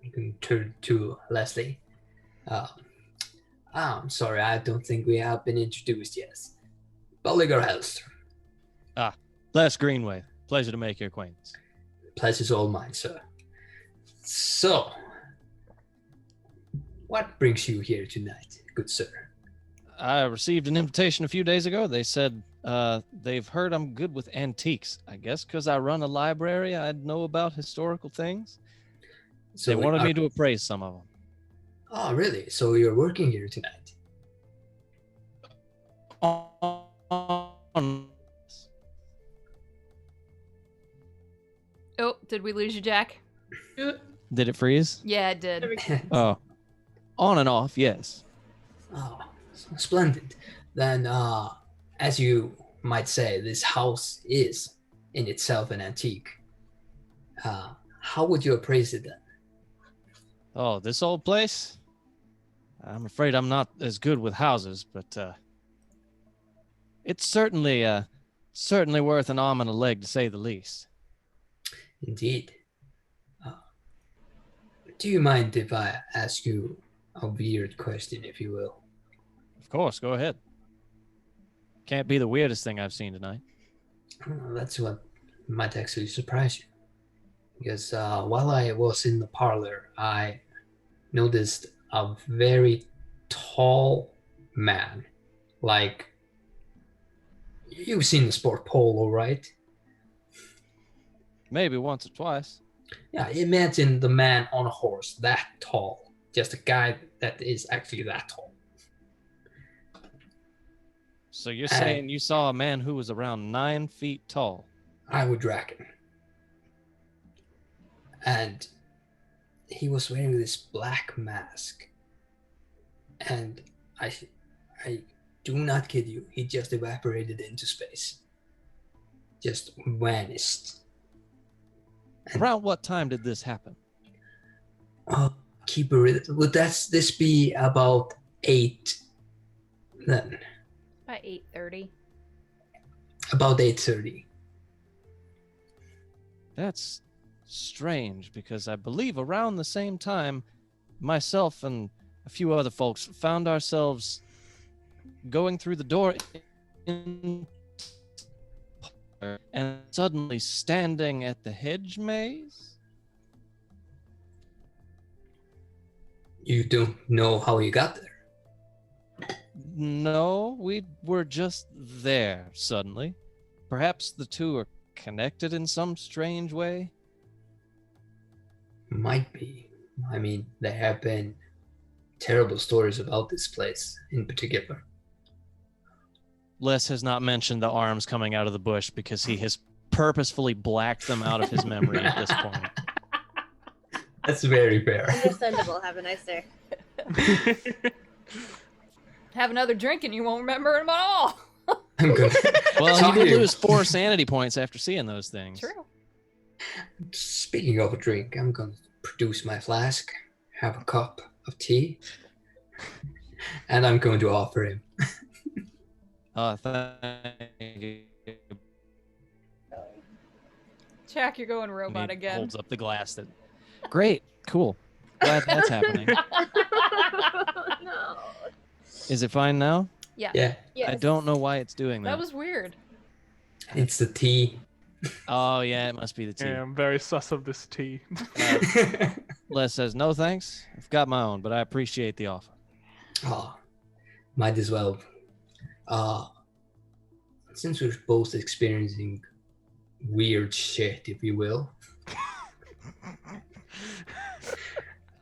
You can turn to Leslie. I'm sorry, I don't think we have been introduced yet. Bolliger Helster. Les Greenway. Pleasure to make your acquaintance. Pleasure's all mine, sir. So, what brings you here tonight, good sir? I received an invitation a few days ago. They said they've heard I'm good with antiques. I guess because I run a library, I'd know about historical things. So They wanted me to appraise some of them. Oh, really? So you're working here tonight? Oh, did we lose you, Jack? Did it freeze? Yeah, it did. Oh, on and off, yes. Oh, splendid. Then, as you might say, this house is in itself an antique. How would you appraise it then? Oh, this old place? I'm afraid I'm not as good with houses, but it's certainly worth an arm and a leg, to say the least. Indeed. Do you mind if I ask you a weird question, if you will? Of course, go ahead. Can't be the weirdest thing I've seen tonight. That's what might actually surprise you. Because while I was in the parlor, I noticed a very tall man. Like, you've seen the sport polo, right? Maybe once or twice. Yeah, imagine the man on a horse that tall. Just a guy that is actually that tall. So you're saying you saw a man who was around 9 feet tall? I would reckon. And he was wearing this black mask. And I do not kid you, he just evaporated into space. Just vanished. And, Around what time did this happen? Keeper, would this be about 8 then? About 8:30. About 8:30. That's strange, because I believe around the same time, myself and a few other folks found ourselves going through the door and suddenly standing at the hedge maze. You don't know how you got there? No, we were just there suddenly. Perhaps the two are connected in some strange way. Might be. I mean, there have been terrible stories about this place in particular. Les has not mentioned the arms coming out of the bush because he has purposefully blacked them out of his memory at this point. That's very fair. Understandable. Have a nice day. Have another drink and you won't remember him at all. I'm good. Well, he did lose 4 sanity points after seeing those things. True. Speaking of a drink, I'm going to produce my flask, have a cup of tea, and I'm going to offer him. Thank you. Jack, you're going And robot he again. holds up the glass. Great, cool. Glad that's happening. No. Is it fine now? Yeah. Yeah, Yes. I don't know why it's doing that. That was weird. it's the tea. Oh yeah, it must be the tea. Yeah, I'm very sus of this tea. Les says no thanks. I've got my own, but I appreciate the offer. Oh, might as well. Since we're both experiencing weird shit, if you will,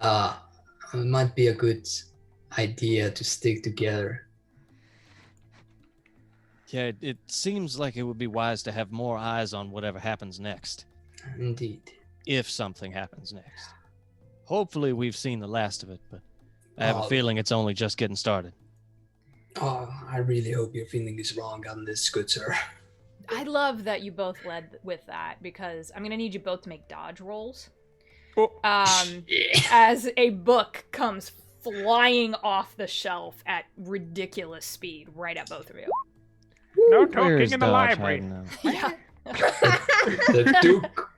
it might be a good idea to stick together. Yeah, it seems like it would be wise to have more eyes on whatever happens next, Indeed. if something happens next. Hopefully we've seen the last of it, but I have a feeling it's only just getting started. Oh, I really hope your feeling is wrong on this, good sir. I love that you both led with that because I'm going to need you both to make dodge rolls. Oh. Yeah. As a book comes flying off the shelf at ridiculous speed right at both of you. No Where's talking in the Dodge library. hiding now? Yeah. The Duke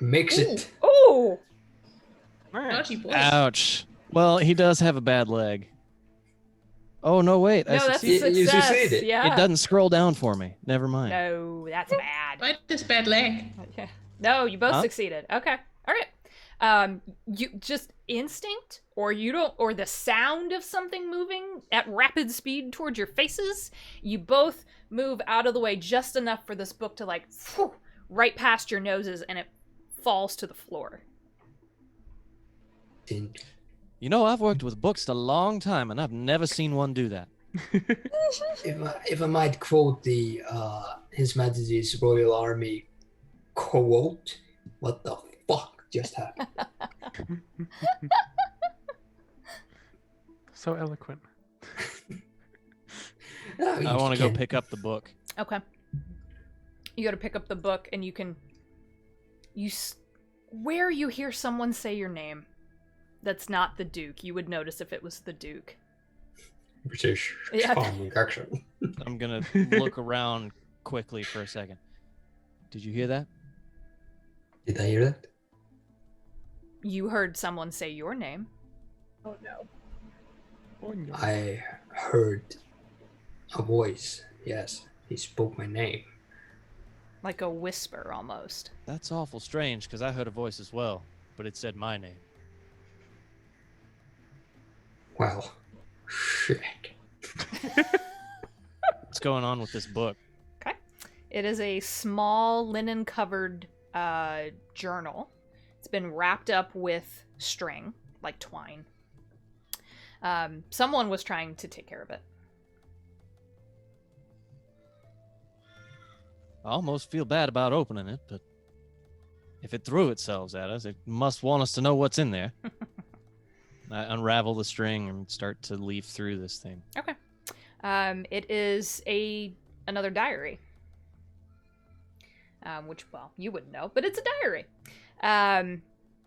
makes it. Oh! Naughty boy. Ouch. Well, he does have a bad leg. Oh, no, wait. No, that's a succeeded. You success. succeeded. Yeah. It doesn't scroll down for me. Never mind. No, that's bad. Why this bad leg? Okay. No, you both Huh? succeeded. Okay. All right. You just instinct or you don't or the sound of something moving at rapid speed towards your faces, you both move out of the way just enough for this book to like right past your noses and it falls to the floor. You know, I've worked with books a long time, and I've never seen one do that. If I might quote the His Majesty's Royal Army quote, what the fuck just happened? So eloquent. I want to go pick up the book. Okay. You go to pick up the book and you can where you hear someone say your name. That's not the Duke. You would notice if it was the Duke. British Yeah. charming action. I'm going to look around quickly for a second. Did you hear that? Did I hear that? You heard someone say your name. Oh no. Oh, no. I heard a voice. Yes, he spoke my name. like a whisper almost. That's awful strange, because I heard a voice as well, but it said my name. Well, shit. What's going on with this book? Okay. It is a small linen-covered journal. It's been wrapped up with string, like twine. Someone was trying to take care of it. I almost feel bad about opening it, but if it threw itself at us, it must want us to know what's in there. I unravel the string and start to leaf through this thing. Okay. It is another diary. Which, well, you wouldn't know, but it's a diary.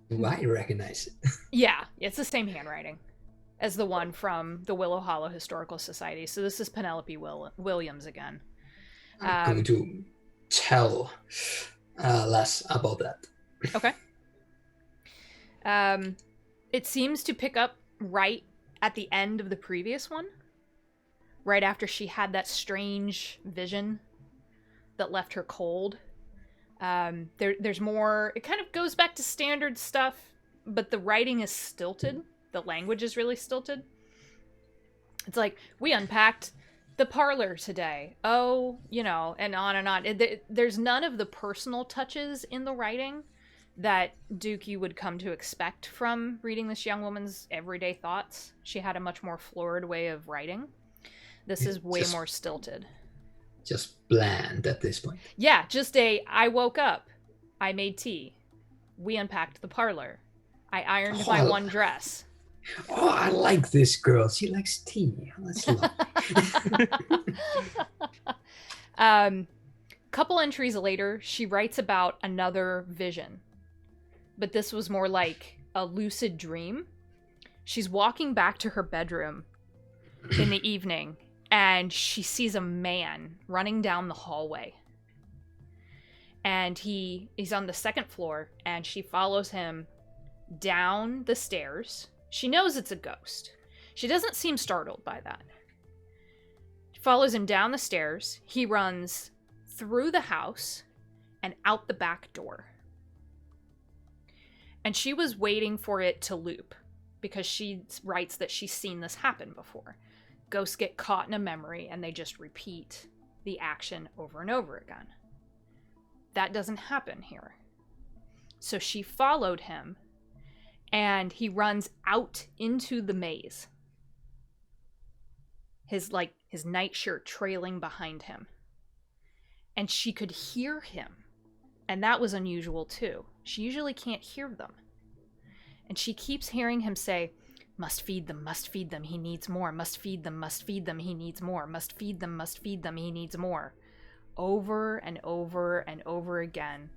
Do I recognize it? Yeah, it's the same handwriting as the one from the Willow Hollow Historical Society. So this is Penelope Williams again. I'm going to tell less about that. Okay. It seems to pick up right at the end of the previous one. Right after she had that strange vision that left her cold. There's more. It kind of goes back to standard stuff, but the writing is stilted. The language is really stilted. It's like, we unpacked the parlor today. Oh, and on and on. There's none of the personal touches in the writing that, Duke, you would come to expect from reading this young woman's everyday thoughts. She had a much more florid way of writing. This is way more stilted. Just bland at this point. Yeah, just I woke up. I made tea. We unpacked the parlor. I ironed my one dress. Oh, I like this girl. She likes tea. That's lovely. Couple entries later, she writes about another vision. But this was more like a lucid dream. She's walking back to her bedroom in the evening, and she sees a man running down the hallway. And he's on the second floor, and she follows him down the stairs. She knows it's a ghost. She doesn't seem startled by that. She follows him down the stairs. He runs through the house and out the back door. And she was waiting for it to loop because she writes that she's seen this happen before. Ghosts get caught in a memory and they just repeat the action over and over again. That doesn't happen here. So she followed him, and he runs out into the maze. His nightshirt trailing behind him. And she could hear him. And that was unusual too. She usually can't hear them. And she keeps hearing him say, must feed them, he needs more. Must feed them, he needs more. Must feed them, he needs more. Over and over and over again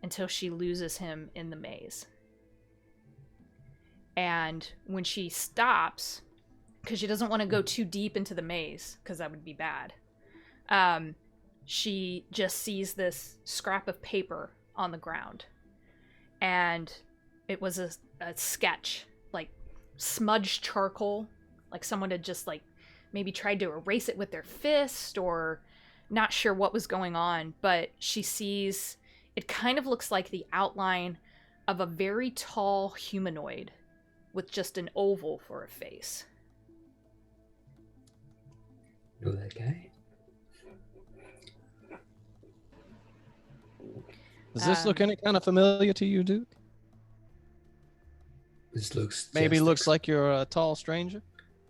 until she loses him in the maze. And when she stops, because she doesn't want to go too deep into the maze, because that would be bad, she just sees this scrap of paper on the ground. And it was a sketch, like smudged charcoal, like someone had just maybe tried to erase it with their fist, or not sure what was going on, but she sees, it kind of looks like the outline of a very tall humanoid with just an oval for a face. Know that guy? Does this look any kind of familiar to you, Duke? This looks maybe looks like you're a tall stranger?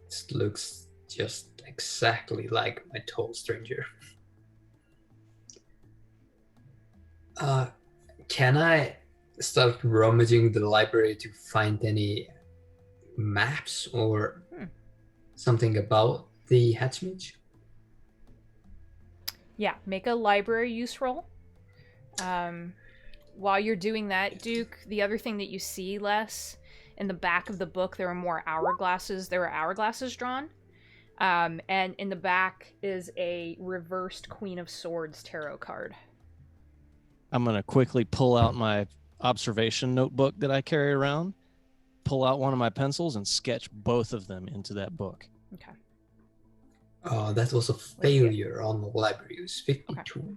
This looks just exactly like my tall stranger. Can I start rummaging the library to find any maps or something about the Hatchmage? Yeah, make a library use roll. While you're doing that, Duke, the other thing that you see, Les, in the back of the book, there are more hourglasses. There are hourglasses drawn. And in the back is a reversed Queen of Swords tarot card. I'm going to quickly pull out my observation notebook that I carry around, pull out one of my pencils, and sketch both of them into that book. Okay. That was a failure on the library. It was 52. Okay.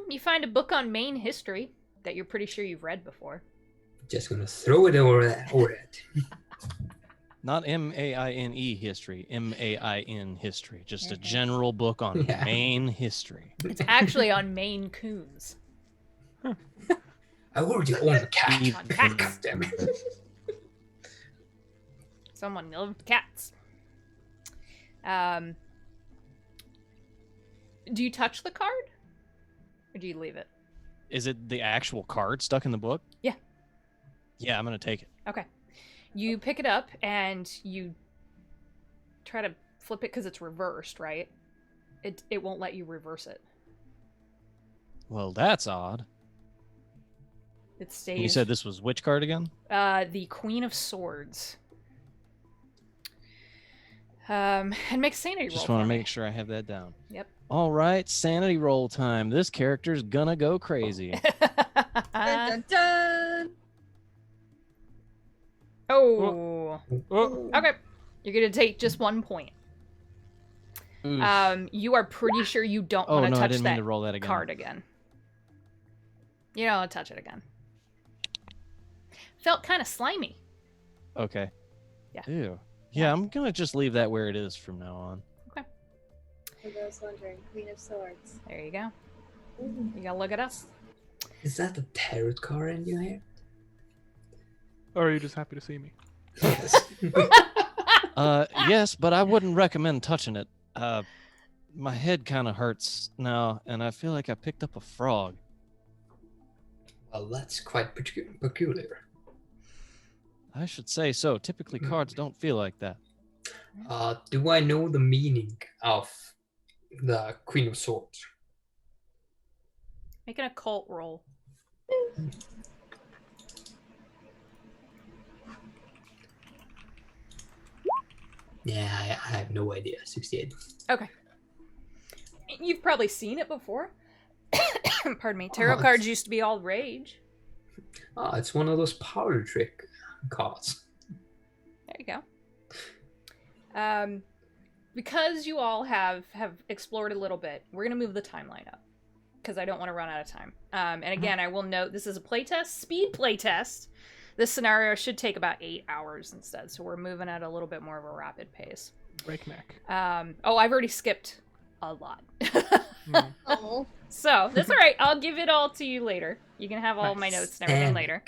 You find a book on Maine history that you're pretty sure you've read before. Just gonna throw it over it. Not M-A-I-N-E history, M-A-I-N history. Just a general book on Yeah. Maine history. It's actually on Maine coons. I already own a cat. On cats. God damn it. Someone loved cats. Do you touch the card? Or do you leave it? Is it the actual card stuck in the book? Yeah. Yeah, I'm going to take it. Okay. You pick it up and you try to flip it because it's reversed, right? It won't let you reverse it. Well, that's odd. It stays. And you said this was which card again? The Queen of Swords. And make a sanity roll. Just want for to me. make sure I have that down. Yep. All right, sanity roll time. This character's gonna go crazy. Dun, dun, dun. Oh. Oh, Okay. You're gonna take just 1 point. Oof. You are pretty sure you don't Oh want to no, I touch didn't mean that to roll that again. card again. You don't want to touch it again. Felt kind of slimy. Okay. Yeah. Ew. Yeah, I'm gonna just leave that where it is from now on. For those wondering, Queen of Swords. There you go. Ooh. You gotta look it up. Is that a tarot card in your hair? or are you just happy to see me? Yes. Yes, but I wouldn't recommend touching it. My head kind of hurts now, and I feel like I picked up a frog. Well, that's quite peculiar. I should say so. Typically, cards don't feel like that. Do I know the meaning of the Queen of Swords? Make an occult roll. Yeah, I have no idea. 68. Okay. You've probably seen it before. Pardon me. Tarot Oh, cards used to be all rage. Oh, it's one of those power trick cards. There you go. Because you all have explored a little bit, we're gonna move the timeline up because I don't want to run out of time. And again, I will note this is a playtest, speed playtest. This scenario should take about 8 hours instead, so we're moving at a little bit more of a rapid pace. Breakneck. Oh, I've already skipped a lot. Oh. So that's all right. I'll give it all to you later. You can have all my notes and everything later.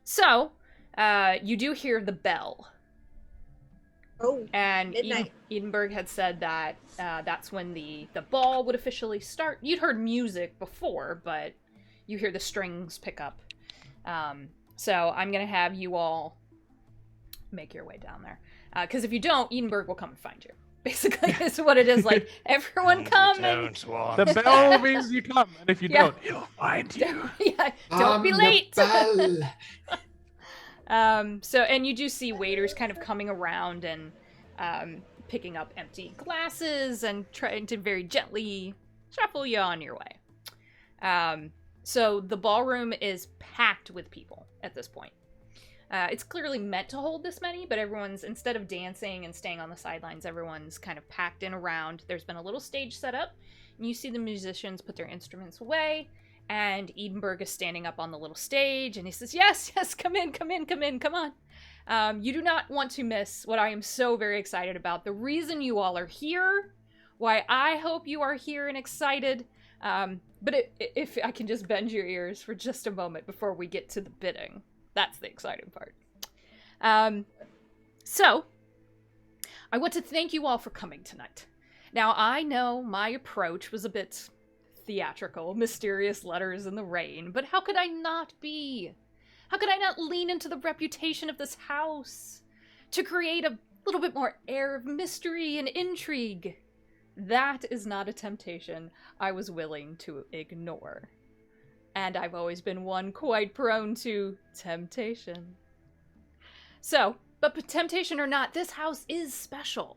So you do hear the bell. Oh. And Midnight. Edinburgh had said that that's when the ball would officially start. You'd heard music before, but you hear the strings pick up. So I'm going to have you all make your way down there. Because if you don't, Edinburgh will come and find you. Basically, is what it is. Like, everyone come and... The bell means you come, and if you Yeah. don't, he'll find you. Yeah, don't be The late! bell. So, and you do see waiters kind of coming around and picking up empty glasses and trying to very gently shuffle you on your way. So the ballroom is packed with people at this point. It's clearly meant to hold this many, but everyone's, instead of dancing and staying on the sidelines, everyone's kind of packed in around. There's been a little stage set up, and you see the musicians put their instruments away, and Edinburgh is standing up on the little stage, and he says, yes, come in, come on. You do not want to miss what I am so very excited about. The reason you all are here, why I hope you are here and excited, but if I can just bend your ears for just a moment before we get to the bidding. That's the exciting part. So, I want to thank you all for coming tonight. Now, I know my approach was a bit theatrical, mysterious letters in the rain, but how could I not be? How could I not lean into the reputation of this house to create a little bit more air of mystery and intrigue? That is not a temptation I was willing to ignore. And I've always been one quite prone to temptation. So, but temptation or not, this house is special.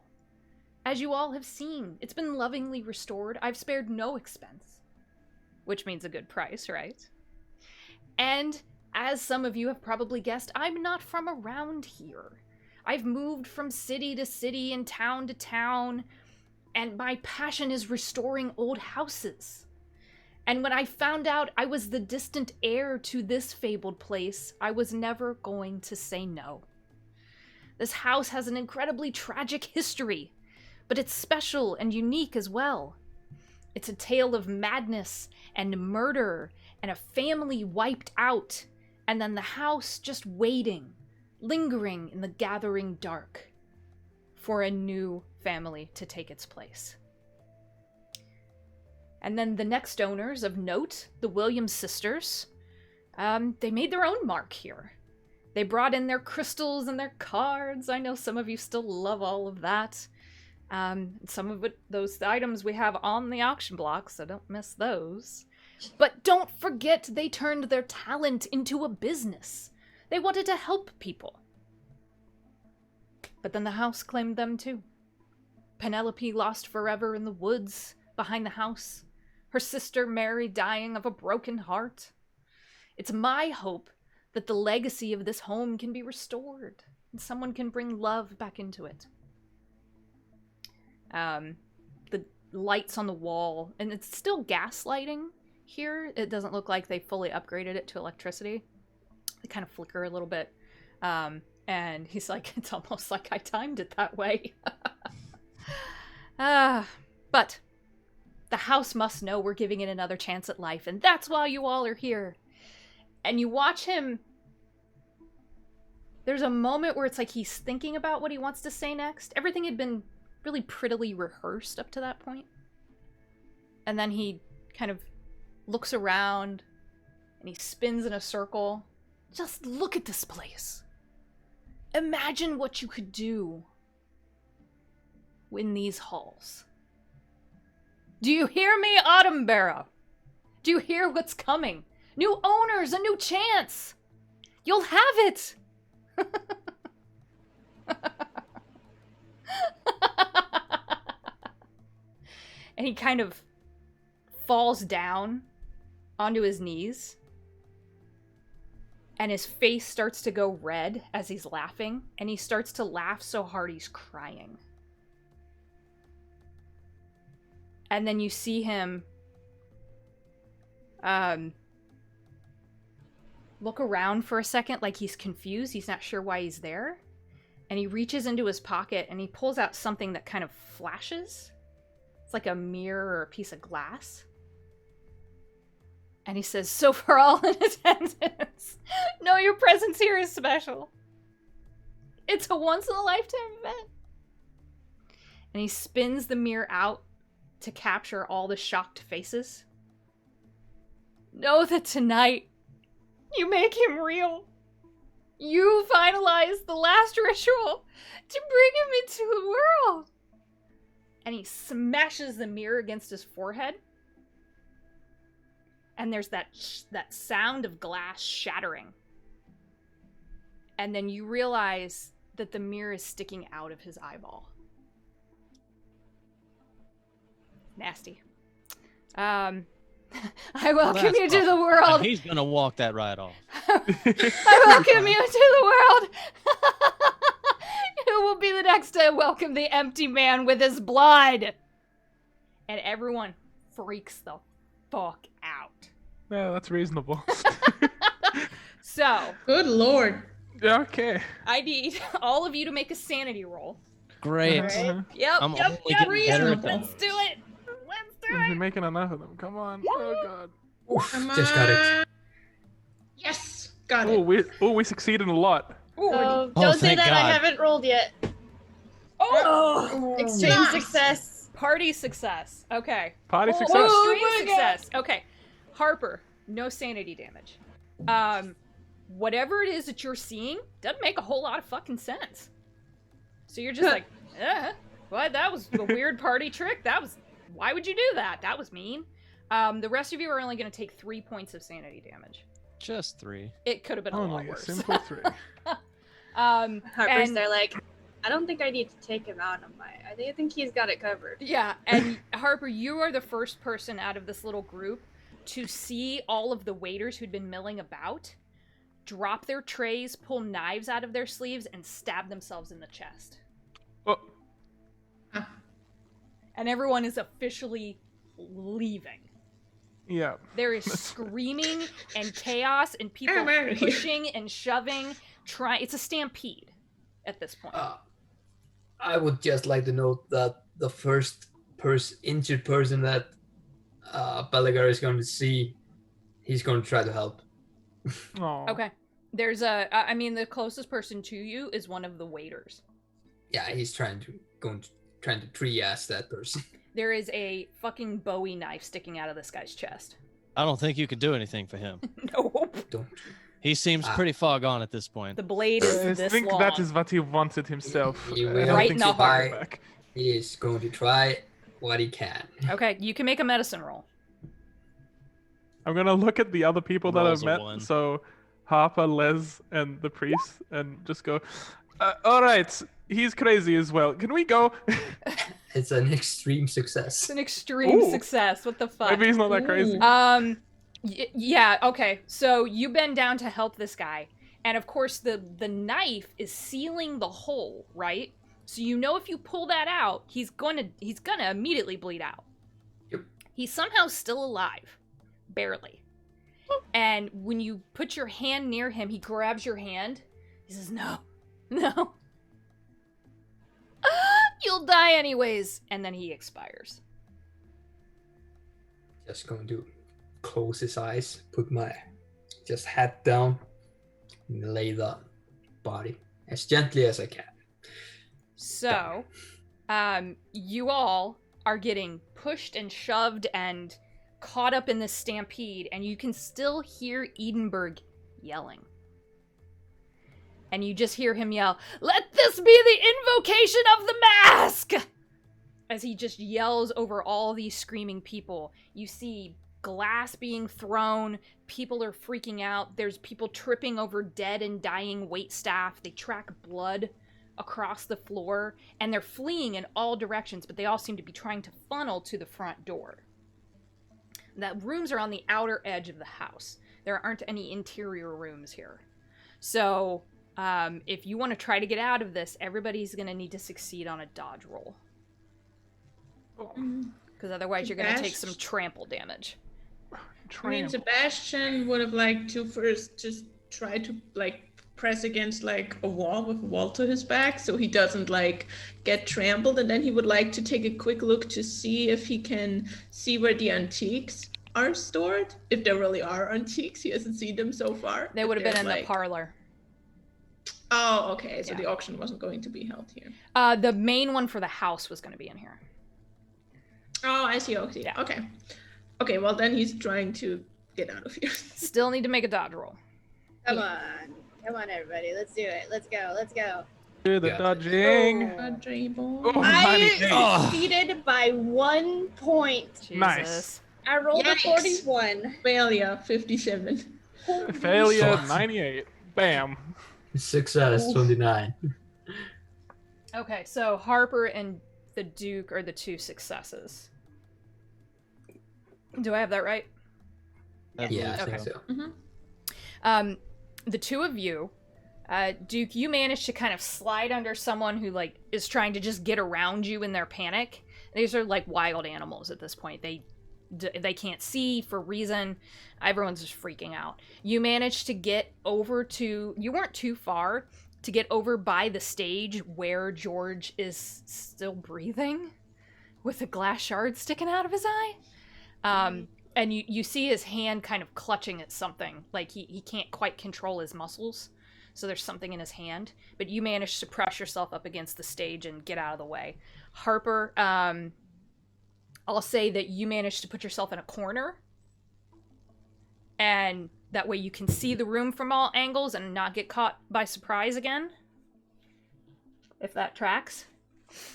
As you all have seen, it's been lovingly restored. I've spared no expense. Which means a good price, right? And as some of you have probably guessed, I'm not from around here. I've moved from city to city and town to town, and my passion is restoring old houses. And when I found out I was the distant heir to this fabled place, I was never going to say no. This house has an incredibly tragic history, but it's special and unique as well. It's a tale of madness and murder and a family wiped out, and then the house just waiting, lingering in the gathering dark for a new family to take its place. And then the next owners of note, the Williams sisters, they made their own mark here. They brought in their crystals and their cards. I know some of you still love all of that. Some of those items we have on the auction block, so don't miss those. But don't forget they turned their talent into a business. They wanted to help people. But then the house claimed them too. Penelope lost forever in the woods behind the house. Her sister Mary dying of a broken heart. It's my hope that the legacy of this home can be restored and someone can bring love back into it. The lights on the wall, and it's still gas lighting here. It doesn't look like they fully upgraded it to electricity. They kind of flicker a little bit. And he's like, it's almost like I timed it that way. But the house must know we're giving it another chance at life, and that's why you all are here. And you watch him. There's a moment where it's like he's thinking about what he wants to say next. Everything had been really prettily rehearsed up to that point. And then he kind of looks around and he spins in a circle. Just look at this place. Imagine what you could do in these halls. Do you hear me, Autumnbarrow? Do you hear what's coming? New owners, a new chance. You'll have it. And he kind of falls down onto his knees. And his face starts to go red as he's laughing. And he starts to laugh so hard he's crying. And then you see him look around for a second like he's confused. He's not sure why he's there. And he reaches into his pocket and he pulls out something that kind of flashes. It's like a mirror or a piece of glass. And he says, so for all in attendance, know your presence here is special. It's a once-in-a-lifetime event. And he spins the mirror out to capture all the shocked faces. Know that tonight, you make him real. You finalize the last ritual to bring him into the world. And he smashes the mirror against his forehead. And there's that sound of glass shattering. And then you realize that the mirror is sticking out of his eyeball. Nasty. I welcome you to the world. And he's gonna walk that right off. I welcome you to the world. Who will be the next to welcome the empty man with his blood? And everyone freaks the fuck out. Yeah, that's reasonable. So. Good lord. Yeah, okay. I need all of you to make a sanity roll. Great. Right. Yep. I'm only getting better at Let's that. do it. Let's do We've been it. making enough of them. Come on. Oh god. Oof, Come just got it. Yes, got Oh, it. we succeeded a lot. Oh, Oh, don't say thank that. God. I haven't rolled yet. Oh. Extreme Nice. success. Party success. Okay. Party success. Extreme success. Okay. Harper, no sanity damage. Whatever it is that you're seeing doesn't make a whole lot of fucking sense. So you're just like, what? That was a weird party trick. Why would you do that? That was mean. The rest of you are only going to take 3 points of sanity damage. Just 3. It could have been a lot Only a worse. simple 3. Harper's and- there like, I don't think I need to take him out of I think he's got it covered. Yeah, and Harper, you are the first person out of this little group to see all of the waiters who'd been milling about drop their trays, pull knives out of their sleeves, and stab themselves in the chest. Oh, And everyone is officially leaving. Yeah. There is screaming and chaos and people I'm out of here. pushing and shoving. It's a stampede at this point. I would just like to note that the first injured person that Belagar is going to see, he's going to try to help. Aw. Okay. There's the closest person to you is one of the waiters. Yeah, he's trying to triage that person. There is a fucking Bowie knife sticking out of this guy's chest. I don't think you could do anything for him. Nope. Don't. He seems pretty fog on at this point. The blade is I this think long. that is what he wanted himself. He I will don't Right think in the he'll heart. go back. He is going to try what he can. Okay, you can make a medicine roll. I'm gonna look at the other people that Rolls I've a met. one. So Harper, Les, and the priest, and just go. All right, he's crazy as well. Can we go? It's an extreme It's success. an extreme Ooh. success. What the fuck? Maybe he's not that crazy. Yeah, okay. So you bend down to help this guy. And of course the knife is sealing the hole, right? So you know if you pull that out, he's gonna immediately bleed out. Yep. He's somehow still alive. Barely. And when you put your hand near him, he grabs your hand. He says, "No. No. You'll die anyways." And then he expires. Just going to close his eyes, put my just hat down, and lay the body as gently as I can. So, you all are getting pushed and shoved and caught up in this stampede, and you can still hear Edinburgh yelling. And you just hear him yell, "Let this be the invocation of the mask!" As he just yells over all these screaming people. You see glass being thrown, people are freaking out, there's people tripping over dead and dying waitstaff, they track blood across the floor, and they're fleeing in all directions, but they all seem to be trying to funnel to the front door. The rooms are on the outer edge of the house. There aren't any interior rooms here. So, if you want to try to get out of this, everybody's going to need to succeed on a dodge roll. Because otherwise you're going to take some trample damage. I mean, Sebastian would have liked to first just try to press against a wall with a wall to his back so he doesn't get trampled, and then he would like to take a quick look to see if he can see where the antiques are stored. If there really are antiques, he hasn't seen them so far. They would have been in the parlor. Oh, okay. So Yeah. the auction wasn't going to be held here. The main one for the house was going to be in here. Oh, I see. Okay. Yeah. Okay, well then he's trying to get out of here. Still need to make a dodge roll. Come on, everybody. Let's do it. Let's go. Do the Yeah. dodging. Dribble. Oh, I 98. succeeded by 1 point. Jesus. Nice. I rolled a Yikes. 41. Failure, 57. Failure, Fuck. 98. Bam. Success, 29. Okay, so Harper and the Duke are the two successes. Do I have that right? Yeah, I Okay. think so. The two of you, Duke, you managed to kind of slide under someone who is trying to just get around you in their panic. These are wild animals at this point. They can't see for reason. Everyone's just freaking out. You managed to get over to, you weren't too far to get over by the stage where George is still breathing with a glass shard sticking out of his eye. And you see his hand kind of clutching at something. He can't quite control his muscles. So there's something in his hand. But you managed to press yourself up against the stage and get out of the way. Harper, I'll say that you managed to put yourself in a corner. And that way you can see the room from all angles and not get caught by surprise again. If that tracks.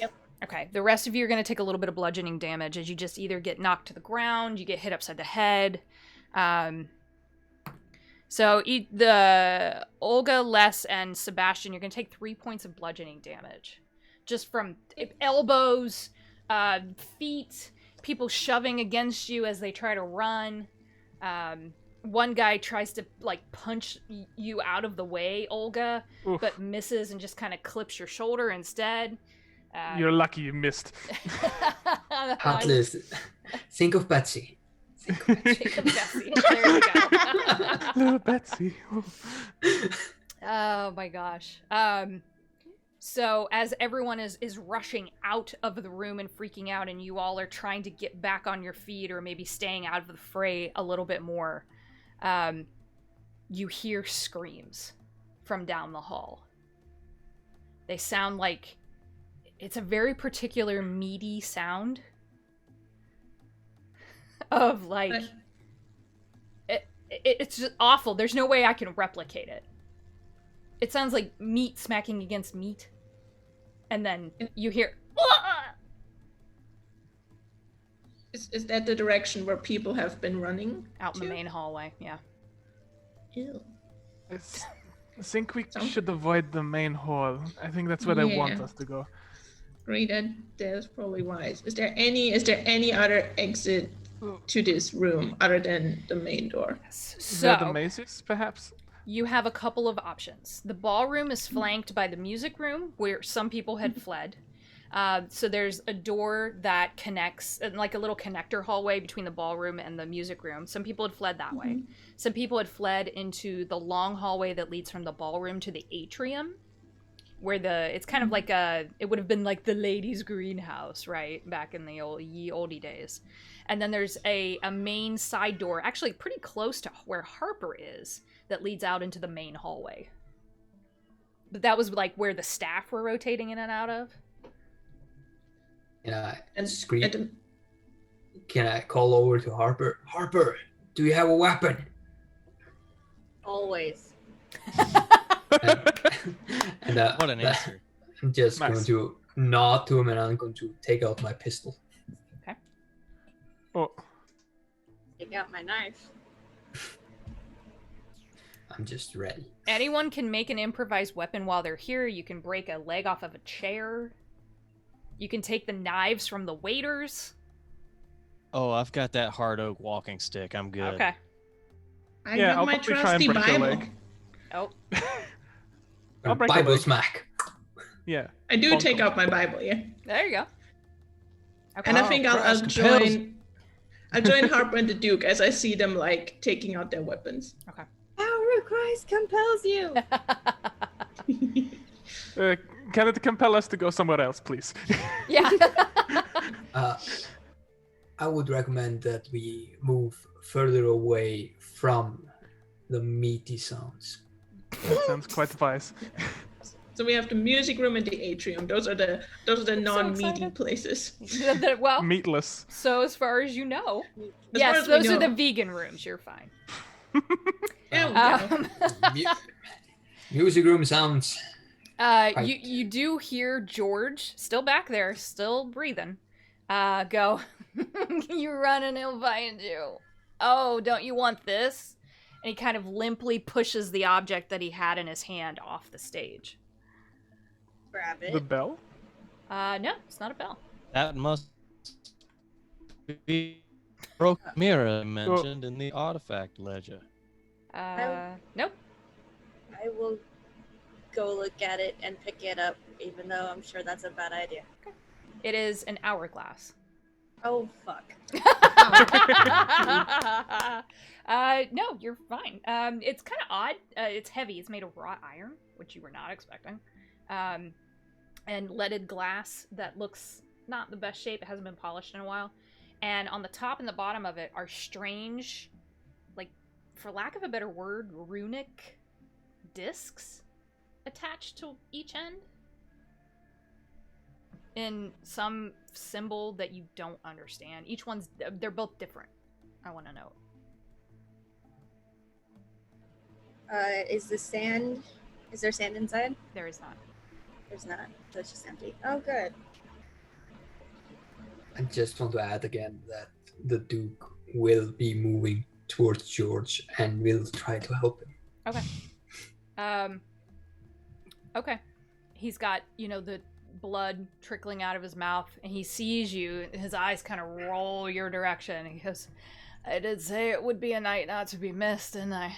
Yep. Okay, the rest of you are going to take a little bit of bludgeoning damage as you just either get knocked to the ground, you get hit upside the head. So the Olga, Les, and Sebastian, you're going to take 3 points of bludgeoning damage. Just from elbows, feet, people shoving against you as they try to run. One guy tries to punch you out of the way, Olga, Oof. but misses and just kind of clips your shoulder instead. You're lucky you missed. Heartless. Think of Betsy. Jacob Bessie. There you go. Little Betsy. Oh my gosh. So as everyone is rushing out of the room and freaking out, and you all are trying to get back on your feet or maybe staying out of the fray a little bit more, you hear screams from down the hall. They sound like it's a very particular meaty sound of like it's just awful. There's no way I can replicate it. It sounds like meat smacking against meat. And then you hear Is that the direction where people have been running? out in the main hallway. Yeah. Ew. I think we should avoid the main hall. I think that's where they want us to go. Great, that's probably wise. Is there any other exit to this room other than the main door? Is there the mazes, perhaps? You have a couple of options. The ballroom is flanked by the music room, where some people had fled. So there's a door that connects, like a little connector hallway between the ballroom and the music room. Some people had fled that way. Some people had fled into the long hallway that leads from the ballroom to the atrium, where it's kind of like it would have been like the ladies' greenhouse, right? Back in the oldie days. And then there's a main side door, actually pretty close to where Harper is, that leads out into the main hallway. But that was like where the staff were rotating in and out of. And scream. Can I call over to Harper? Harper, do you have a weapon? Always. and What an answer. I'm just going to nod to him, and I'm going to take out my pistol. Okay. Oh. Take out my knife. I'm just ready. Anyone can make an improvised weapon while they're here. You can break a leg off of a chair. You can take the knives from the waiters. Oh, I've got that hard oak walking stick. I'm good. Okay. I have I'll my probably try trusty and break a Bible. leg. Oh. I'll break a Bible leg. smack. Yeah. I do Bonk take them. out my Bible, yeah. There you go. Okay. And I think I'll Christ, join. I'll join Harper and the Duke as I see them like taking out their weapons. Okay. Power of Christ compels you. Can it compel us to go somewhere else, please? Yeah. I would recommend that we move further away from the meaty sounds. That sounds quite wise. So we have the music room and the atrium. Those are the non-meaty excited. places. Well, Meatless. so as far as you know. As far Yes, as we those are know. the vegan rooms. You're fine. Yeah. Music room sounds. You do hear George, still back there, still breathing, go, "You're running, he'll find you. Oh, don't you want this?" And he kind of limply pushes the object that he had in his hand off the stage. Grab The it. bell? No, it's not a bell. That must be broke mirror mentioned in the artifact ledger. Nope. I will go look at it and pick it up, even though I'm sure that's a bad idea. It is an hourglass. Oh, fuck. No, you're fine. It's kind of odd. It's heavy. It's made of wrought iron, which you were not expecting. And leaded glass that looks not the best shape. It hasn't been polished in a while. And on the top and the bottom of it are strange, like, for lack of a better word, runic discs attached to each end in some symbol that you don't understand. They're both different. I want to know. Is there sand inside? There is not. There's not. So it's just empty. Oh, good. I just want to add again that the Duke will be moving towards George and will try to help him. Okay. Okay. He's got, the blood trickling out of his mouth, and he sees you, and his eyes kind of roll your direction, and he goes, "I did say it would be a night not to be missed, didn't I?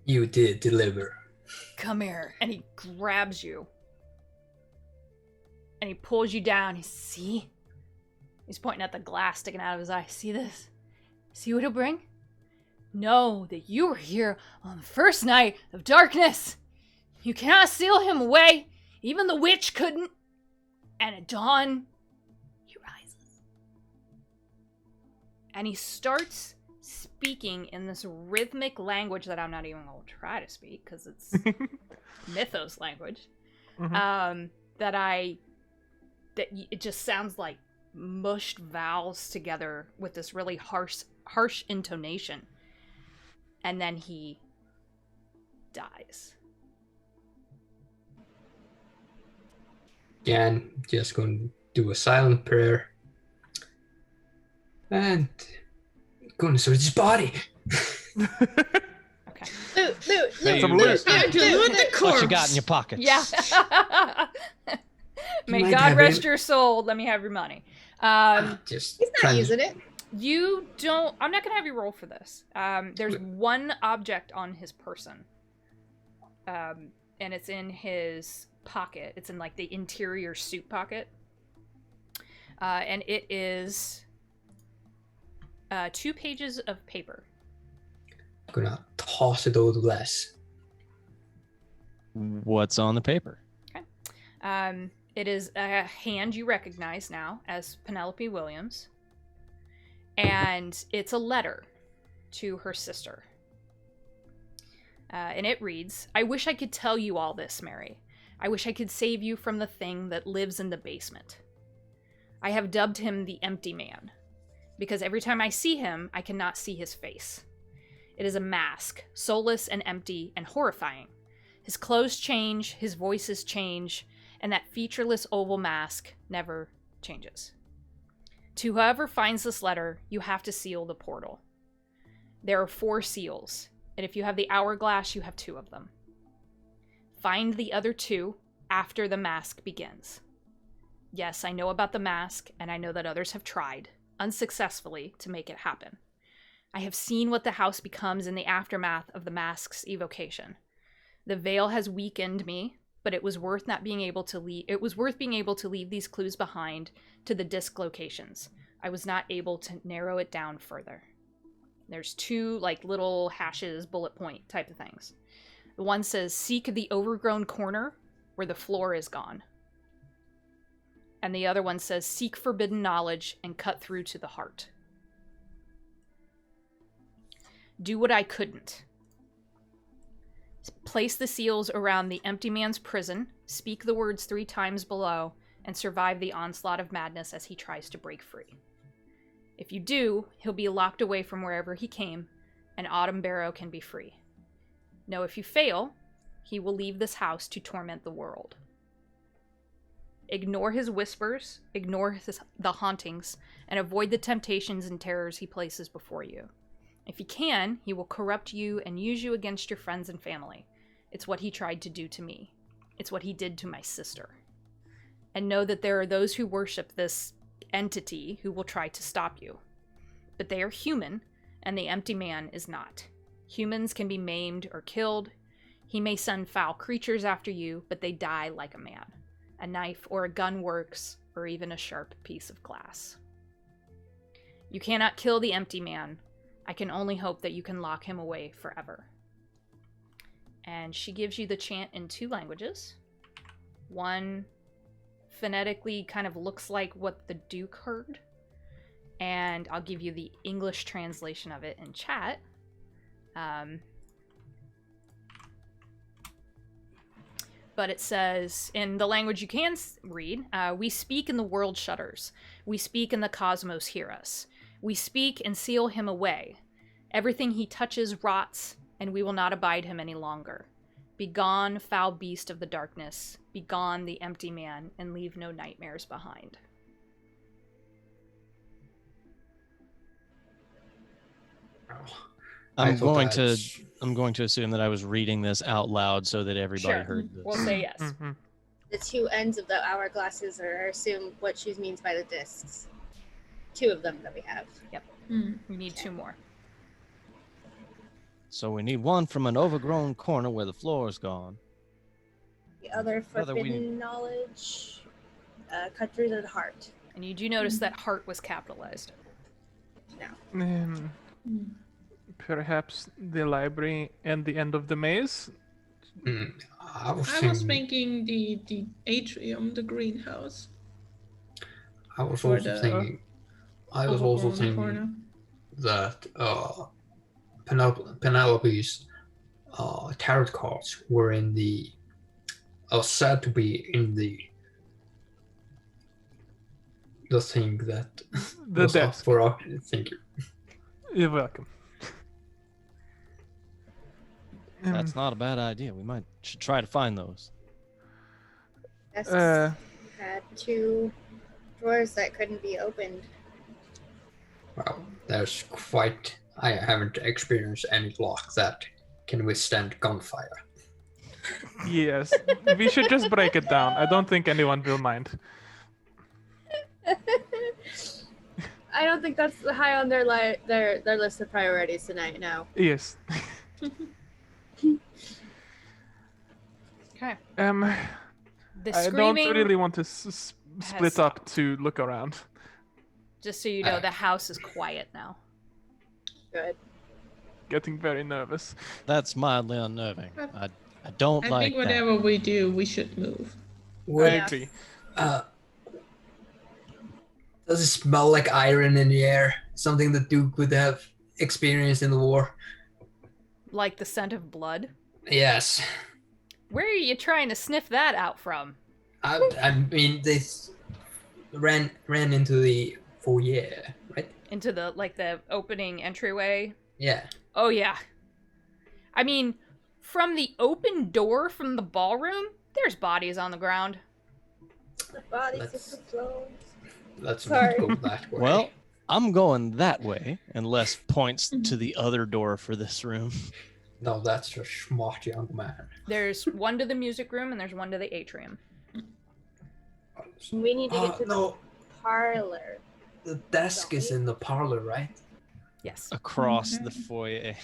You did deliver. Come here." And he grabs you. And he pulls you down. He says, "See? He's pointing at the glass sticking out of his eye. See this? See what he'll bring? Know that you were here on the first night of darkness. You cannot steal him away. Even the witch couldn't. And at dawn, he rises. And he starts speaking in this rhythmic language that I'm not even going to try to speak because it's mythos language. Mm-hmm. That it just sounds like mushed vowels together with this really harsh intonation. And then he dies. Again, just going to do a silent prayer. And going to search his body. Okay. Loot. Some loot. Time to loot the corpse. What you got in your pockets? Yeah. May might God have rest it. your soul. Let me have your money. Just He's not trying to- using it. You don't... I'm not going to have you roll for this. There's one object on his person. And it's in his pocket. It's in, like, the interior suit pocket. And it is 2 pages of paper. gonna toss it over the glass. What's on the paper? It is a hand you recognize now as Penelope Williams. And it's a letter to her sister. And it reads, I wish I could tell you all this, Mary. I wish I could save you from the thing that lives in the basement. I have dubbed him the Empty Man, because every time I see him, I cannot see his face. It is a mask, soulless and empty and horrifying. His clothes change, his voices change, and that featureless oval mask never changes. To whoever finds this letter, you have to seal the portal. There are 4 seals, and if you have the hourglass, you have 2 of them. Find the other 2 after the mask begins. Yes, I know about the mask, and I know that others have tried, unsuccessfully, to make it happen. I have seen what the house becomes in the aftermath of the mask's evocation. The veil has weakened me, but it was worth being able to leave these clues behind to the disc locations. I was not able to narrow it down further. There's 2 like little hashes, bullet point type of things. The one says, seek the overgrown corner where the floor is gone. And the other one says, seek forbidden knowledge and cut through to the heart. Do what I couldn't. Place the seals around the empty man's prison, speak the words 3 times below, and survive the onslaught of madness as he tries to break free. If you do, he'll be locked away from wherever he came, and Autumnbarrow can be free. No, if you fail, he will leave this house to torment the world. Ignore his whispers, ignore the hauntings, and avoid the temptations and terrors he places before you. If he can, he will corrupt you and use you against your friends and family. It's what he tried to do to me. It's what he did to my sister. And know that there are those who worship this entity who will try to stop you. But they are human, and the empty man is not. Humans can be maimed or killed. He may send foul creatures after you, but they die like a man. A knife or a gun works, or even a sharp piece of glass. You cannot kill the empty man. I can only hope that you can lock him away forever. And she gives you the chant in 2 languages. One phonetically kind of looks like what the Duke heard. And I'll give you the English translation of it in chat. But it says, in the language you can read, we speak and the world shudders. We speak and the cosmos hear us. We speak and seal him away. Everything he touches rots, and we will not abide him any longer. Begone, foul beast of the darkness. Begone, the empty man, and leave no nightmares behind. I I'm thought going that's- to assume that I was reading this out loud so that everybody Sure. heard this. We'll say yes. Mm-hmm. The 2 ends of the hourglasses are assume what she means by the discs. 2 of them that we have. We need 2 more. So we need one from an overgrown corner where the floor is gone. The other Other we- forbidden knowledge, cut through to the heart. And you do notice that heart was capitalized. Perhaps the library and the end of the maze? I was I was thinking, thinking the atrium, the greenhouse. I was for also the thinking, I was also overgrown thinking corner. that Penelope's tarot cards were in the, said to be in the thing that The was up desk. for our. Thank you. You're welcome. That's not a bad idea. We should try to find those. Desks Uh, had 2 drawers that couldn't be opened. Well, there's quite. I haven't experienced any lock that can withstand gunfire. Yes, we should just break it down. I don't think anyone will mind. I don't think that's high on their their list of priorities tonight. No. Yes. Okay. The I screaming, don't really want to split has up to look around. just so you know, the house is quiet now. Good. Getting very nervous. That's mildly unnerving. I don't I like think whatever we do, we should move. I Would, agree. Does it smell like iron in the air? Something that Duke would have experienced in the war? Like the scent of blood. Yes. Where are you trying to sniff that out from? I mean, they ran into the foyer, right? Into the opening entryway? Yeah. Oh yeah. I mean, from the open door from the ballroom, there's bodies on the ground. The bodies Let's- of the drones. Let's Sorry. not go that way. Well, I'm going that way, and Les points to the other door for this room. No, that's a smart young man. There's one to the music room and there's one to the atrium. We need to get to No, the parlor. the desk is in the parlor, right? Yes. Across the foyer.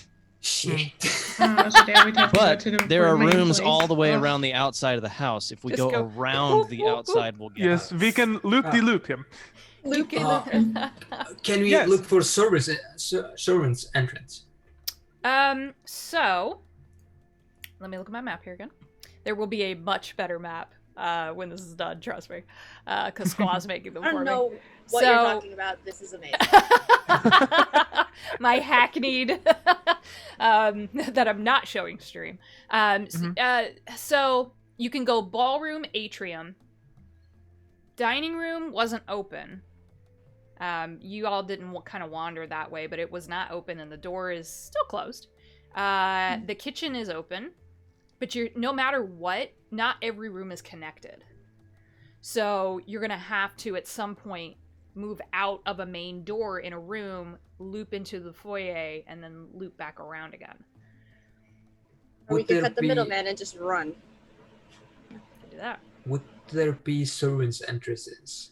Shit. Oh, so there we'd have to go But to the there are main rooms place. all the way Oh. around the outside of the house. If we Just go go around the outside, we'll get Yes, we can loop-de-loop him. Luke Can we Yes. look for servants entrance? So let me look at my map here again. There will be a much better map when this is done, trust me. Because Squaw's making them I for don't me. know what So- you're talking about. This is amazing. My hackneyed that I'm not showing stream. So you can go ballroom, atrium. Dining room wasn't open. You all didn't kind of wander that way, but it was not open and the door is still closed. The kitchen is open, but no matter what, not every room is connected. So you're going to have to, at some point, move out of a main door in a room, loop into the foyer, and then loop back around again. Or we Would could there cut the be- middleman and just run. Can do that. Would there be servants entrances?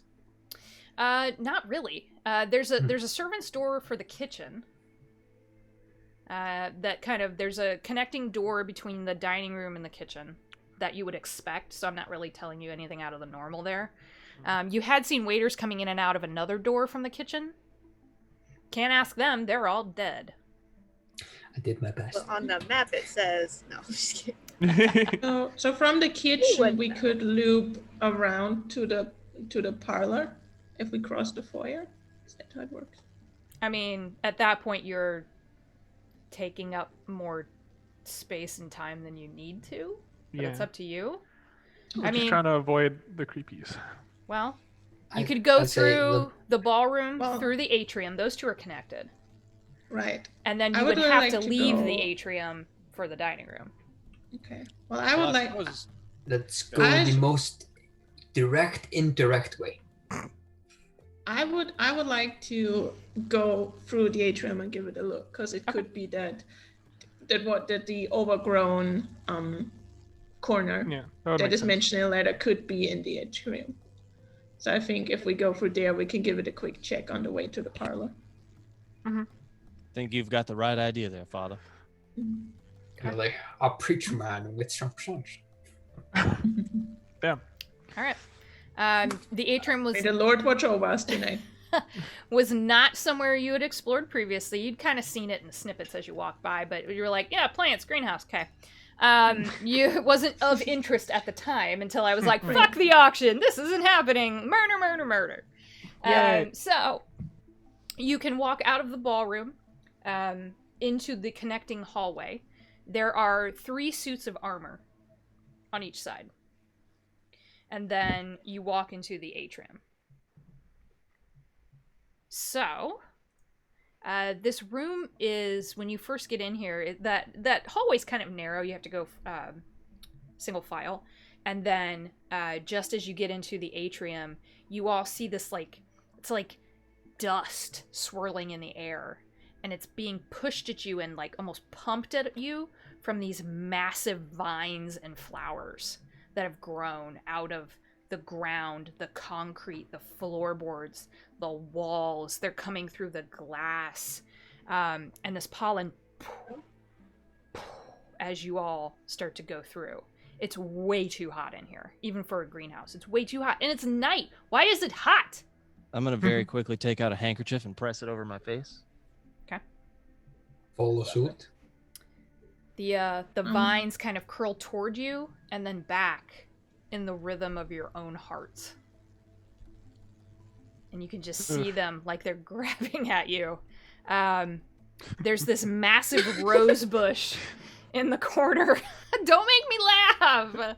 Not really. There's a servant's door for the kitchen. There's a connecting door between the dining room and the kitchen that you would expect, so I'm not really telling you anything out of the normal there. You had seen waiters coming in and out of another door from the kitchen. Can't ask them, they're all dead. I did my best. But on the map it says no. I'm just kidding. So from the kitchen, wouldn't we know. could loop around to the parlor if we cross the foyer. Is that how it works? I mean, at that point, you're taking up more space and time than you need to. But it's up to you. We're I just mean- trying to avoid the creepies. Well, you I- could go I'd say through the ballroom, Well- through the atrium. Those two are connected. Right. And then I you would would really have like to to leave go- the atrium for the dining room. Okay. Well, I would like. suppose Let's go I- the most indirect way. I would like to go through the atrium and give it a look, because it could be that the overgrown corner Yeah, that would that make is sense. mentioned in the letter could be in the atrium. So I think if we go through there, we can give it a quick check on the way to the parlor. think you've got the right idea there, Father. Really, a preacher man with some sense. Damn. All right. The atrium was May the Lord watch over us tonight. not somewhere you had explored previously. You'd kind of seen it in snippets as you walked by, but you were like, yeah, plants, greenhouse, okay. It wasn't of interest at the time until I was like, fuck the auction, this isn't happening, murder. So, you can walk out of the ballroom into the connecting hallway. There are 3 suits of armor on each side. And then you walk into the atrium. So, this room is, when you first get in here, that hallway's kind of narrow. You have to go single file. And then just as you get into the atrium, you all see this, it's like dust swirling in the air. And it's being pushed at you and almost pumped at you from these massive vines and flowers that have grown out of the ground, the concrete, the floorboards, the walls. They're coming through the glass. And this pollen, as you all start to go through. It's way too hot in here, even for a greenhouse. It's way too hot. And it's night. Why is it hot? I'm going to very quickly take out a handkerchief and press it over my face. Okay. Follow suit. The vines kind of curl toward you and then back in the rhythm of your own heart. And you can just see them like they're grabbing at you. There's this massive rose bush in the corner. Don't make me laugh.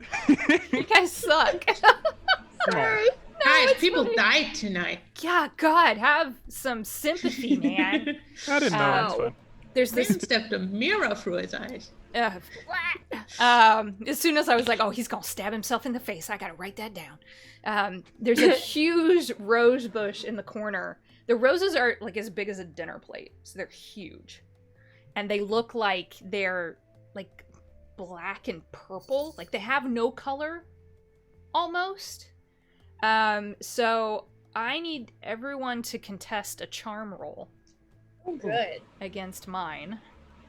You guys suck. Sorry. No, Guys, it's people funny. died tonight. Yeah, God, have some sympathy, man. I didn't know. It's fine. There's Man this. stepped a mirror through his eyes. As soon as I was like, oh, he's gonna stab himself in the face, I gotta write that down. There's a huge rose bush in the corner. The roses are as big as a dinner plate, so they're huge, and they look like they're black and purple, they have no color, almost. So I need everyone to contest a charm roll Good. against mine.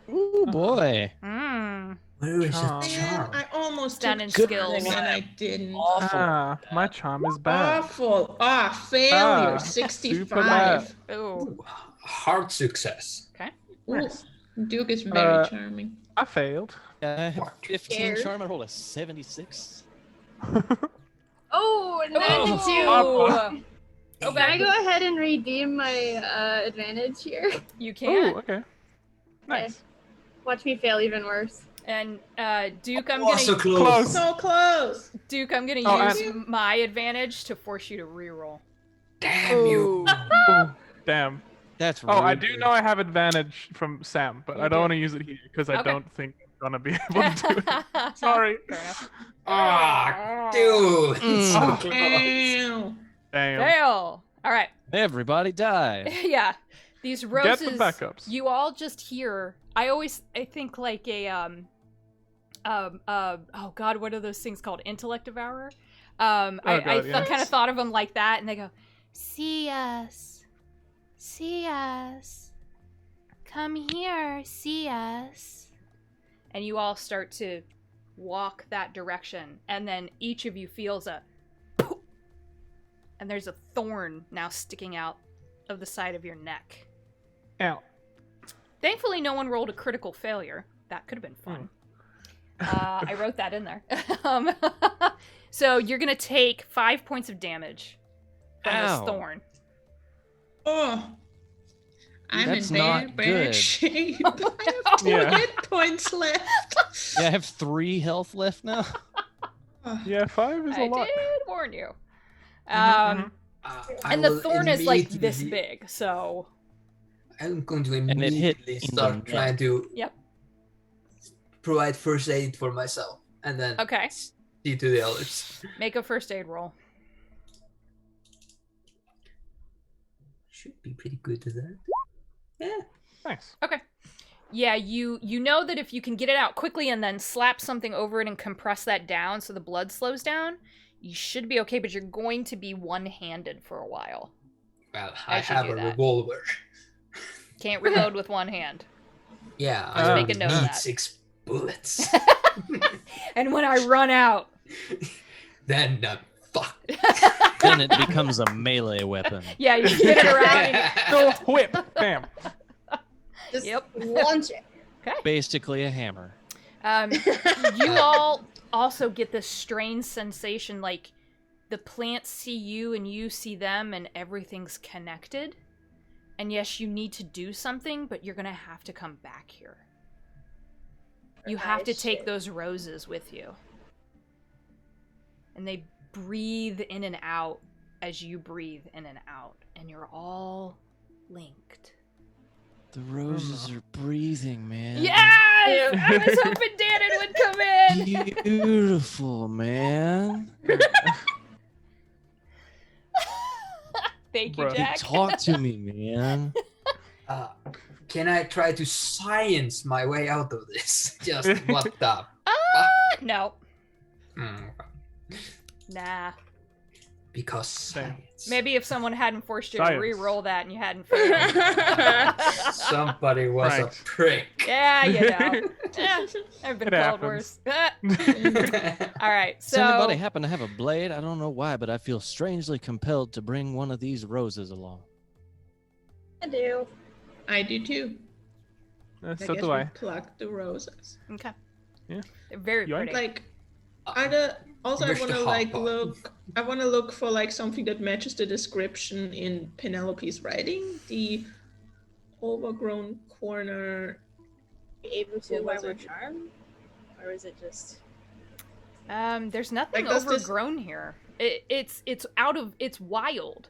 Ooh, boy. Where is the Charm. Man, charm? I almost Done took in skills skills. and I didn't. Ah, my charm is bad. Awful. Failure. Ah, 65. Ooh. Ooh, hard success. Ooh, Duke is very charming. I failed. I have What? 15 Scared. charm. I rolled a 76. Oh, and then Oh. Oh, can I go ahead and redeem my advantage here? You can. Oh, okay. Nice. Watch me fail even worse. And Duke, I'm Oh, gonna so close. Close. So close. Duke, I'm gonna Oh, use my advantage to force you to reroll. Damn you. Oh, damn. That's Oh, I rude. do know I have advantage from Sam, but You I don't do. want to use it here because I Okay. don't think I'm gonna be able to do it. Sorry. Fair enough. Ah, dude. It's so Mm. close. Ow. Damn. Fail. All right. Everybody died. Yeah. These Get roses. the backups. You all just hear. I think a oh God, what are those things called? Intellect devourer. God, yeah. kind of thought of them like that, and they go, "See us, come here, see us," and you all start to walk that direction, and then each of you feels a, poof, and there's a thorn now sticking out of the side of your neck. Ow. Thankfully, no one rolled a critical failure. That could have been fun. I wrote that in there. So you're going to take 5 points of damage from this Ow. thorn. Oh. I'm That's in not bad good. shape. I have 2 Yeah. hit points left. Yeah, I have 3 health left now. Oh. Yeah, 5 is a I lot. did warn you. Mhm. I And the will thorn is this immediately- big, so... I'm going to it hit immediately in the start neck. trying to Yep. provide first aid for myself, and then Okay. see to the others. Make a first aid roll. Should be pretty good at that. Yeah. Nice. Okay. Yeah, you know that if you can get it out quickly and then slap something over it and compress that down so the blood slows down, you should be okay, but you're going to be one-handed for a while. Well, I I should have do a that. revolver. Can't reload with one hand. Yeah, Just I make a only note of need that. 6 bullets. And when I run out, Then the Fuck. Then it becomes a melee weapon. Yeah, you spin it around. And Go whip. Bam. Just Yep. launch it. Basically a hammer. You all also get this strange sensation like the plants see you and you see them and everything's connected. And yes, you need to do something, but you're going to have to come back here. You have to take those roses with you. And they breathe in and out as you breathe in and out. And you're all linked. The roses are breathing, man. Yes! I was hoping Dannon would come in! Beautiful, man. Thank you, Bruh. Jack. Talk to me, man. Can I try to science my way out of this? Just what the? No. Mm, Nah. because Same. science. Maybe if someone hadn't forced you Science. to re-roll that and you hadn't failed. Somebody was Right. a prick. Yeah, you know. I've been It called happens. worse. All right, Does anybody so happen to have a blade? I don't know why, but I feel strangely compelled to bring one of these roses along. I do. I do too. So guess do we I. pluck the roses. okay. Yeah. They're very Yoink. pretty. Like, are the also I Wish want to to like hop on. look. I want to look for like something that matches the description in Penelope's writing. The overgrown corner. Be able to What wear was more it? charm? Or is it just There's nothing Like, does this- overgrown here. It's wild,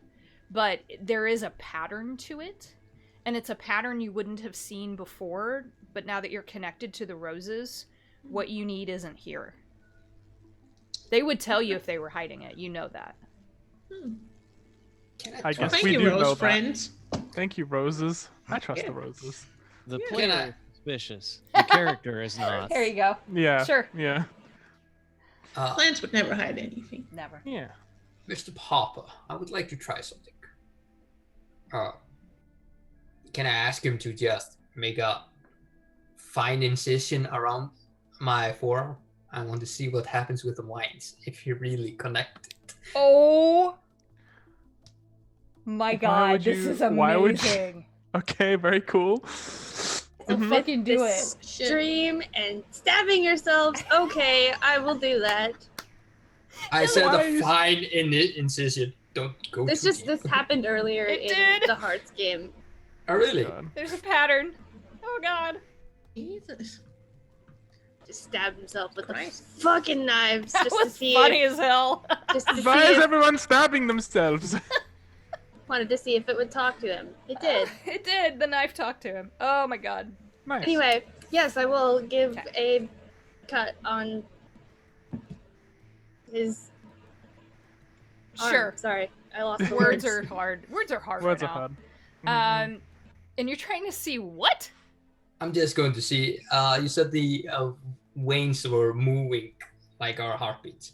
but there is a pattern to it, and it's a pattern you wouldn't have seen before. But now that you're connected to the roses, what you need isn't here. They would tell you if they were hiding it. You know that. Can I try- guess Thank we you, do know Rose that. friends. Thank you, roses. I trust Yeah. the roses. The Yeah. player Can I- is suspicious. The character is not. There you go. Yeah. Sure. Yeah. Plants would never hide anything. Never. Yeah. Mr. Popper, I would like to try something. Can I ask him to just make a fine incision around my forearm? I want to see what happens with the lines if he really connected. Oh my Why god, would this you- is why would you- amazing. Okay. Very cool. So Mhm. fucking do it. this stream and stabbing yourselves? Okay, I will do that. I said why a is- fine incision. Don't go This too just deep. this happened earlier It in did. the Hearts game. Oh, really? God. There's a pattern. Oh god. Jesus. Just stabbed himself with Christ. the fucking knives That just to was see funny if, as hell. just to see Why is if, everyone stabbing themselves? wanted to see if it would talk to him. It did. It did. The knife talked to him. Oh my god. Nice. Anyway, yes, I will give Okay. a cut on his arm. Sure. Sorry, I lost the Words are hard. Words are hard Words right are now. hard. And you're trying to see what? I'm just going to see. You said the veins were moving like our heartbeats.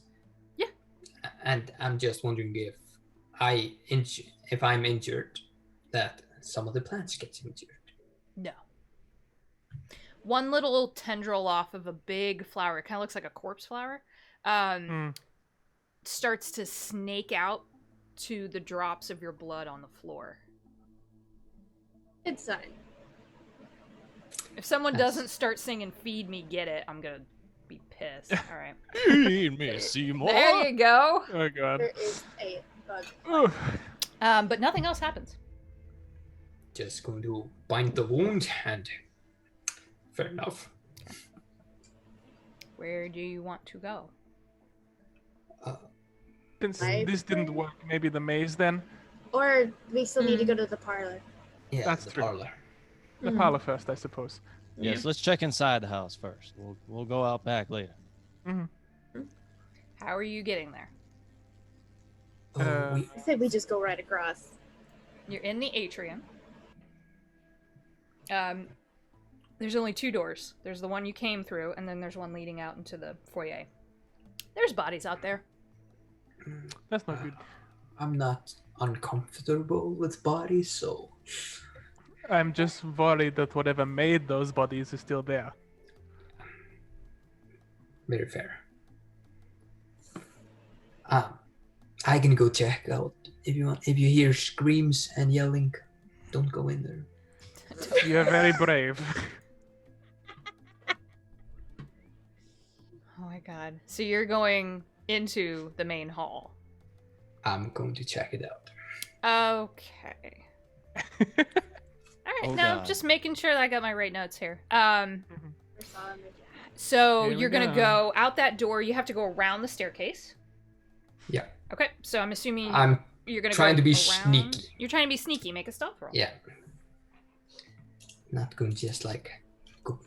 Yeah. And I'm just wondering if I'm injured, that some of the plants get injured. No. One little tendril off of a big flower, it kind of looks like a corpse flower, starts to snake out to the drops of your blood on the floor. Good sign. If someone That's- doesn't start singing "Feed Me, Get It," I'm gonna be pissed. All right, Feed me, Seymour. there you go. Oh god. There is a bug. Ooh. But nothing else happens. Just going to bind the wound, and fair enough. Where do you want to go? Since I this didn't agree. work, maybe the maze then. Or we still need to go to the parlor. Yeah, That's the true. parlor. The Hmm. parlor first, I suppose. Yes, let's check inside the house first. We'll go out back later. How are you getting there? Oh, I said we just go right across. You're in the atrium. There's only two doors. There's the one you came through, and then there's one leading out into the foyer. There's bodies out there. That's not good. I'm not uncomfortable with bodies, so I'm just worried that whatever made those bodies is still there. very fair. I can go check out if you want. If you hear screams and yelling, don't go in there. You are very brave. Oh my god. So you're going into the main hall. I'm going to check it out. Okay. Alright, Oh, no, God. just making sure that I got my right notes here. Persona. So Here we you're gonna go. go out that door. You have to go around the staircase. Yeah. Okay, so I'm assuming I'm you're gonna trying go to be around. sneaky. You're trying to be sneaky. Make a stealth roll. Yeah. Not going to just like go.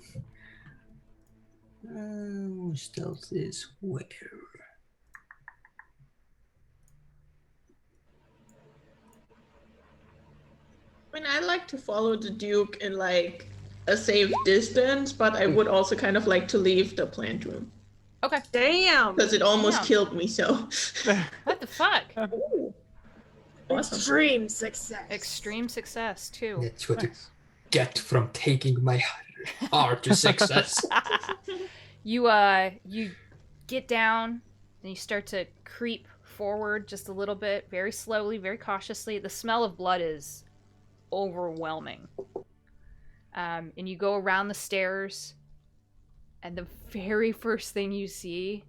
Stealth is where? I mean, I like to follow the Duke in like a safe distance, but I would also kind of like to leave the plant room Okay. Damn. because it almost Damn. killed me. So, What the fuck? Ooh. Awesome. Extreme success. Extreme success too. That's what you Nice. get from taking my heart to success. You get down and you start to creep forward just a little bit, very slowly, very cautiously. The smell of blood is overwhelming. And you go around the stairs, and the very first thing you see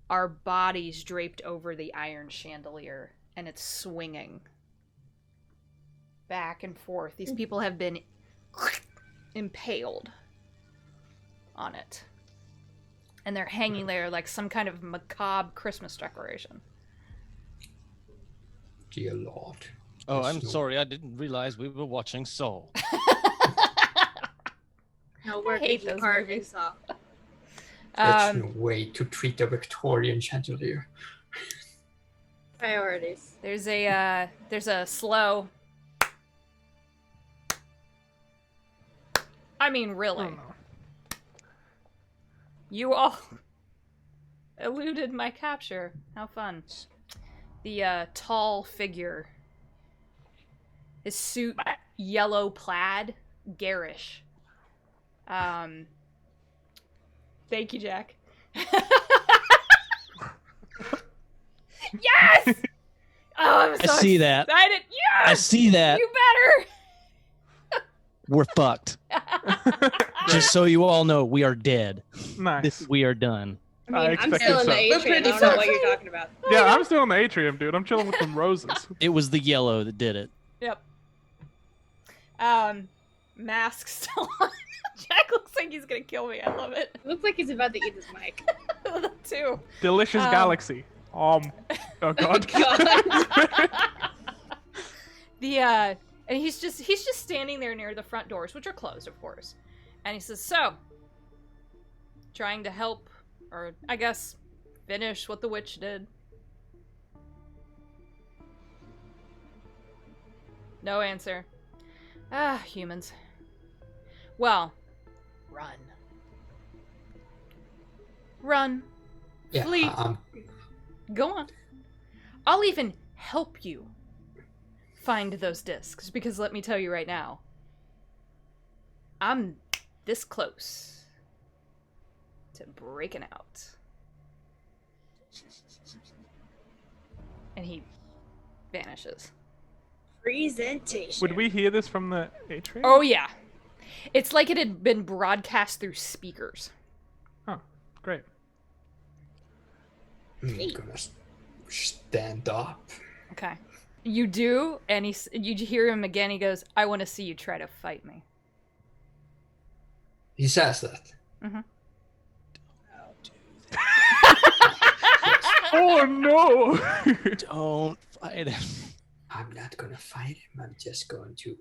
are bodies draped over the iron chandelier, and it's swinging back and forth. These people have been impaled on it. And they're hanging there like some kind of macabre Christmas decoration. Dear Lord. Oh, There's I'm no- sorry. I didn't realize we were watching Soul. No work hate if you those carve movies. and saw. That's no way to treat a Victorian chandelier. Priorities. There's a slow. I mean, really. Oh, no. You all eluded my capture. How fun. The tall figure. His suit, yellow plaid, garish. Thank you, Jack. Yes! Oh, I'm so I see that. excited. I Yes! see that. You better! We're fucked. Just so you all know, we are dead. Nice. We are done. I mean, I I'm expected still in the so. atrium. I Pretty don't know what fucked. you're talking about. Yeah, I'm still in the atrium, dude. I'm chilling with them roses. It was the yellow that did it. Yep. Mask still on. Jack looks like he's gonna kill me. I love it. It looks like he's about to eat his mic. Too. Delicious galaxy. Oh god. And he's just standing there near the front doors, which are closed, of course. And he says, "So, trying to help, or I guess finish what the witch did." No answer. Ah, humans. Well, run. Run. Yeah, Flee. Go on. I'll even help you find those discs, because let me tell you right now, I'm this close to breaking out. And he vanishes. Presentation. Would we hear this from the atrium? Oh yeah. It's like it had been broadcast through speakers. Oh, great. I'm gonna stand up. Okay. You do, and you hear him again. He goes, "I want to see you try to fight me." He says that. Oh no! Don't fight him. I'm not gonna fight him. I'm just going to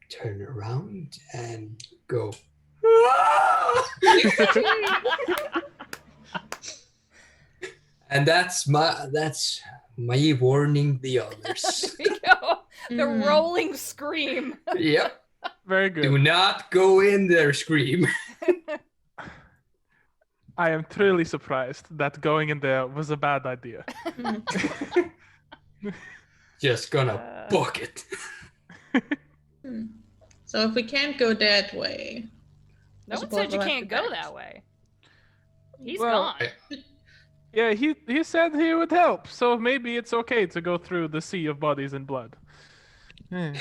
turn around and go. And that's my warning the others. There we go. The rolling scream. Yep. Very Do good. not go in there, scream. I am truly surprised that going in there was a bad idea. Just gonna book it. So if we can't go that way, No I one suppose said you we'll have can't to go back. that way. He's Well, gone. Yeah, he said he would help, so maybe it's okay to go through the sea of bodies and blood. Eh.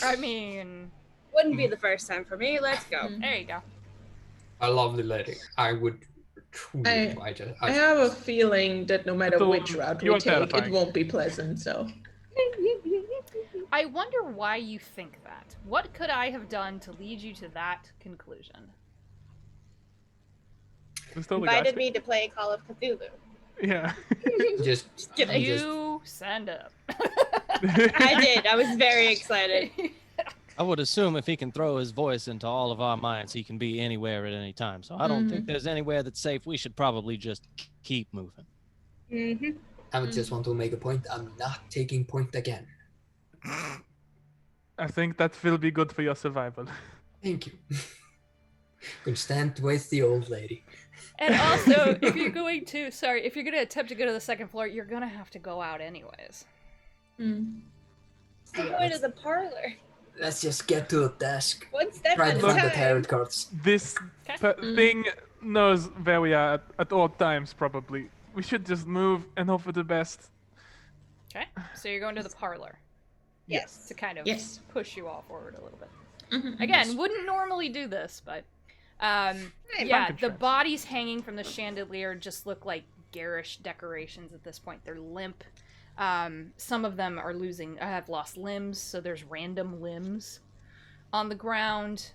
I mean, Wouldn't be the first time for me. Let's go. there you go. A lovely lady. I would truly I invite her. I have a feeling that no matter Cthulhu, which route we you're take, it terrifying. won't be pleasant. So I wonder why you think that. What could I have done to lead you to that conclusion? It's still the Invited guy me to play Call of Cthulhu. Yeah. Just kidding. You stand up. I did. I was very excited. I would assume if he can throw his voice into all of our minds, he can be anywhere at any time. So I don't think there's anywhere that's safe. We should probably just keep moving. Mm-hmm. I would just want to make a point. I'm not taking point again. I think that will be good for your survival. Thank you. Can stand with the old lady. And also, if you're going to attempt to go to the second floor, you're gonna have to go out anyways. I'm going to the parlor. Let's just get to the desk. One step Try at to a find the time. tarot cards. This thing knows where we are at all times, probably. We should just move and hope for the best. Okay, so you're going to the parlor Yes. to kind of Yes. push you all forward a little bit. Mhm. Again, wouldn't normally do this, but yeah, the Frankenstein. bodies hanging from the chandelier just look like garish decorations at this point. They're limp. Some of them have lost limbs, so there's random limbs on the ground.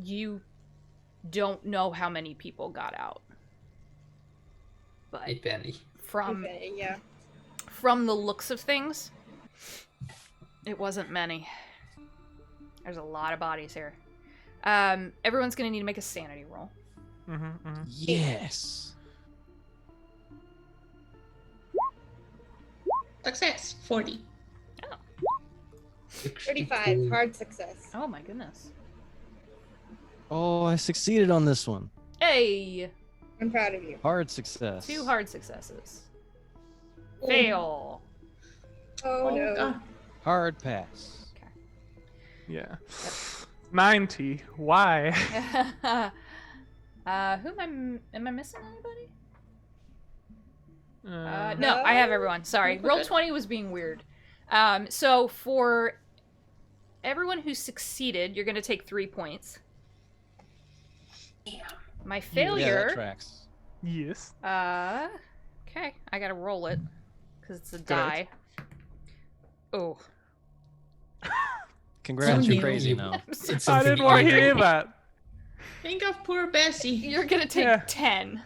You don't know how many people got out, but a penny. from Okay, yeah. from the looks of things, it wasn't many. There's a lot of bodies here. Everyone's gonna need to make a sanity roll. Yes. Success 40. 35. Hard success. Oh my goodness. Oh, I succeeded on this one. Hey, I'm proud of you. Hard success. 2 hard successes. Fail. Oh, no. God. Hard pass. Yeah. 90. Why? Who am I missing anybody? Uh, No, I have everyone. Sorry. Roll 20 was being weird. So for everyone who succeeded, you're going to take 3 points. My Yeah, that failure. tracks. yes. Okay, I gotta roll it because it's a die. Oh, Congrats, So you're crazy new. now. It's I something didn't want to hear evil. that. Think of poor Bessie. you're gonna take Yeah. 10.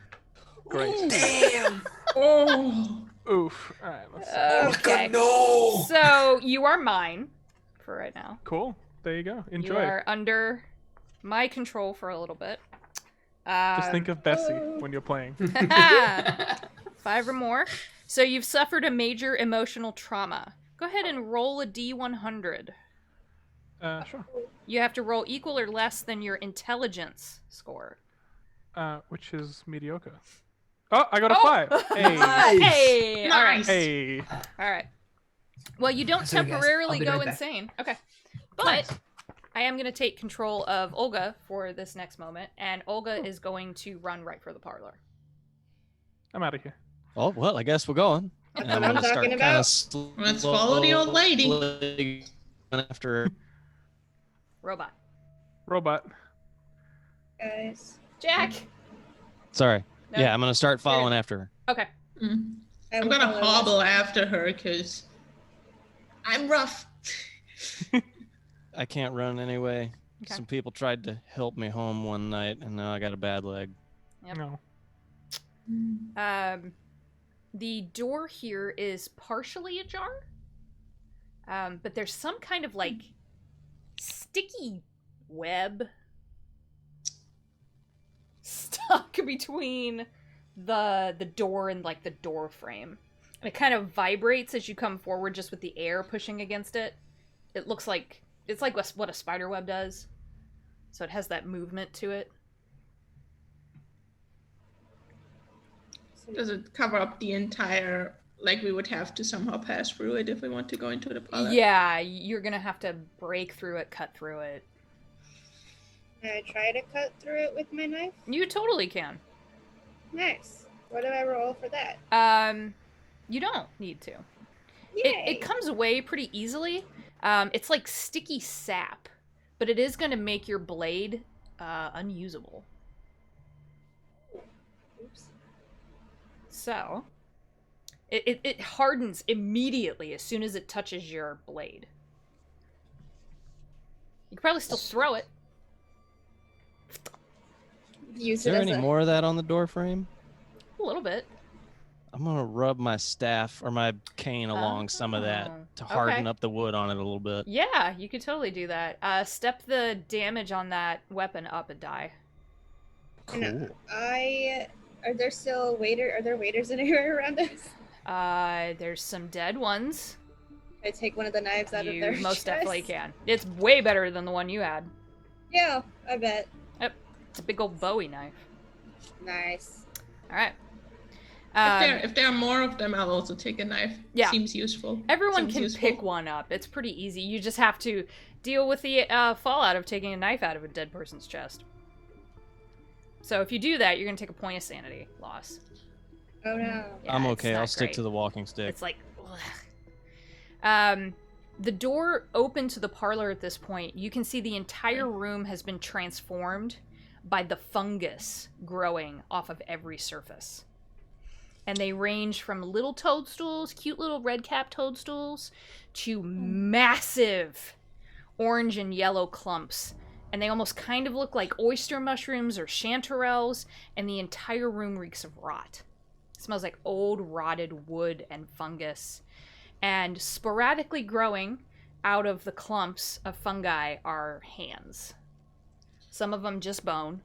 Great. Damn! Oh. Oof. Alright, let's see. Oh my Okay. god, no! So you are mine for right now. Cool. There you go. Enjoy. You are under my control for a little bit. Just think of Bessie when you're playing. 5 or more. So you've suffered a major emotional trauma. Go ahead and roll a D100. Sure. You have to roll equal or less than your intelligence score. Which is mediocre. Oh, I got a Oh! 5. Hey. Nice! Hey! All right. Nice. Hey. All right. Well, you don't Sorry, guys. temporarily I'll be go right back. insane. Okay. But I am going to take control of Olga for this next moment, and Olga is going to run right for the parlor. I'm out of here. Oh, well, I guess we're going. And I'm what I'm gonna start talking kind about. of Let's follow the old lady. After. Robot. Robot. Guys. Jack! Sorry. No. Yeah, I'm gonna start following after her. Okay. Mm. I I'm will gonna follow hobble this. after her because I'm rough. I can't run anyway. Okay. Some people tried to help me home one night, and now I got a bad leg. Yep. No. The door here is partially ajar, but there's some kind of like sticky web stuck between the door and like the door frame. And it kind of vibrates as you come forward, just with the air pushing against it. It looks like it's like what a spider web does. So it has that movement to it. Does it cover up the entire, like we would have to somehow pass through it if we want to go into the parlor? Yeah, you're gonna have to break through it, cut through it. Can I try to cut through it with my knife? You totally can. Nice. What do I roll for that? You don't need to. Yay. It comes away pretty easily. It's like sticky sap, but it is going to make your blade unusable. Oops. So, it hardens immediately as soon as it touches your blade. You can probably still throw it. Use Is there it as any more of that on the door frame? A little bit. I'm gonna rub my staff or my cane along some of that to harden okay. up the wood on it a little bit. Yeah, you could totally do that. Step the damage on that weapon up a die. Cool. Are there still Are there waiters anywhere around us? There's some dead ones. I take one of the knives out of their You most chest? definitely can. It's way better than the one you had. Yeah, I bet. Yep. It's a big old Bowie knife. Nice. Alright. If there are more of them, I'll also take a knife. Yeah. Seems useful. Everyone Seems can useful. pick one up. It's pretty easy. You just have to deal with the fallout of taking a knife out of a dead person's chest. So if you do that, you're going to take a point of sanity loss. Oh no. Yeah, I'm it's okay. not I'll stick great. to the walking stick. It's like, ugh. The door open to the parlor at this point. You can see the entire room has been transformed by the fungus growing off of every surface. And they range from little toadstools, cute little red-capped toadstools, to massive orange and yellow clumps. And they almost kind of look like oyster mushrooms or chanterelles, and the entire room reeks of rot. It smells like old rotted wood and fungus. And sporadically growing out of the clumps of fungi are hands. Some of them just bone.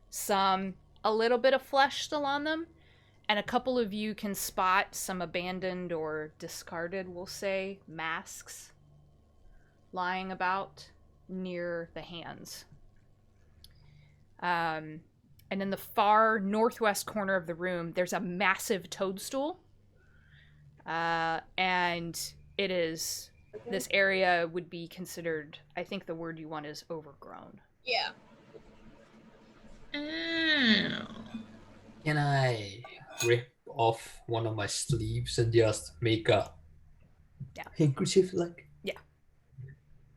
Some a little bit of flesh still on them. And a couple of you can spot some abandoned or discarded, we'll say, masks lying about near the hands. And in the far northwest corner of the room, there's a massive toadstool. And it is, this area would be considered, I think the word you want is overgrown. Yeah. Oh. Can I rip off one of my sleeves and just make a handkerchief like?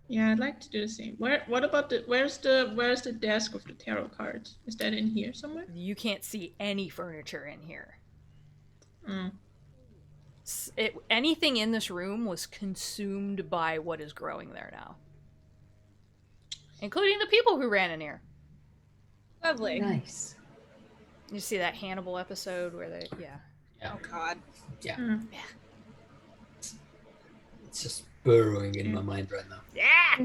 Yeah, I'd like to do the same. What about where's the desk of the tarot cards? Is that in here somewhere? You can't see any furniture in here. Mm. Anything in this room was consumed by what is growing there now. Including the people who ran in here. Lovely. Nice. You see that Hannibal episode where they, Oh god. Yeah. Mm. It's just burrowing in my mind right now. Yeah!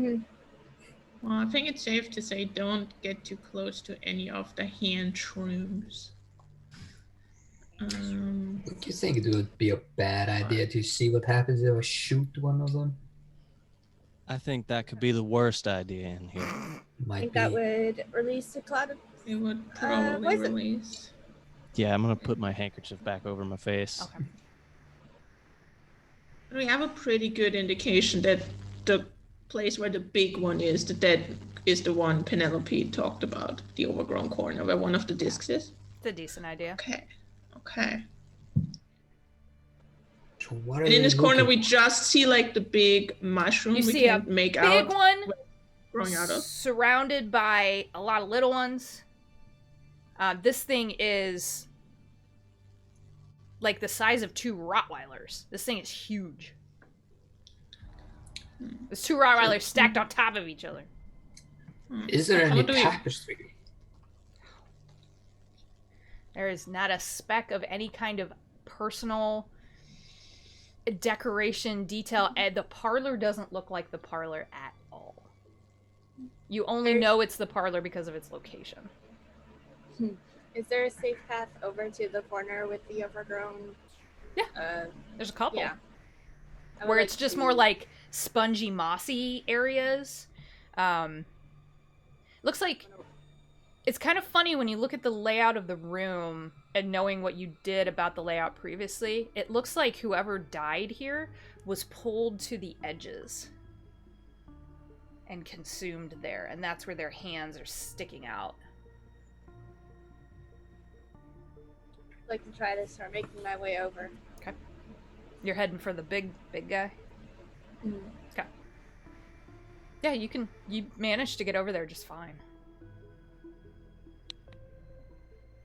Well, I think it's safe to say don't get too close to any of the hand shrooms. Don't you think it would be a bad idea to see what happens if I shoot one of them? I think that could be the worst idea in here. I Might think be. that would release a cloud of... It would probably poison. release. Yeah, I'm gonna put my handkerchief back over my face. Okay. We have a pretty good indication that the place where the big one is, that is the one Penelope talked about, the overgrown corner where one of the discs is. It's a decent idea. Okay. So what are And in they this corner, looking we just see like the big mushroom You we see a can't make big out one growing out of. surrounded by a lot of little ones. This thing is like the size of 2 Rottweilers. This thing is huge. There's 2 Rottweilers stacked on top of each other. Is there How any do we- tapestry? There is not a speck of any kind of personal decoration detail. And the parlor doesn't look like the parlor at all. You only know it's the parlor because of its location. Is there a safe path over to the corner with the overgrown? Yeah. There's a couple. Yeah. I would Where like it's just to- more like spongy, mossy areas. Looks like it's kind of funny when you look at the layout of the room and knowing what you did about the layout previously. It looks like whoever died here was pulled to the edges and consumed there, and that's where their hands are sticking out. like to try to start making my way over. Okay. You're heading for the big guy? Mm. Okay. Yeah, you managed to get over there just fine.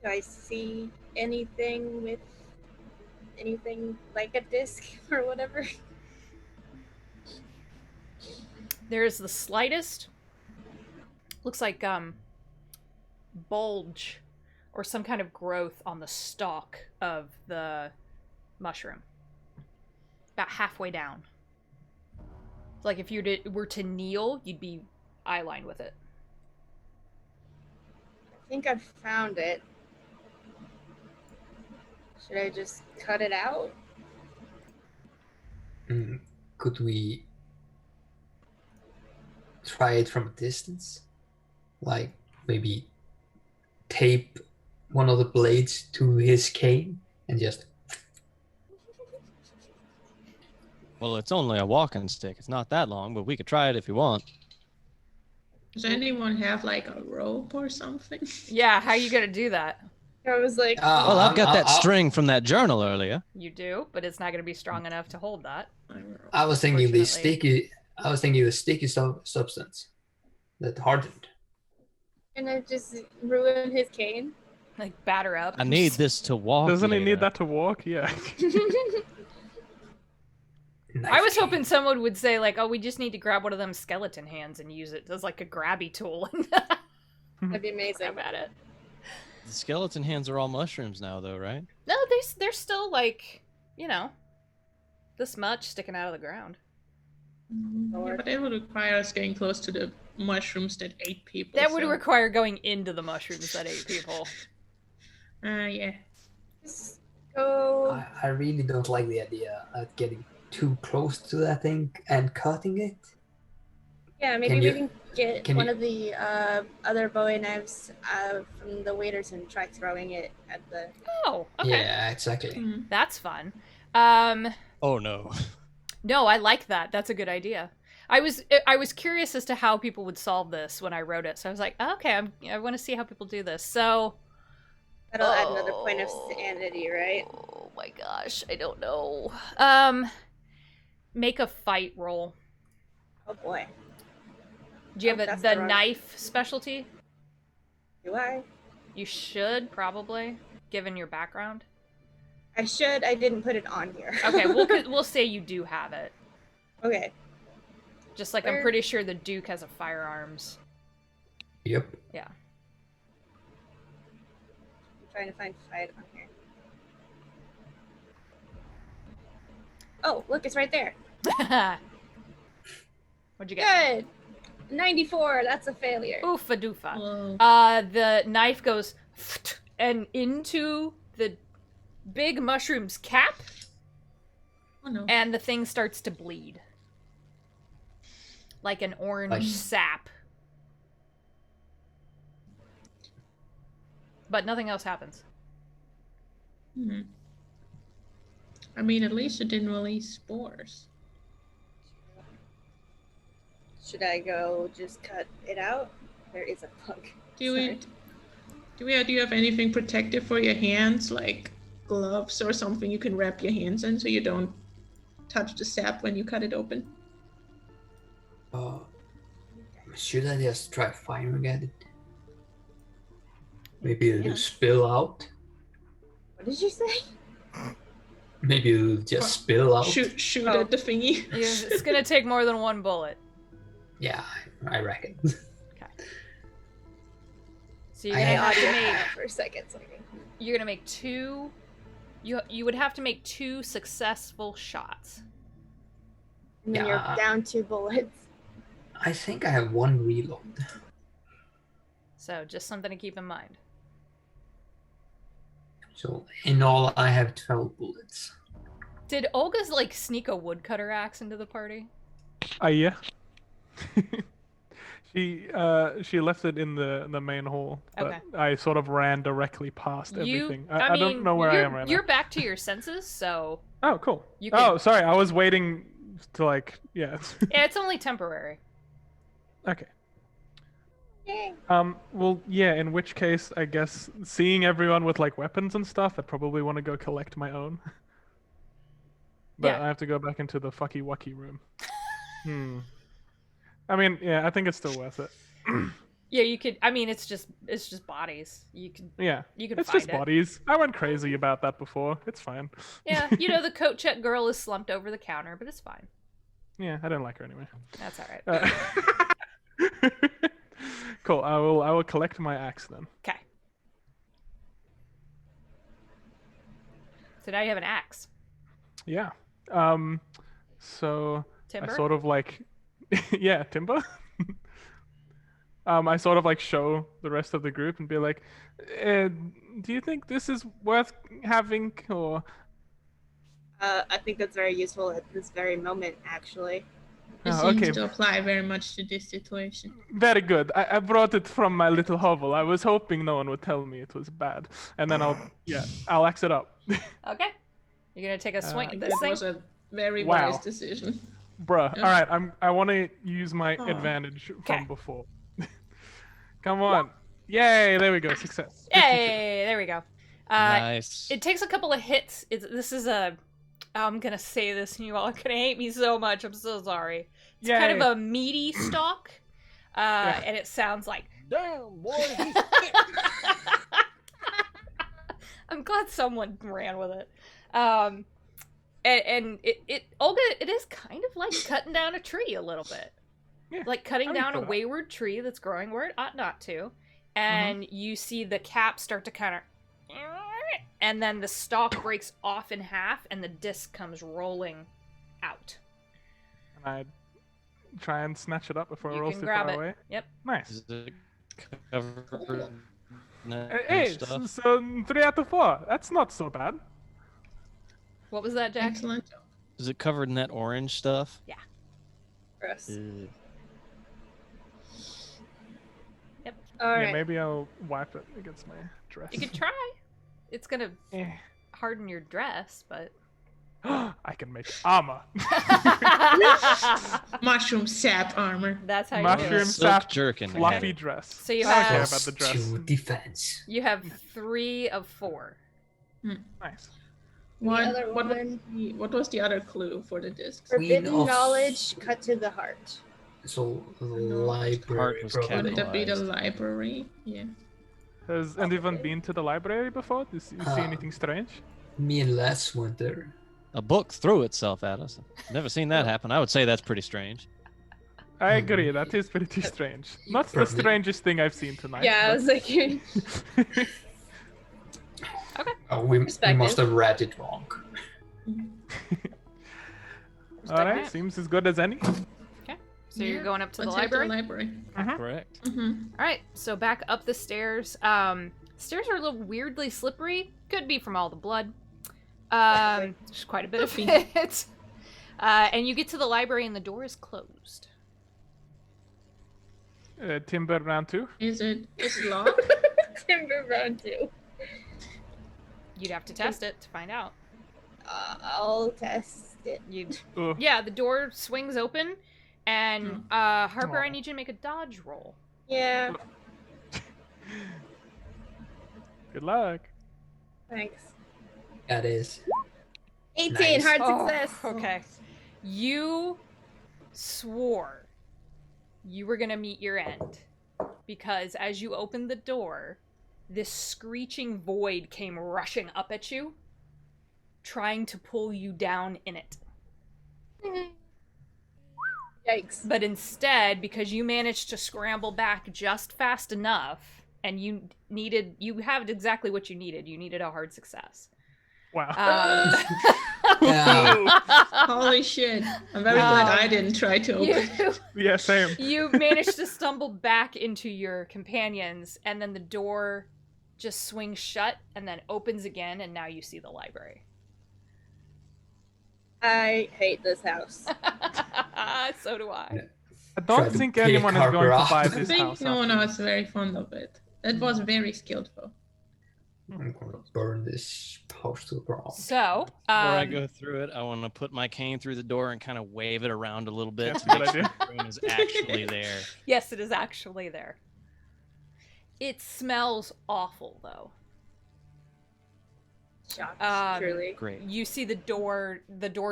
Do I see anything like a disc or whatever? There's the slightest, looks like bulge or some kind of growth on the stalk of the mushroom. About halfway down. Like if you were to kneel, you'd be eye line with it. I think I've found it. Should I just cut it out? Could we try it from a distance? Like maybe tape one of the blades to his cane and just... Well, it's only a walking stick. It's not that long, but we could try it if you want. Does anyone have like a rope or something? Yeah, how are you gonna do that? I was like, Well, I've got that string from that journal earlier. You do, but it's not gonna be strong enough to hold that. I was thinking the Unfortunately. sticky substance that hardened. and I just ruin his cane. Like batter up. I need this to walk. Doesn't he need later. that to walk? Yeah. I was hoping someone would say like, "Oh, we just need to grab one of them skeleton hands and use it as like a grabby tool." That'd be amazing. Grab at it. The skeleton hands are all mushrooms now, though, right? No, they're still like, you know, this much sticking out of the ground. Yeah, but it would require us getting close to the mushrooms that ate people. That would so- require going into the mushrooms that ate people. Yeah. Just go. I really don't like the idea of getting too close to that thing and cutting it. Yeah, maybe Can we you- can get can one you- of the other Bowie knives from the waiters and try throwing it at the. Oh, okay. Yeah, exactly. Mm. That's fun. Oh no. No, I like that. That's a good idea. I was curious as to how people would solve this when I wrote it. So I was like, okay, I want to see how people do this. So That'll add another point of sanity, right? Oh my gosh, I don't know. Make a fight roll. Oh boy. Do you Oh, have that's the the wrong- knife specialty? Do I? You should probably, given your background. I should. I didn't put it on here. Okay, we'll say you do have it. Okay. Just like I'm Where- pretty sure the Duke has a firearms. Yep. Yeah. I'm trying to find fight on here. Oh, look, it's right there. What'd you get? Good. 94. That's a failure. Oofa doofa. Well, The knife goes and into the big mushroom's cap, oh no. and the thing starts to bleed. Like an orange Like- sap. But nothing else happens. Hmm. I mean, at least it didn't release spores. Should I go just cut it out? There is a bug. Do Sorry. you have anything protective for your hands, like gloves or something you can wrap your hands in so you don't touch the sap when you cut it open? Should I just try firing at it? Maybe it'll Yeah. spill out. What did you say? Maybe it'll just spill out. Shoot Oh. at the thingy. It's gonna take more than one bullet. Yeah, I reckon. So you're I gonna have- have to make For a second. Sorry. you're gonna make two. You would have to make 2 successful shots. And then Yeah. you're down 2 bullets. I think I have 1 reload. So just something to keep in mind. So in all, I have 12 bullets. Did Olga's like sneak a woodcutter axe into the party? Yeah. She left it in the main hall, but Okay. I sort of ran directly past You, everything. I don't mean, know where I you're- am right You're now. back to your senses, so Oh, cool. you Oh, can. sorry. I was waiting to yeah. Yeah, it's only temporary. Okay. Yay. Well, yeah. In which case, I guess seeing everyone with like weapons and stuff, I'd probably want to go collect my own. But Yeah. I have to go back into the fucky wucky room. I mean, yeah, I think it's still worth it. Yeah, you could. I mean, it's just bodies. You could. Yeah, You can it's find just it. bodies. I went crazy about that before. It's fine. Yeah, you know the coat check girl is slumped over the counter, but it's fine. Yeah, I didn't like her anyway. That's all right. Cool. I will collect my axe then. Okay. So now you have an axe. Yeah. So Timber? I sort of like, yeah, timber. I sort of like show the rest of the group and be like, do you think this is worth having, or? I think that's very useful at this very moment, actually. It Oh, seems okay. to apply very much to this situation. Very good. I brought it from my little hovel. I was hoping no one would tell me it was bad, and then I'll axe it up. Okay. You're gonna take a swing at this That thing. was a very Wow. wise decision. Bruh. Yeah. All right. I want to use my Oh. advantage Okay. from before. Come on. Yay! There we go. Success. 52. Yay! There we go. Nice. It takes a couple of hits. This is a. I'm gonna say this, and you all are gonna hate me so much. I'm so sorry. It's kind Yay. of a meaty stalk, and it sounds like. Damn, boy. I'm glad someone ran with it. And it Olga, it is kind of like cutting down a tree a little bit. Yeah, Like cutting I would down a do that. wayward tree that's growing where it ought not to. And you see the cap start to kind of, and then the stalk breaks off in half and the disc comes rolling out. And I try and snatch it up before it You rolls can too grab far it. away. Yep. Nice. Is it covered in Hey, stuff? so 3 out of 4. That's not so bad. What was that, Jack? Excellent. Is it covered in that orange stuff? Gross. Ew. All right. Yeah, maybe I'll wipe it against my dress. You could try. It's gonna Eh. harden your dress, but. I can make armor. Mushroom sap armor. That's how you Mushroom do it. Silk sap, jerkin. fluffy dress. So you I don't care have- about the dress. To defense. You have 3 of 4. Nice. other What one- was the other clue for the discs? Forbidden of- knowledge cut to the heart. So the No. library Heart was probably. Would that be the Capitalized. library? Yeah. Has anyone been to the library before? Did you see anything strange? Me and Les went there. A book threw itself at us. Never seen that happen. I would say that's pretty strange. I agree. That is pretty strange. Not the Probably. strangest thing I've seen tonight. Yeah, I was like, Oh, we Perspective. must have read it wrong. All right. Seems as good as any. So you're going up to the Let's head library? library. Correct. All right, so back up the stairs. Stairs are a little weirdly slippery. Could be from all the blood. There's quite a bit of it. And you get to the library and the door is closed. Timber round 2. Is it locked? Timber round 2. You'd have to test it to find out. I'll test it. Yeah, the door swings open, and Harper, I Aw. need you to make a dodge roll. Yeah, Good luck. thanks. That is. 18, Nice. hard Oh, success. okay. You swore you were gonna meet your end because as you opened the door, this screeching void came rushing up at you, trying to pull you down in it. Yikes. But instead, because you managed to scramble back just fast enough, and you had exactly what you needed. You needed a hard success. Wow. Yeah. Holy shit. I'm very glad I didn't try to open it. Yeah, same. You managed to stumble back into your companions, and then the door just swings shut and then opens again, and now you see the library. I hate this house. So do I. I Try don't to think pick anyone is Harper going to up. buy I this think house. no one after was very fond of it. That was very skillful. I'm gonna burn this house to the ground. So, Before I go through it, I want to put my cane through the door and kind of wave it around a little bit That's to a make good sure the room is actually there. yes, it is actually there. It smells awful, though. Shots, truly. Great. You see the door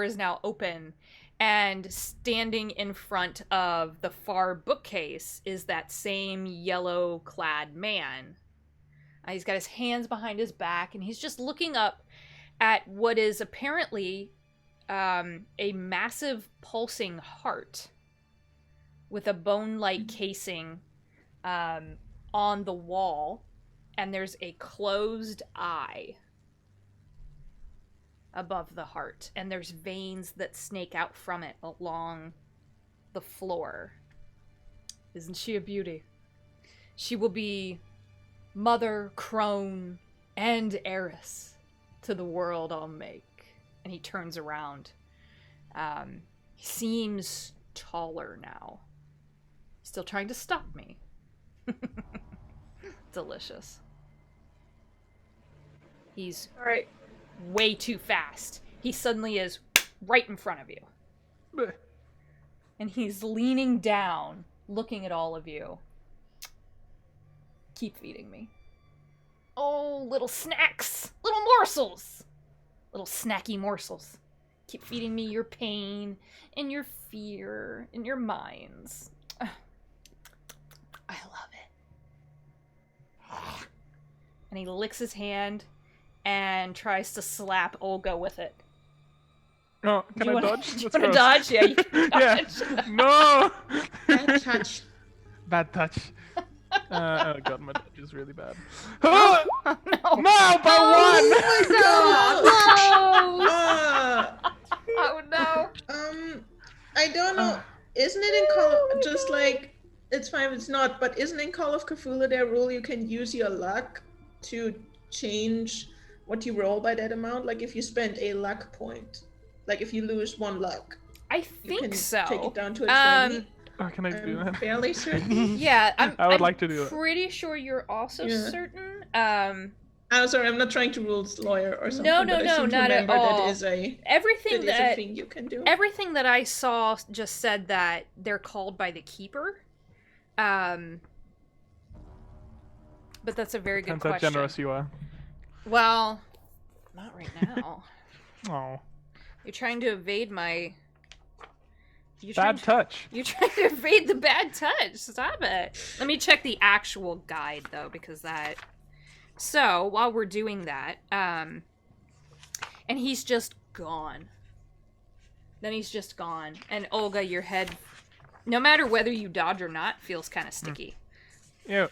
is now open, and standing in front of the far bookcase is that same yellow-clad man. He's got his hands behind his back, and he's just looking up at what is apparently a massive pulsing heart with a bone-like casing on the wall, and there's a closed eye above the heart, and there's veins that snake out from it along the floor. Isn't she a beauty? She will be mother, crone, and heiress to the world I'll make. And he turns around. He seems taller now. Still trying to stop me. Delicious. He's All right. way too fast. He suddenly is right in front of you. Bleh. And he's leaning down, looking at all of you. Keep feeding me. Oh, little snacks! Little morsels! Little snacky morsels. Keep feeding me your pain and your fear and your minds. I love it. And he licks his hand and tries to slap Olga with it. Oh, can I dodge? Do you That's want to gross. dodge? Yeah, you can Yeah. dodge. No! Bad touch. Bad touch. Oh god, my dodge is really bad. Oh, Oh, no. no, by Oh, no. I don't know. Isn't it in Call just like it's fine if it's not, but isn't in Call of Cthulhu there a rule you can use your luck to change what you roll by that amount? Like if you spend a luck point, like if you lose one luck, I you think can so. take it down to a 20. Oh, can I do I'm that? fairly certain. Yeah, I would I'm like to do that. pretty sure you're also Yeah. certain. I'm sorry, I'm not trying to rules lawyer or something. No, but I seem to not at remember all. That is a Everything that thing you can do. everything that I saw just said that they're called by the keeper. But that's a very good Depends how question. generous you are. Well, not right now. Oh, You're trying to evade my. bad touch. You're trying to evade the bad touch. Stop it. Let me check the actual guide though, because that. So while we're doing that, and he's just gone. Then he's just gone, and Olga, your head, no matter whether you dodge or not, feels kind of sticky. Yeah.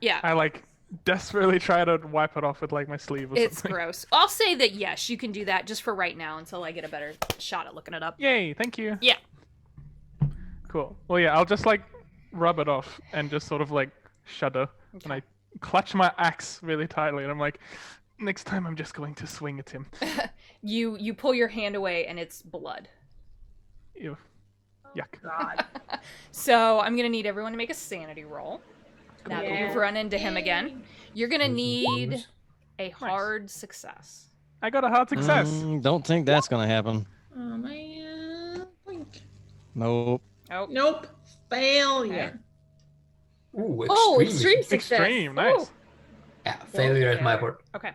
Yeah. I like desperately try to wipe it off with like my sleeve or It's something. gross. I'll say that yes, you can do that just for right now until I get a better shot at looking it up. Yay, thank you. Yeah. Cool. Well, yeah, I'll just like rub it off and just sort of like shudder. And I clutch my axe really tightly and I'm like, next time I'm just going to swing at him. You pull your hand away and it's blood. Ew. Yuck. God. So I'm gonna need everyone to make a sanity roll. Now that Yeah. you've run into him again, you're gonna need Bonus. a hard success. I got a hard success. Don't think that's gonna happen. Oh man. Blink. Nope. Oh, Nope. Failure. Ooh, Oh, extreme. extreme success. Extreme, nice. Ooh. Yeah, failure at my part. Okay.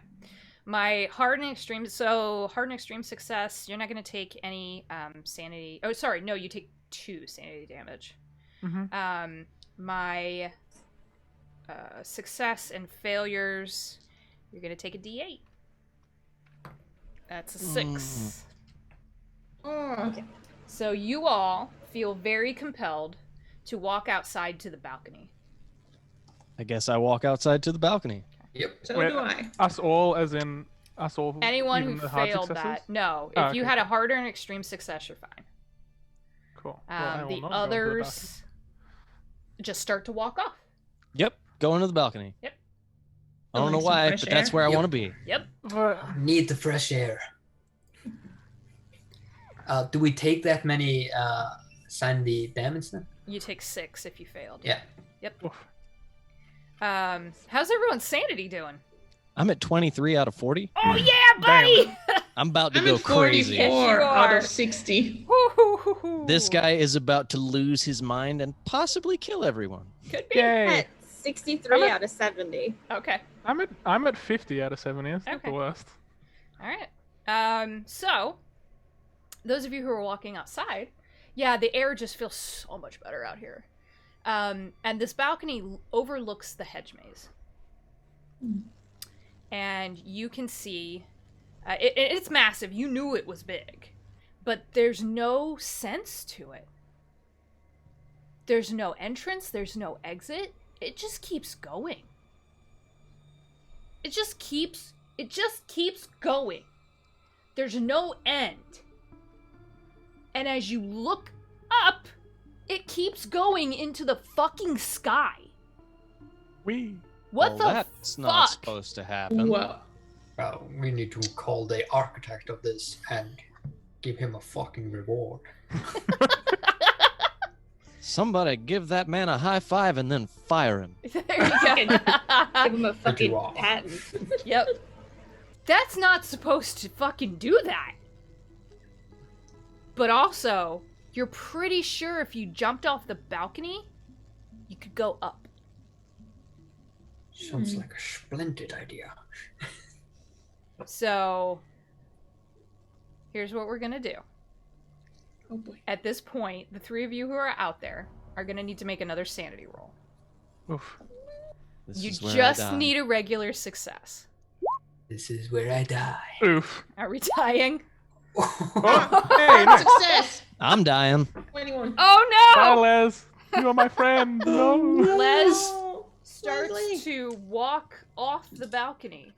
My hard and extreme. So hard and extreme success. You're not gonna take any sanity. Oh, sorry. No, you take 2 sanity damage. Mhm. My success and failures. You're gonna take a D8. That's a 6. Oh. So you all feel very compelled to walk outside to the balcony. I guess I walk outside to the balcony. Yep. So Wait, do I. Us all, as in us all. Anyone even who the hard failed successes? that, no. If Oh, you okay. had a harder and extreme success, you're fine. Cool. Well, I will The not go into the balcony. others just start to walk off. Yep, go into the balcony. Yep. I don't know Like some why, fresh but that's air. where I Yep. want to be. Yep. But Need the fresh air. Do we take that many sandy damage then? You take 6 if you failed. Yeah. oof. How's everyone's sanity doing? I'm at 23 out of 40. Oh yeah, buddy! I'm about to I'm go at 44 crazy. Yes, you out are. of 60. This guy is about to lose his mind and possibly kill everyone. Could be. Yay! 63 out of 70. Okay. I'm at 50 out of 70. It's not Okay. the worst. All right. So, those of you who are walking outside, yeah, the air just feels so much better out here. And this balcony overlooks the hedge maze. And you can see, it's massive. You knew it was big. But there's no sense to it. There's no entrance. There's no exit. It just keeps going. It just keeps going. There's no end. And as you look up, it keeps going into the fucking sky. What the that's not supposed to happen. Whoa. Well, we need to call the architect of this and give him a fucking reward. Somebody give that man a high five and then fire him. There you go. Give him a fucking you are. patent. Yep. That's not supposed to fucking do that. But also, you're pretty sure if you jumped off the balcony, you could go up. Sounds like a splendid idea. So, here's what we're gonna do. Oh boy. At this point, the three of you who are out there are gonna need to make another sanity roll. Oof. This You is where I just die. need a regular success. This is where I die. Oof. Are we dying? Oh, hey, nice. Success! I'm dying. 21. Oh Bye, no! Les. You are my friend. No. Les No. starts Leslie. to walk off the balcony.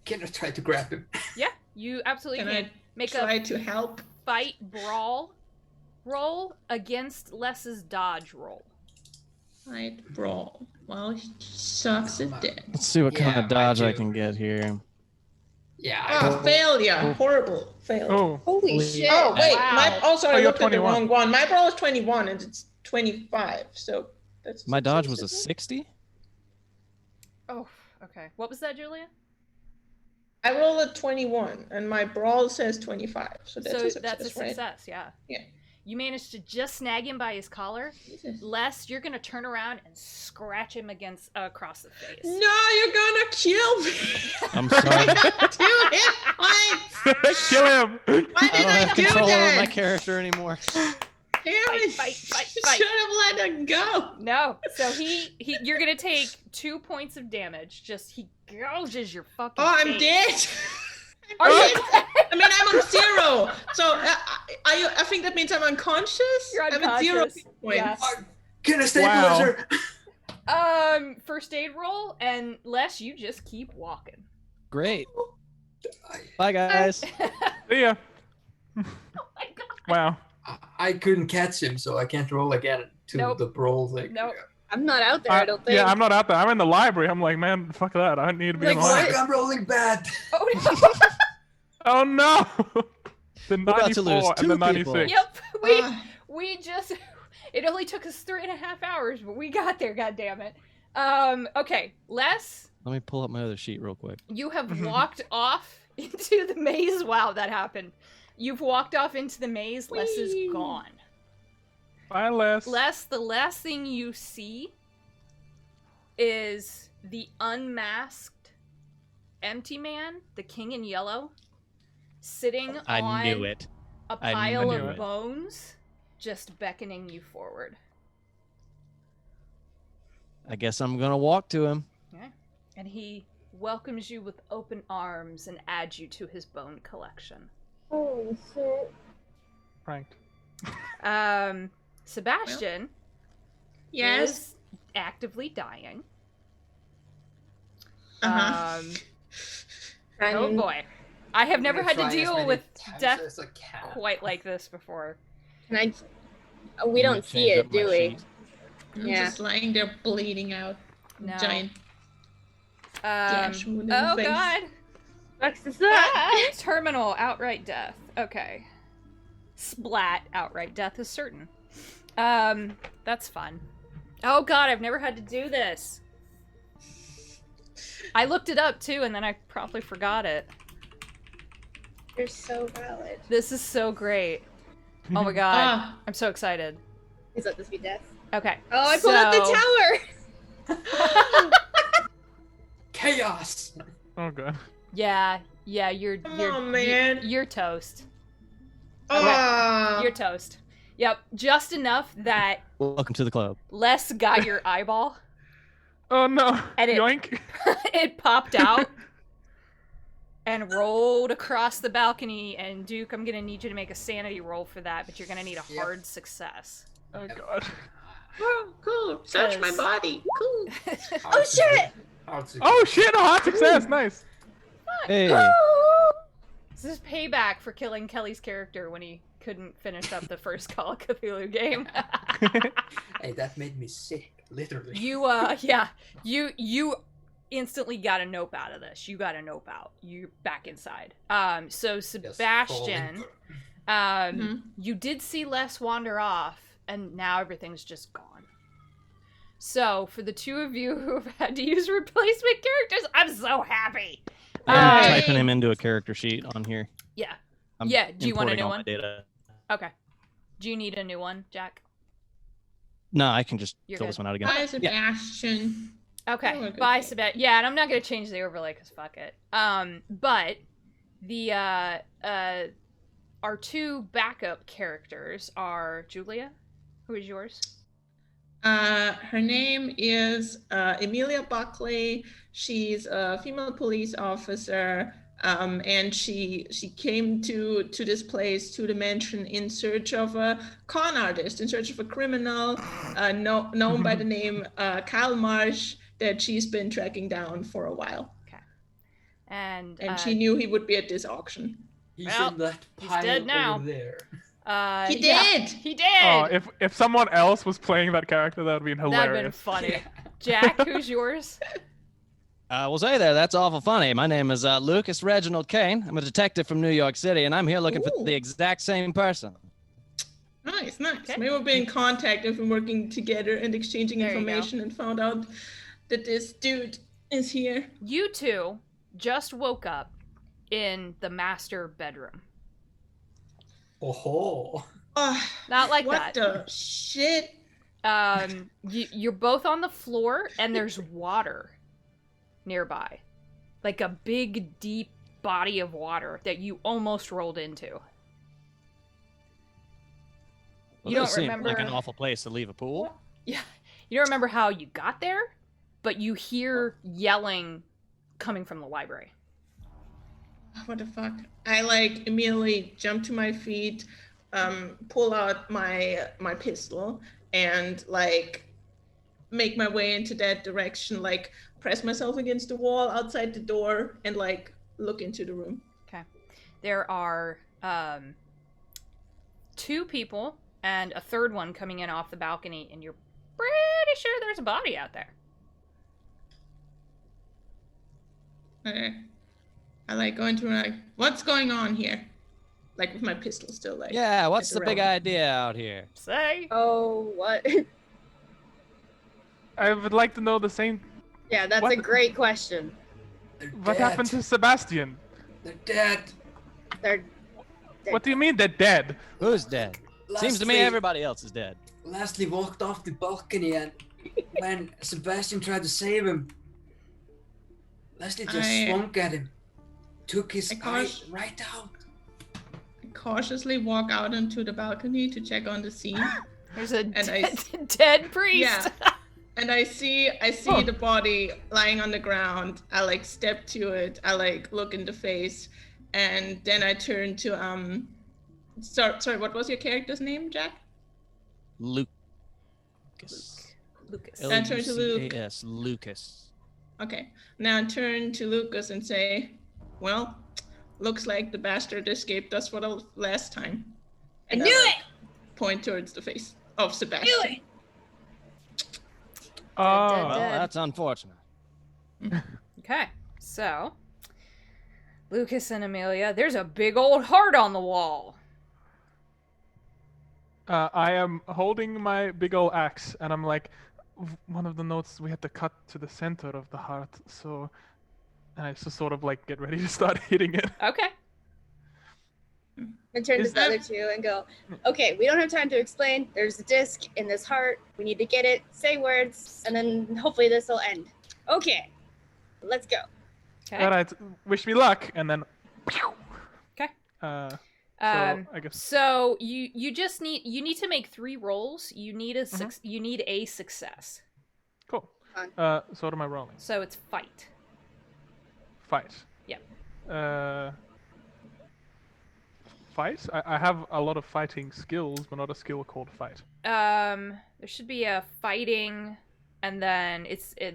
Can I try to grab him? Yeah, you absolutely Can can. I Make try a to help? fight brawl roll against Les's dodge roll. Fight brawl. Well, he sucks at that. Let's see what kind Yeah, of dodge mine I too. can get here. Yeah. Ah, failure. Horrible. Failure. Oh. Holy shit. Oh, wait. Wow. I you're looked at the 21. wrong one. My brawl is 21 and it's 25. So that's. My dodge was a success, 60? Oh, okay. What was that, Julia? I rolled a 21 and my brawl says 25. So that's a success, that's a right? success, yeah. Yeah. You managed to just snag him by his collar. Jesus. Les, you're gonna turn around and scratch him across the face. No, you're gonna kill me. I'm sorry. 2 hit points. Kill him. Why I did don't I have do control over that? my character anymore. Damn it. Fight. Should have let it go. No, so you're gonna take 2 points of damage. Just he gouges your fucking Oh, I'm face. dead. Are you? I mean, I'm on 0. So I think that means I'm unconscious. You're I'm at 0 unconscious. points. Yeah. Can I Wow. stabilizer? First aid roll, and Les, you just keep walking. Great. Bye, guys. See ya. Oh my god. Wow. I couldn't catch him, so I can't roll again to Nope. the brawl thing. Nope. I'm not out there, I don't think. Yeah, I'm not out there. I'm in the library. I'm like, man, fuck that. I need to be in the Like, library. Fuck, I'm rolling bad. Oh no. Oh no! The We're about to 94 lose and the 2 people. 96. Yep. Ah. We just. It only took us 3.5 hours, but we got there. God damn it. Okay, Les, Let me pull up my other sheet real quick. you have walked off into the maze. Wow, that happened. You've walked off into the maze. Les is Whee! gone. Bye, Les. Les, the last thing you see is the unmasked empty man, the king in yellow, sitting I on knew it. a I pile knew of it. bones, just beckoning you forward. I guess I'm gonna walk to him. Yeah. And he welcomes you with open arms and adds you to his bone collection. Holy shit. Pranked. Sebastian Yes. is actively dying. Uh-huh. Oh I'm- boy. I have never had to Try as deal many with times death as I can. quite like this before. Can I? We Let me don't see change it, up my do we? sheet. I'm Yeah. just lying there bleeding out. No. Giant gash wound in the Oh face. god. Fucks this up. Terminal outright death. Okay. Splat outright death is certain. That's fun. Oh god, I've never had to do this. I looked it up too and then I promptly forgot it. You're so valid. This is so great. Oh my god. Ah, I'm so excited. Is that this be death? Okay. Oh, I pulled out the so- tower. Chaos. Oh god. Yeah, you're on, man. you're toast. Ah. You're toast. Yep, just enough that Welcome to the club. Les got your eyeball. Oh no. And Yoink. It popped out and rolled across the balcony. And Duke, I'm gonna need you to make a sanity roll for that, but you're gonna need a hard success. Oh god. Oh, cool. Search my body. Cool. Oh shit! Oh shit, a hot success, nice. Hey. This is payback for killing Kelly's character when he couldn't finish up the first Call of Cthulhu game. Hey, that made me sick, literally. You instantly got a nope out of this. You got a nope out. You're back inside. So Sebastian, you did see Les wander off, and now everything's just gone. So for the two of you who have had to use replacement characters, I'm so happy. I'm typing him into a character sheet on here. Yeah. I'm Do you want a importing new all my one? data. Okay. Do you need a new one, Jack? No, I can just You're fill good. this one out again. Bye, Sebastian. Okay. Oh, good Bye, thing. Sebastian. Yeah, and I'm not gonna change the overlay because fuck it. But the our two backup characters are Julia. Who is yours? Her name is Emilia Buckley. She's a female police officer, and she came to this place, to the mansion, in search of a con artist, in search of a criminal known by the name Kyle Marsh, that she's been tracking down for a while. Okay. And she knew he would be at this auction. He's Well, in that he's pile dead now. over there. He yeah, did! he did. Oh, if someone else was playing that character, that would be That'd hilarious. been funny. Jack, who's yours? Well, say there, that's awful funny. My name is Lucas Reginald Kane. I'm a detective from New York City, and I'm here looking for Ooh. the exact same person. Nice, nice. Okay. Maybe we've been in contact and been working together and exchanging There you go. information and found out that this dude is here. You two just woke up in the master bedroom. Oh, Not like what that. the shit? You're both on the floor, and there's water nearby, like a big, deep body of water that you almost rolled into. Well, You don't this seems remember? like an awful place to leave a pool. Yeah, you don't remember how you got there, but you hear yelling coming from the library. What the fuck? I immediately jump to my feet, pull out my pistol, and make my way into that direction. Press myself against the wall outside the door and look into the room. Okay, there are two people and a third one coming in off the balcony, and you're pretty sure there's a body out there. Okay. I go into what's going on here? With my pistol still Yeah, what's the big around. idea out here? Say, Oh, what? I would like to know the same. Yeah, that's What? a great question. They're What dead. happened to Sebastian? They're dead. They're What do you mean they're dead? Who's dead? Seems to me Lastly- everybody else is dead. Lastly walked off the balcony, and when Sebastian tried to save him, Leslie just swung at him, took his eye right out. I cautiously walk out onto the balcony to check on the scene. there's a I- dead priest. Yeah. And I see the body lying on the ground. I step to it. I look in the face, and then I turn to sorry, what was your character's name, Jack? Lucas. Lucas. I turn to Luke. L-U-C-A-S, Lucas. Okay. Now I turn to Lucas and say, "Well, looks like the bastard escaped us for the last time." I And knew it! Point towards the face of Sebastian. Knew it! Oh, Dead. Well, that's unfortunate. Okay, so Lucas and Amelia, there's a big old heart on the wall. I am holding my big old axe, and I'm like, one of the notes we had to cut to the center of the heart, so, and I just sort of get ready to start hitting it. Okay. And turn to the other two and go, okay, we don't have time to explain. There's a disc in this heart. We need to get it, say words, and then hopefully this will end. Okay, let's go. Okay. All right, wish me luck, and then. Okay. So I guess. So you just need to make 3 rolls. You need a you need a success. Cool. Fun. So what am I rolling? So it's fight. Fight. Yep. Fight? I have a lot of fighting skills, but not a skill called fight. There should be a fighting, and then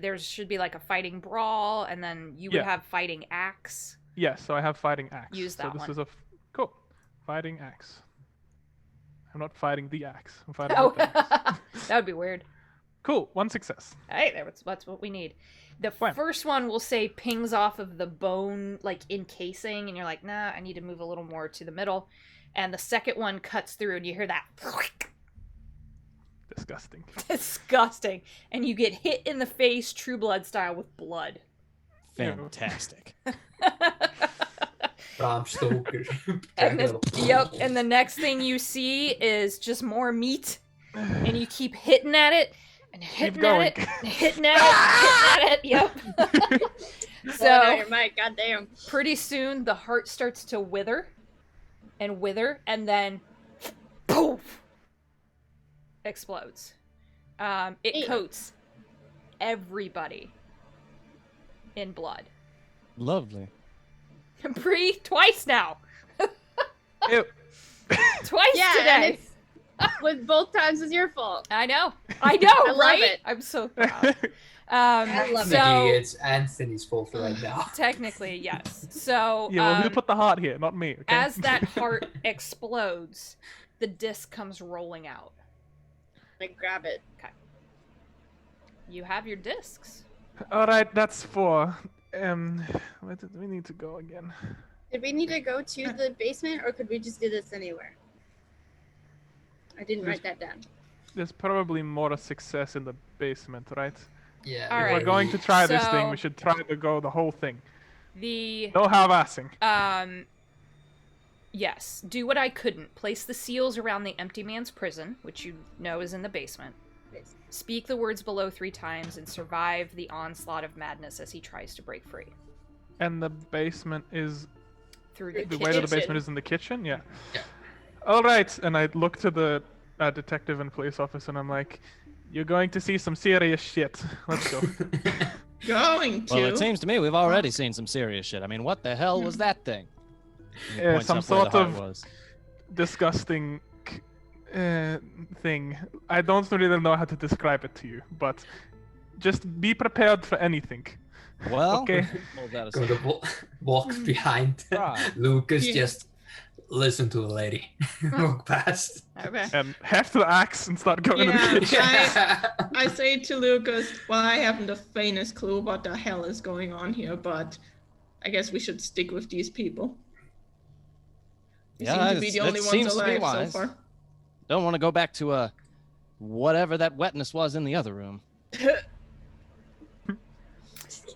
there should be like a fighting brawl, and then you would have fighting axe. Yes, so I have fighting axe. Use that so this one. is cool. Fighting axe. I'm not fighting the axe. I'm fighting Oh, with the axe. that would be weird. Cool, 1 success. Hey, that's what we need. The Fine. first one will say pings off of the bone, like encasing, and you're like, nah, I need to move a little more to the middle. And the second one cuts through, and you hear that. Disgusting. Disgusting. And you get hit in the face, True Blood style, with blood. Fantastic. Bram Stoker. And and the next thing you see is just more meat, and you keep hitting at it, and hitting at it, and hitting at it, hitting at it. Yep. So your mic, goddamn. Pretty soon the heart starts to wither, and then poof, explodes. It coats everybody in blood. Lovely. Twice now. Ew. Twice today. With both times is your fault. I know, I right? love it. I'm so proud. I love Technically, it's Anthony's fault right now. Technically, yes. So, Yeah, well, who put the heart here? Not me. Okay? as that heart explodes, the disc comes rolling out. Like, grab it. Okay. You have your discs. All right, that's 4. Where did we need to go again? Did we need to go to the basement, or could we just do this anywhere? I didn't write that down. There's probably more a success in the basement, right? Yeah. All If right. we're going to try this thing, So- we should try to go the whole thing. The No harassing. yes, do what I couldn't. Place the seals around the empty man's prison, which you know is in the basement. Speak the words below 3 times and survive the onslaught of madness as he tries to break free. And the basement is... Through the The way to the kitchen. basement is in the kitchen? Yeah. Yeah. All right, and I look to the detective and police officer and I'm like, you're going to see some serious shit. Let's go. Going to. Well, it seems to me we've already seen some serious shit. I mean, what the hell was that thing? And he Yeah, points some up where the sort heart of- was. Disgusting thing. I don't really know how to describe it to you, but just be prepared for anything. Well, Okay. hold that Go aside. to walk behind Right. Lucas. Yeah. Just listen to the lady walk past. Okay. And heft the axe and start going to Yeah. the kitchen. I say to Lucas, well, I haven't the faintest clue what the hell is going on here, but I guess we should stick with these people. They Yeah, seem to be the that only seems ones to be alive so wise. far. Don't want to go back to whatever that wetness was in the other room.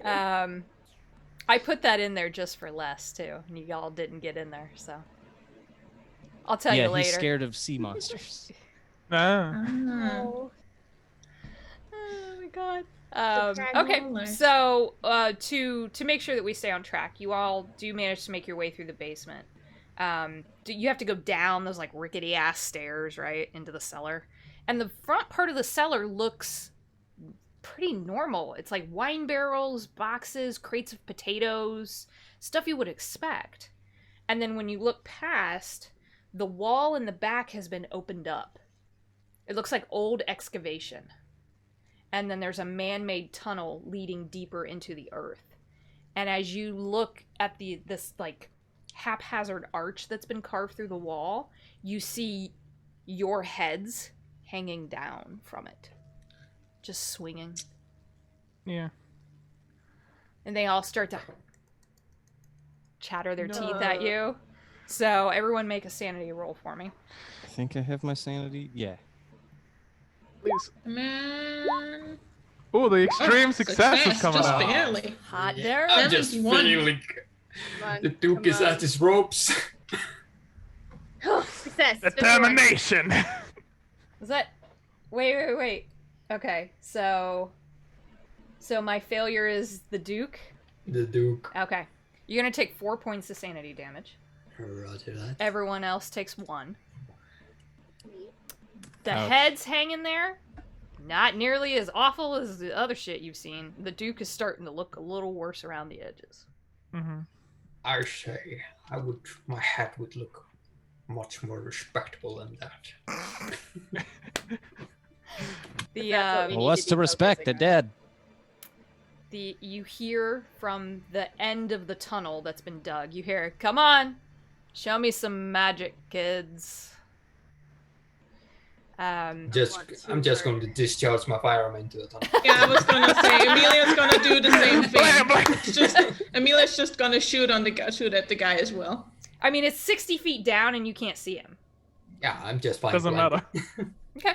I put that in there just for Les too, and y'all didn't get in there, so I'll tell yeah, you later. he's scared of sea monsters. Ah. Oh. Oh my god. drag Okay, roller. so to make sure that we stay on track, you all do manage to make your way through the basement. You have to go down those like rickety ass stairs, right, into the cellar, and the front part of the cellar looks pretty normal. It's like wine barrels, boxes, crates of potatoes, stuff you would expect. And then when you look past, the wall in the back has been opened up. It looks like old excavation. And then there's a man-made tunnel leading deeper into the earth. And as you look at this like haphazard arch that's been carved through the wall, you see your heads hanging down from it. Just swinging. Yeah. And they all start to chatter their teeth at you. So everyone make a sanity roll for me. I think I have my sanity. Yeah. Please. Man. Oh, the extreme success is coming just out. barely. Hot there. I'm just 71. feeling Come on, the Duke come is on. at his ropes. Success. Determination. Is that? Wait. Okay, so my failure is the Duke. The Duke. Okay, you're gonna take 4 points of sanity damage. Roger that. Everyone else takes 1. The Ouch. head's hanging there. Not nearly as awful as the other shit you've seen. The Duke is starting to look a little worse around the edges. Mm-hmm. I say, my head would look much more respectable than that. The That's what we Well, need what's to to be respect the focusing on. dead? you hear from the end of the tunnel that's been dug. You hear, "Come on, show me some magic, kids." I'm just going to discharge my firearm into the tunnel. Yeah, I was gonna say Amelia's gonna do the same thing. Amelia's just gonna shoot at the guy as well. I mean, it's 60 feet down and you can't see him. Yeah, I'm just fine. Doesn't matter. Okay.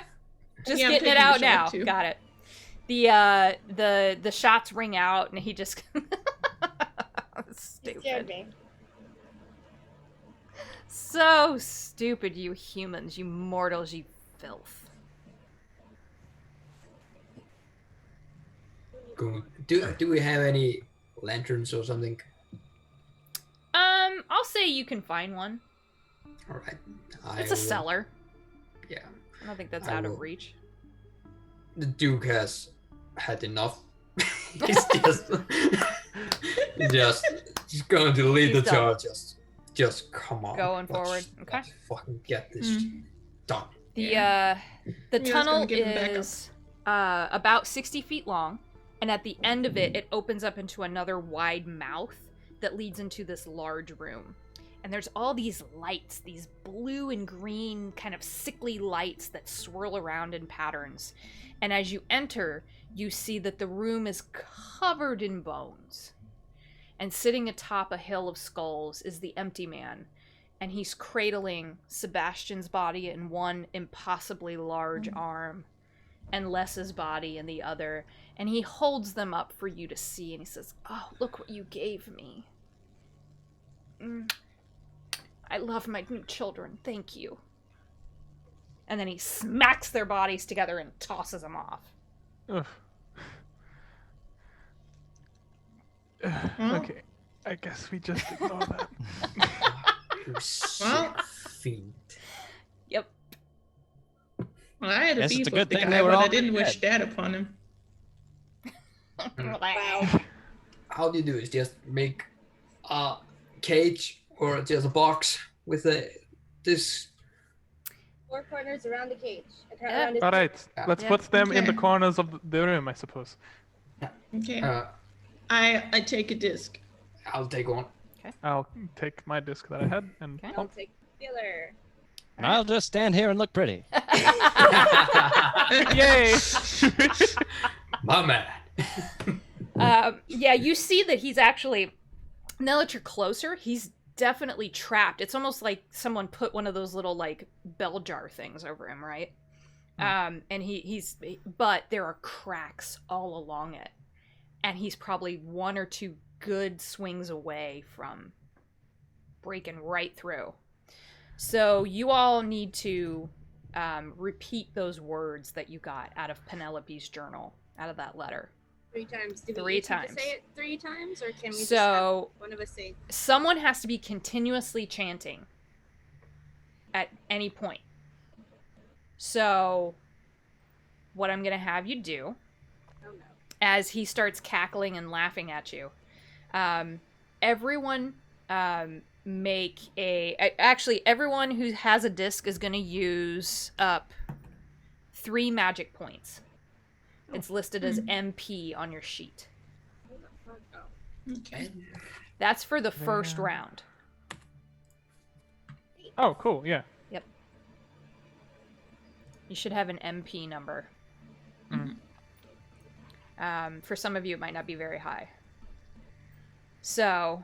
Just Yeah, I'm getting it taking out the now. shot, too. Got it. The shots ring out and he just You stupid. scared me. So stupid, you humans, you mortals, you filth. Cool. Do we have any lanterns or something? I'll say you can find one. All right. It's a cellar. Yeah. I don't think that's I out will. of reach. The Duke has had enough. He's just going to lead He's the done. charge. Just come on. Going forward. Okay. Let's fucking get this done. The gonna tunnel give him backup. is about 60 feet long, and at the end of it, it opens up into another wide mouth that leads into this large room. And there's all these lights, these blue and green kind of sickly lights that swirl around in patterns. And as you enter, you see that the room is covered in bones. And sitting atop a hill of skulls is the empty man. And he's cradling Sebastian's body in one impossibly large arm and Les's body in the other. And he holds them up for you to see, and he says, "Oh, look what you gave me. I love my new children, thank you." And then he smacks their bodies together and tosses them off. Ugh. Okay, I guess we just ignore that. You sick Well. fiend. Yep. Well, I had a Guess it's beef a with good the thing guy, they were but I all didn't wish dead. that upon him. Wow. How do you do it? Just make a cage or just a box with this. 4 corners around the cage. Yeah. Around his All right, let's Yeah. put them in the Okay. corners of the room, I suppose. Okay. Uh, I take a disc. I'll take one. I'll take my disc that I had and Okay. I'll plump. take the other. And I'll just stand here and look pretty. Yay! My man. Yeah, you see that he's actually, now that you're closer, he's definitely trapped. It's almost like someone put one of those little, like, bell jar things over him, right? And but there are cracks all along it. And he's probably 1 or 2 good swings away from breaking right through. So you all need to repeat those words that you got out of Penelope's journal, out of that letter. 3 times. Do 3 we each have times. to say it 3 times, or can we just So- have one of us say? Someone has to be continuously chanting at any point. So what I'm going to have you do, Oh no. as he starts cackling and laughing at you, everyone make actually everyone who has a disc is going to use up 3 magic points. It's listed as MP on your sheet. What the fuck? Oh. Okay. That's for the first Yeah. round. Oh, cool, yeah. You should have an MP number. For some of you, it might not be very high. So,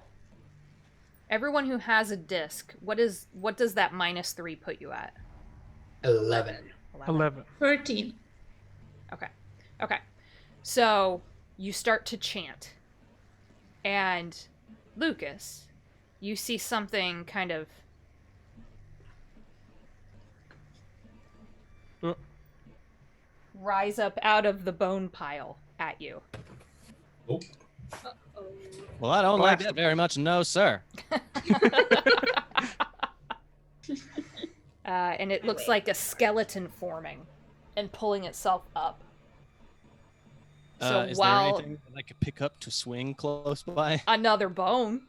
everyone who has a disc, what does that -3 put you at? 11. 11. 13. Okay. So, you start to chant. And, Lucas, you see something kind of rise up out of the bone pile at you. Oh. Uh-oh. Well, I don't like that very much, no, sir. And it looks like a skeleton forming and pulling itself up. So Is while there anything that I could pick up to swing close by? another bone,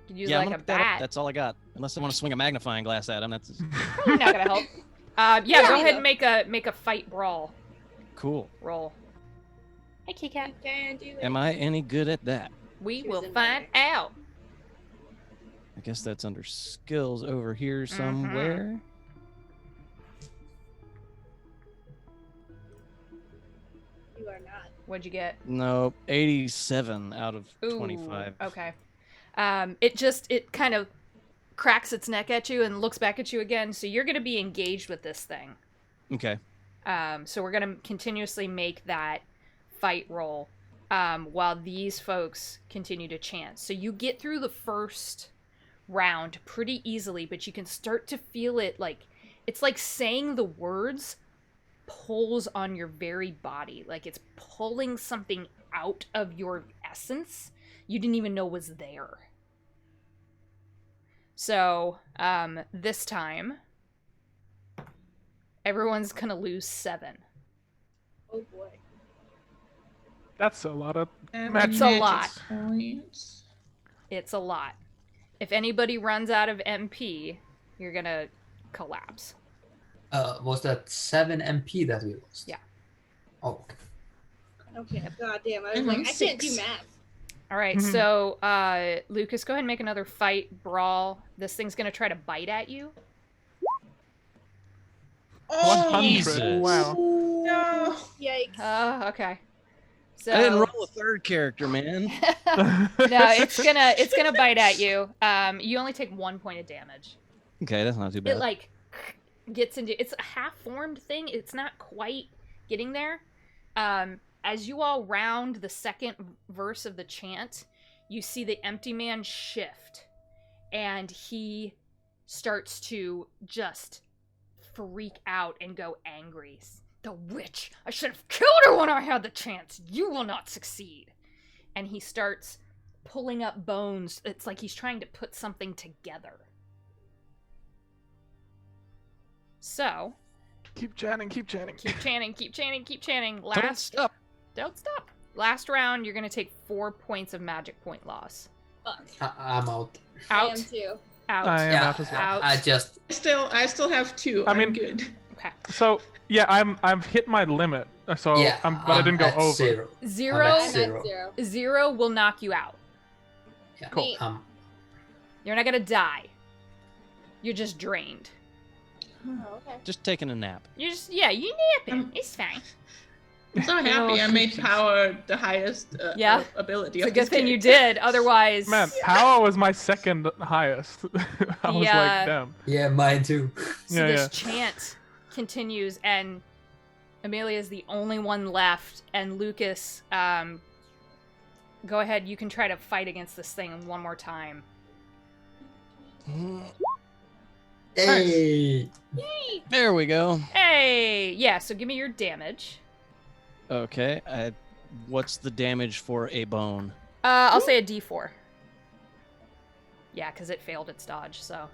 you could use I'm like gonna a pick that up. bat. That's all I got. Unless I want to swing a magnifying glass at him. That's Probably not gonna help. Go ahead and make a fight brawl cool. roll. Hey, Kitty Cat. Can do it. Am I any good at that? We Choose will another. find out. I guess that's under skills over here Mm-hmm. somewhere. You are not. What'd you get? Nope, 87 out of Ooh, 25. Okay. It kind of cracks its neck at you and looks back at you again. So you're gonna be engaged with this thing. Okay. So we're gonna continuously make that fight roll while these folks continue to chant. So you get through the first round pretty easily, but you can start to feel it like it's like saying the words pulls on your very body. Like it's pulling something out of your essence you didn't even know was there. So this time everyone's gonna lose 7. Oh boy. That's a lot of It's magic. a lot. Points. It's a lot. If anybody runs out of MP, you're gonna collapse. Was that 7 MP that we lost? Yeah. Oh, okay. Okay. God damn. I was And like, I'm I can't do 6. math. All right, so Lucas, go ahead and make another fight brawl. This thing's gonna try to bite at you. Oh, 100. Jesus. Wow. no. Yikes. Okay. So I didn't roll a third character, man. no, it's gonna bite at you. You only take 1 point of damage. Okay, that's not too bad. It like gets into it's a half-formed thing. It's not quite getting there. As you all round the second verse of the chant, you see the empty man shift, and he starts to just freak out and go angry. The witch! I should have killed her when I had the chance! You will not succeed! And he starts pulling up bones. It's like he's trying to put something together. So, Keep chanting, keep chanting. keep chanting, keep chanting, keep chanting. Don't stop. Don't stop. Last round, you're going to take 4 points of magic point loss. Fuck. I'm out. I am Out. too. Out. I am Yeah, out as well. Out. I just I still have 2. I I'm mean- good. Okay. So yeah, I've hit my limit. So yeah, but I didn't go at over. 0. Zero. I'm I'm at at 0. 0. 0 will knock you out. Yeah. Cool. You're not going to die. You're just drained. Oh, okay. Just taking a nap. You napping. It's fine. I'm so happy I made power the highest Yeah. ability It's a of good this thing you character. did. Otherwise, Man, power was my second highest. I was Yeah. like, damn. Yeah, mine too. so Yeah, this yeah. chant continues, and Amelia is the only one left. And Lucas, go ahead. You can try to fight against this thing one more time. Hey! There we go. Hey, yeah. So give me your damage. Okay. What's the damage for a bone? I'll say a D4. Yeah, because it failed its dodge. So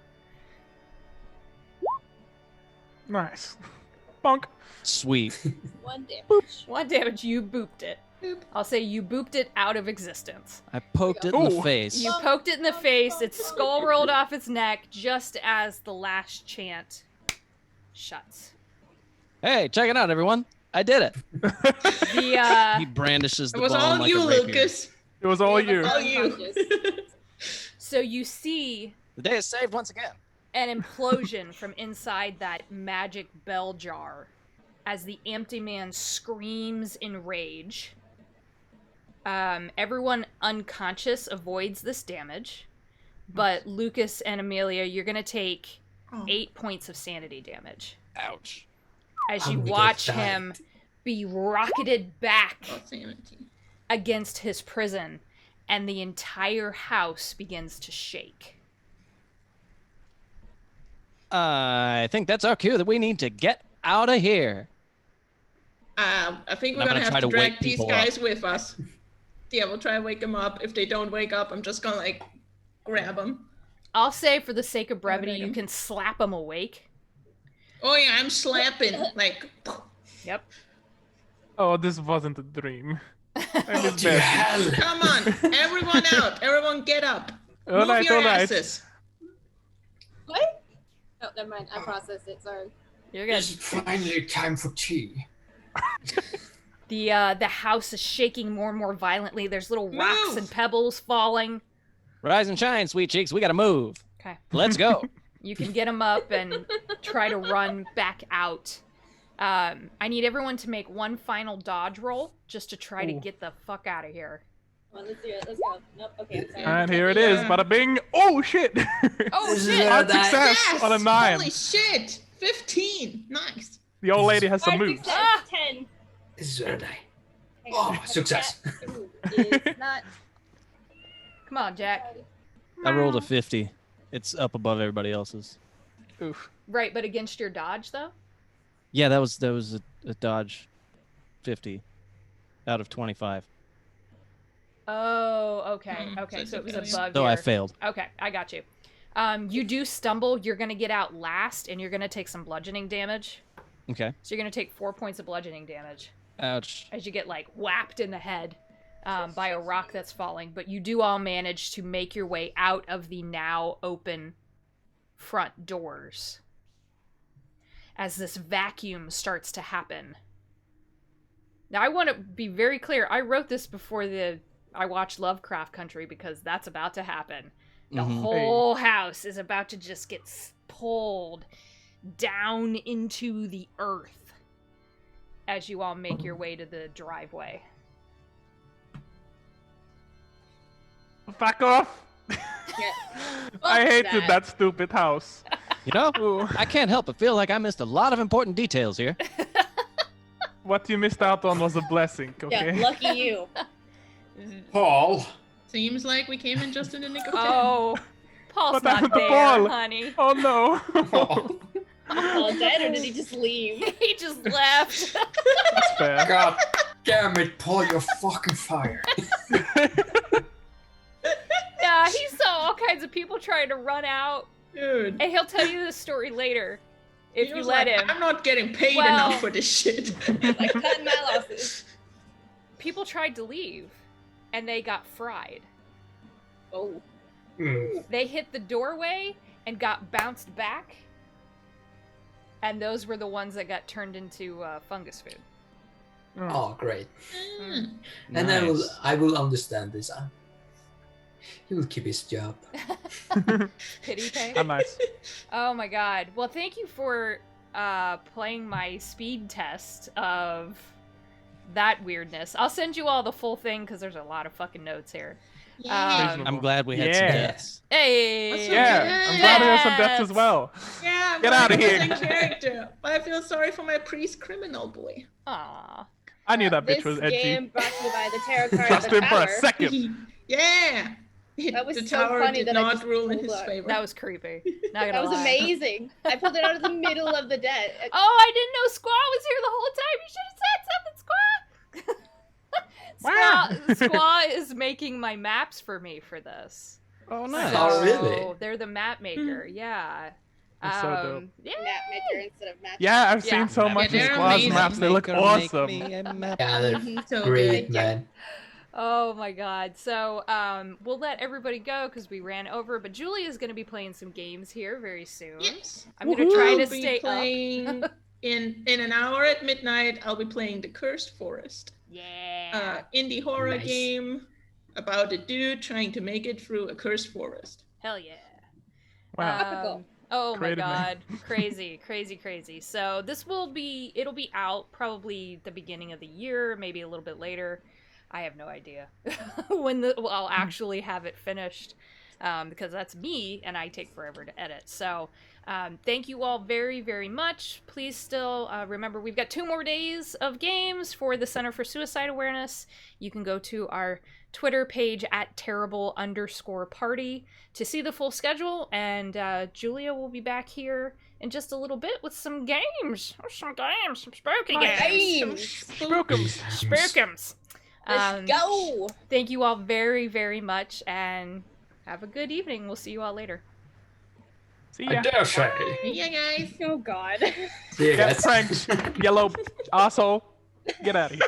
Nice. Bonk. Sweet. 1 damage. 1 damage. You booped it. I'll say you booped it out of existence. I poked it in the Ooh. face. You poked it in the face. Its skull rolled off its neck just as the last chant shuts. Hey, check it out, everyone. I did it. The He brandishes the It was bone all like you, a rapier. Lucas. It was all Yeah, you. but- All you. Unconscious. so you see The day is saved once again. an implosion from inside that magic bell jar as the empty man screams in rage. Everyone unconscious avoids this damage, but Lucas and Amelia, you're gonna take Oh. 8 points of sanity damage Ouch. as you I'm gonna watch die. him be rocketed back Oh, sanity. against his prison, and the entire house begins to shake. I think that's our cue that we need to get out of here. I think we're I'm gonna gonna have try to to drag wake these people guys with us. Yeah, we'll try to wake them up. If they don't wake up, I'm just gonna like grab them. I'll say for the sake of brevity, drag you 'em. can slap them awake. Oh yeah, I'm slapping like. Yep. Oh, this wasn't a dream. I miss To Bessie. hell! Come on, everyone out! Everyone get up! Move Alright, your alright. asses! What? Oh, never mind. I processed it. Sorry. You're good. It's finally time for tea. The house is shaking more and more violently. There's little rocks Move! and pebbles falling. Rise and shine, sweet cheeks. We gotta move. Okay. Let's go. You can get them up and try to run back out. I need everyone to make one final dodge roll just to try to Ooh. get the fuck out of here. Come on, let's do it. Let's go. Nope. Okay, I'm sorry. And here it is. Yeah. Bada bing. Oh, shit. Oh, This is shit! where Hard that- success Yes! on a 9. Holy shit! 15! Nice! The old lady has some Hard moves. success. Ah! 10. This is where I die. Hang Oh, on. success. That ooh, is not. Come on, Jack. I rolled a 50. It's up above everybody else's. Oof. Right, but against your dodge, though? Yeah, that was a dodge 50 out of 25. Oh, okay. So Okay, it's so it was okay. above So your... I failed. Okay, I got you. You do stumble. You're going to get out last, and you're going to take some bludgeoning damage. Okay. So you're going to take 4 points of bludgeoning damage Ouch. as you get, like, whapped in the head by a rock that's falling. But you do all manage to make your way out of the now open front doors as this vacuum starts to happen. Now, I want to be very clear. I wrote this before I watched Lovecraft Country because that's about to happen. The Mhm. whole house is about to just get pulled down into the earth as you all make your way to the driveway. Back off. I hated that stupid house. You know, Ooh. I can't help but feel like I missed a lot of important details here. What you missed out on was a blessing, okay? Yeah, lucky you. Paul, Seems like we came in just in the nick of time. Oh, Paul's What not happened to there, Paul? honey. Oh no. oh, All dead, or did he just leave? He just left. That's fair. God damn it, Paul, you're fucking fired. Yeah, he saw all kinds of people trying to run out, Dude. and he'll tell you this story later if He you was let like, him. I'm not getting paid Well- enough for this shit. Like cutting my losses. People tried to leave, and they got fried. Oh. Mm. They hit the doorway and got bounced back, and those were the ones that got turned into fungus food. Oh, great. Mm. And Nice. I will understand this. He will keep his job. Pity pay. Ah, nice. Oh my god. Well, thank you for playing my speed test of that weirdness. I'll send you all the full thing because there's a lot of fucking notes here. Yeah. I'm glad we had some Yeah. deaths. Hey! Awesome. Yeah, I'm glad there's some deaths as well. Yeah, I'm Get outta glad here. he was in character. But I feel sorry for my priest criminal boy. Aw. I knew that bitch This was edgy. game brought to you by the tarot card Trust of the him for a tower. second. Yeah. That was the so tower funny did that I not just rule in pulled his up. favor. That was creepy. Not gonna That was lie. amazing. I pulled it out of the middle of the deck. Oh, I didn't know Squaw was here the whole time. You should have said something, Squaw. Squaw is making my maps for me for this. Oh, nice. Oh, really? They're the map maker. Yeah. That's so dope. Yeah. Map maker instead of match. Yeah, I've Yeah. seen so Yeah, much of they're Squaw's amazing. maps. They look Maker, make awesome. me a map. Yeah, they're So great, good. man. Oh my god. So, we'll let everybody go because we ran over, but Julie is going to be playing some games here very soon. Yes. I'm going to try I'll to be stay up. playing in an hour at midnight. I'll be playing The Cursed Forest, Yeah. indie horror Nice. game about a dude trying to make it through a cursed forest. Hell yeah. Wow. Topical. Oh my Creative name. god. Crazy, crazy, crazy. So it'll be out probably the beginning of the year, maybe a little bit later. I have no idea when I'll actually have it finished. because that's me and I take forever to edit. So thank you all very, very much. Please still remember we've got 2 more days of games for the Center for Suicide Awareness. You can go to our Twitter page at terrible_party to see the full schedule, and Julia will be back here in just a little bit with some games. Some spooky games. Spookums. Let's go. Thank you all very, very much, and have a good evening. We'll see you all later. See ya. I dare say. Yeah, guys. Oh God. See you Get guys. pranked, yellow asshole. Get out of here.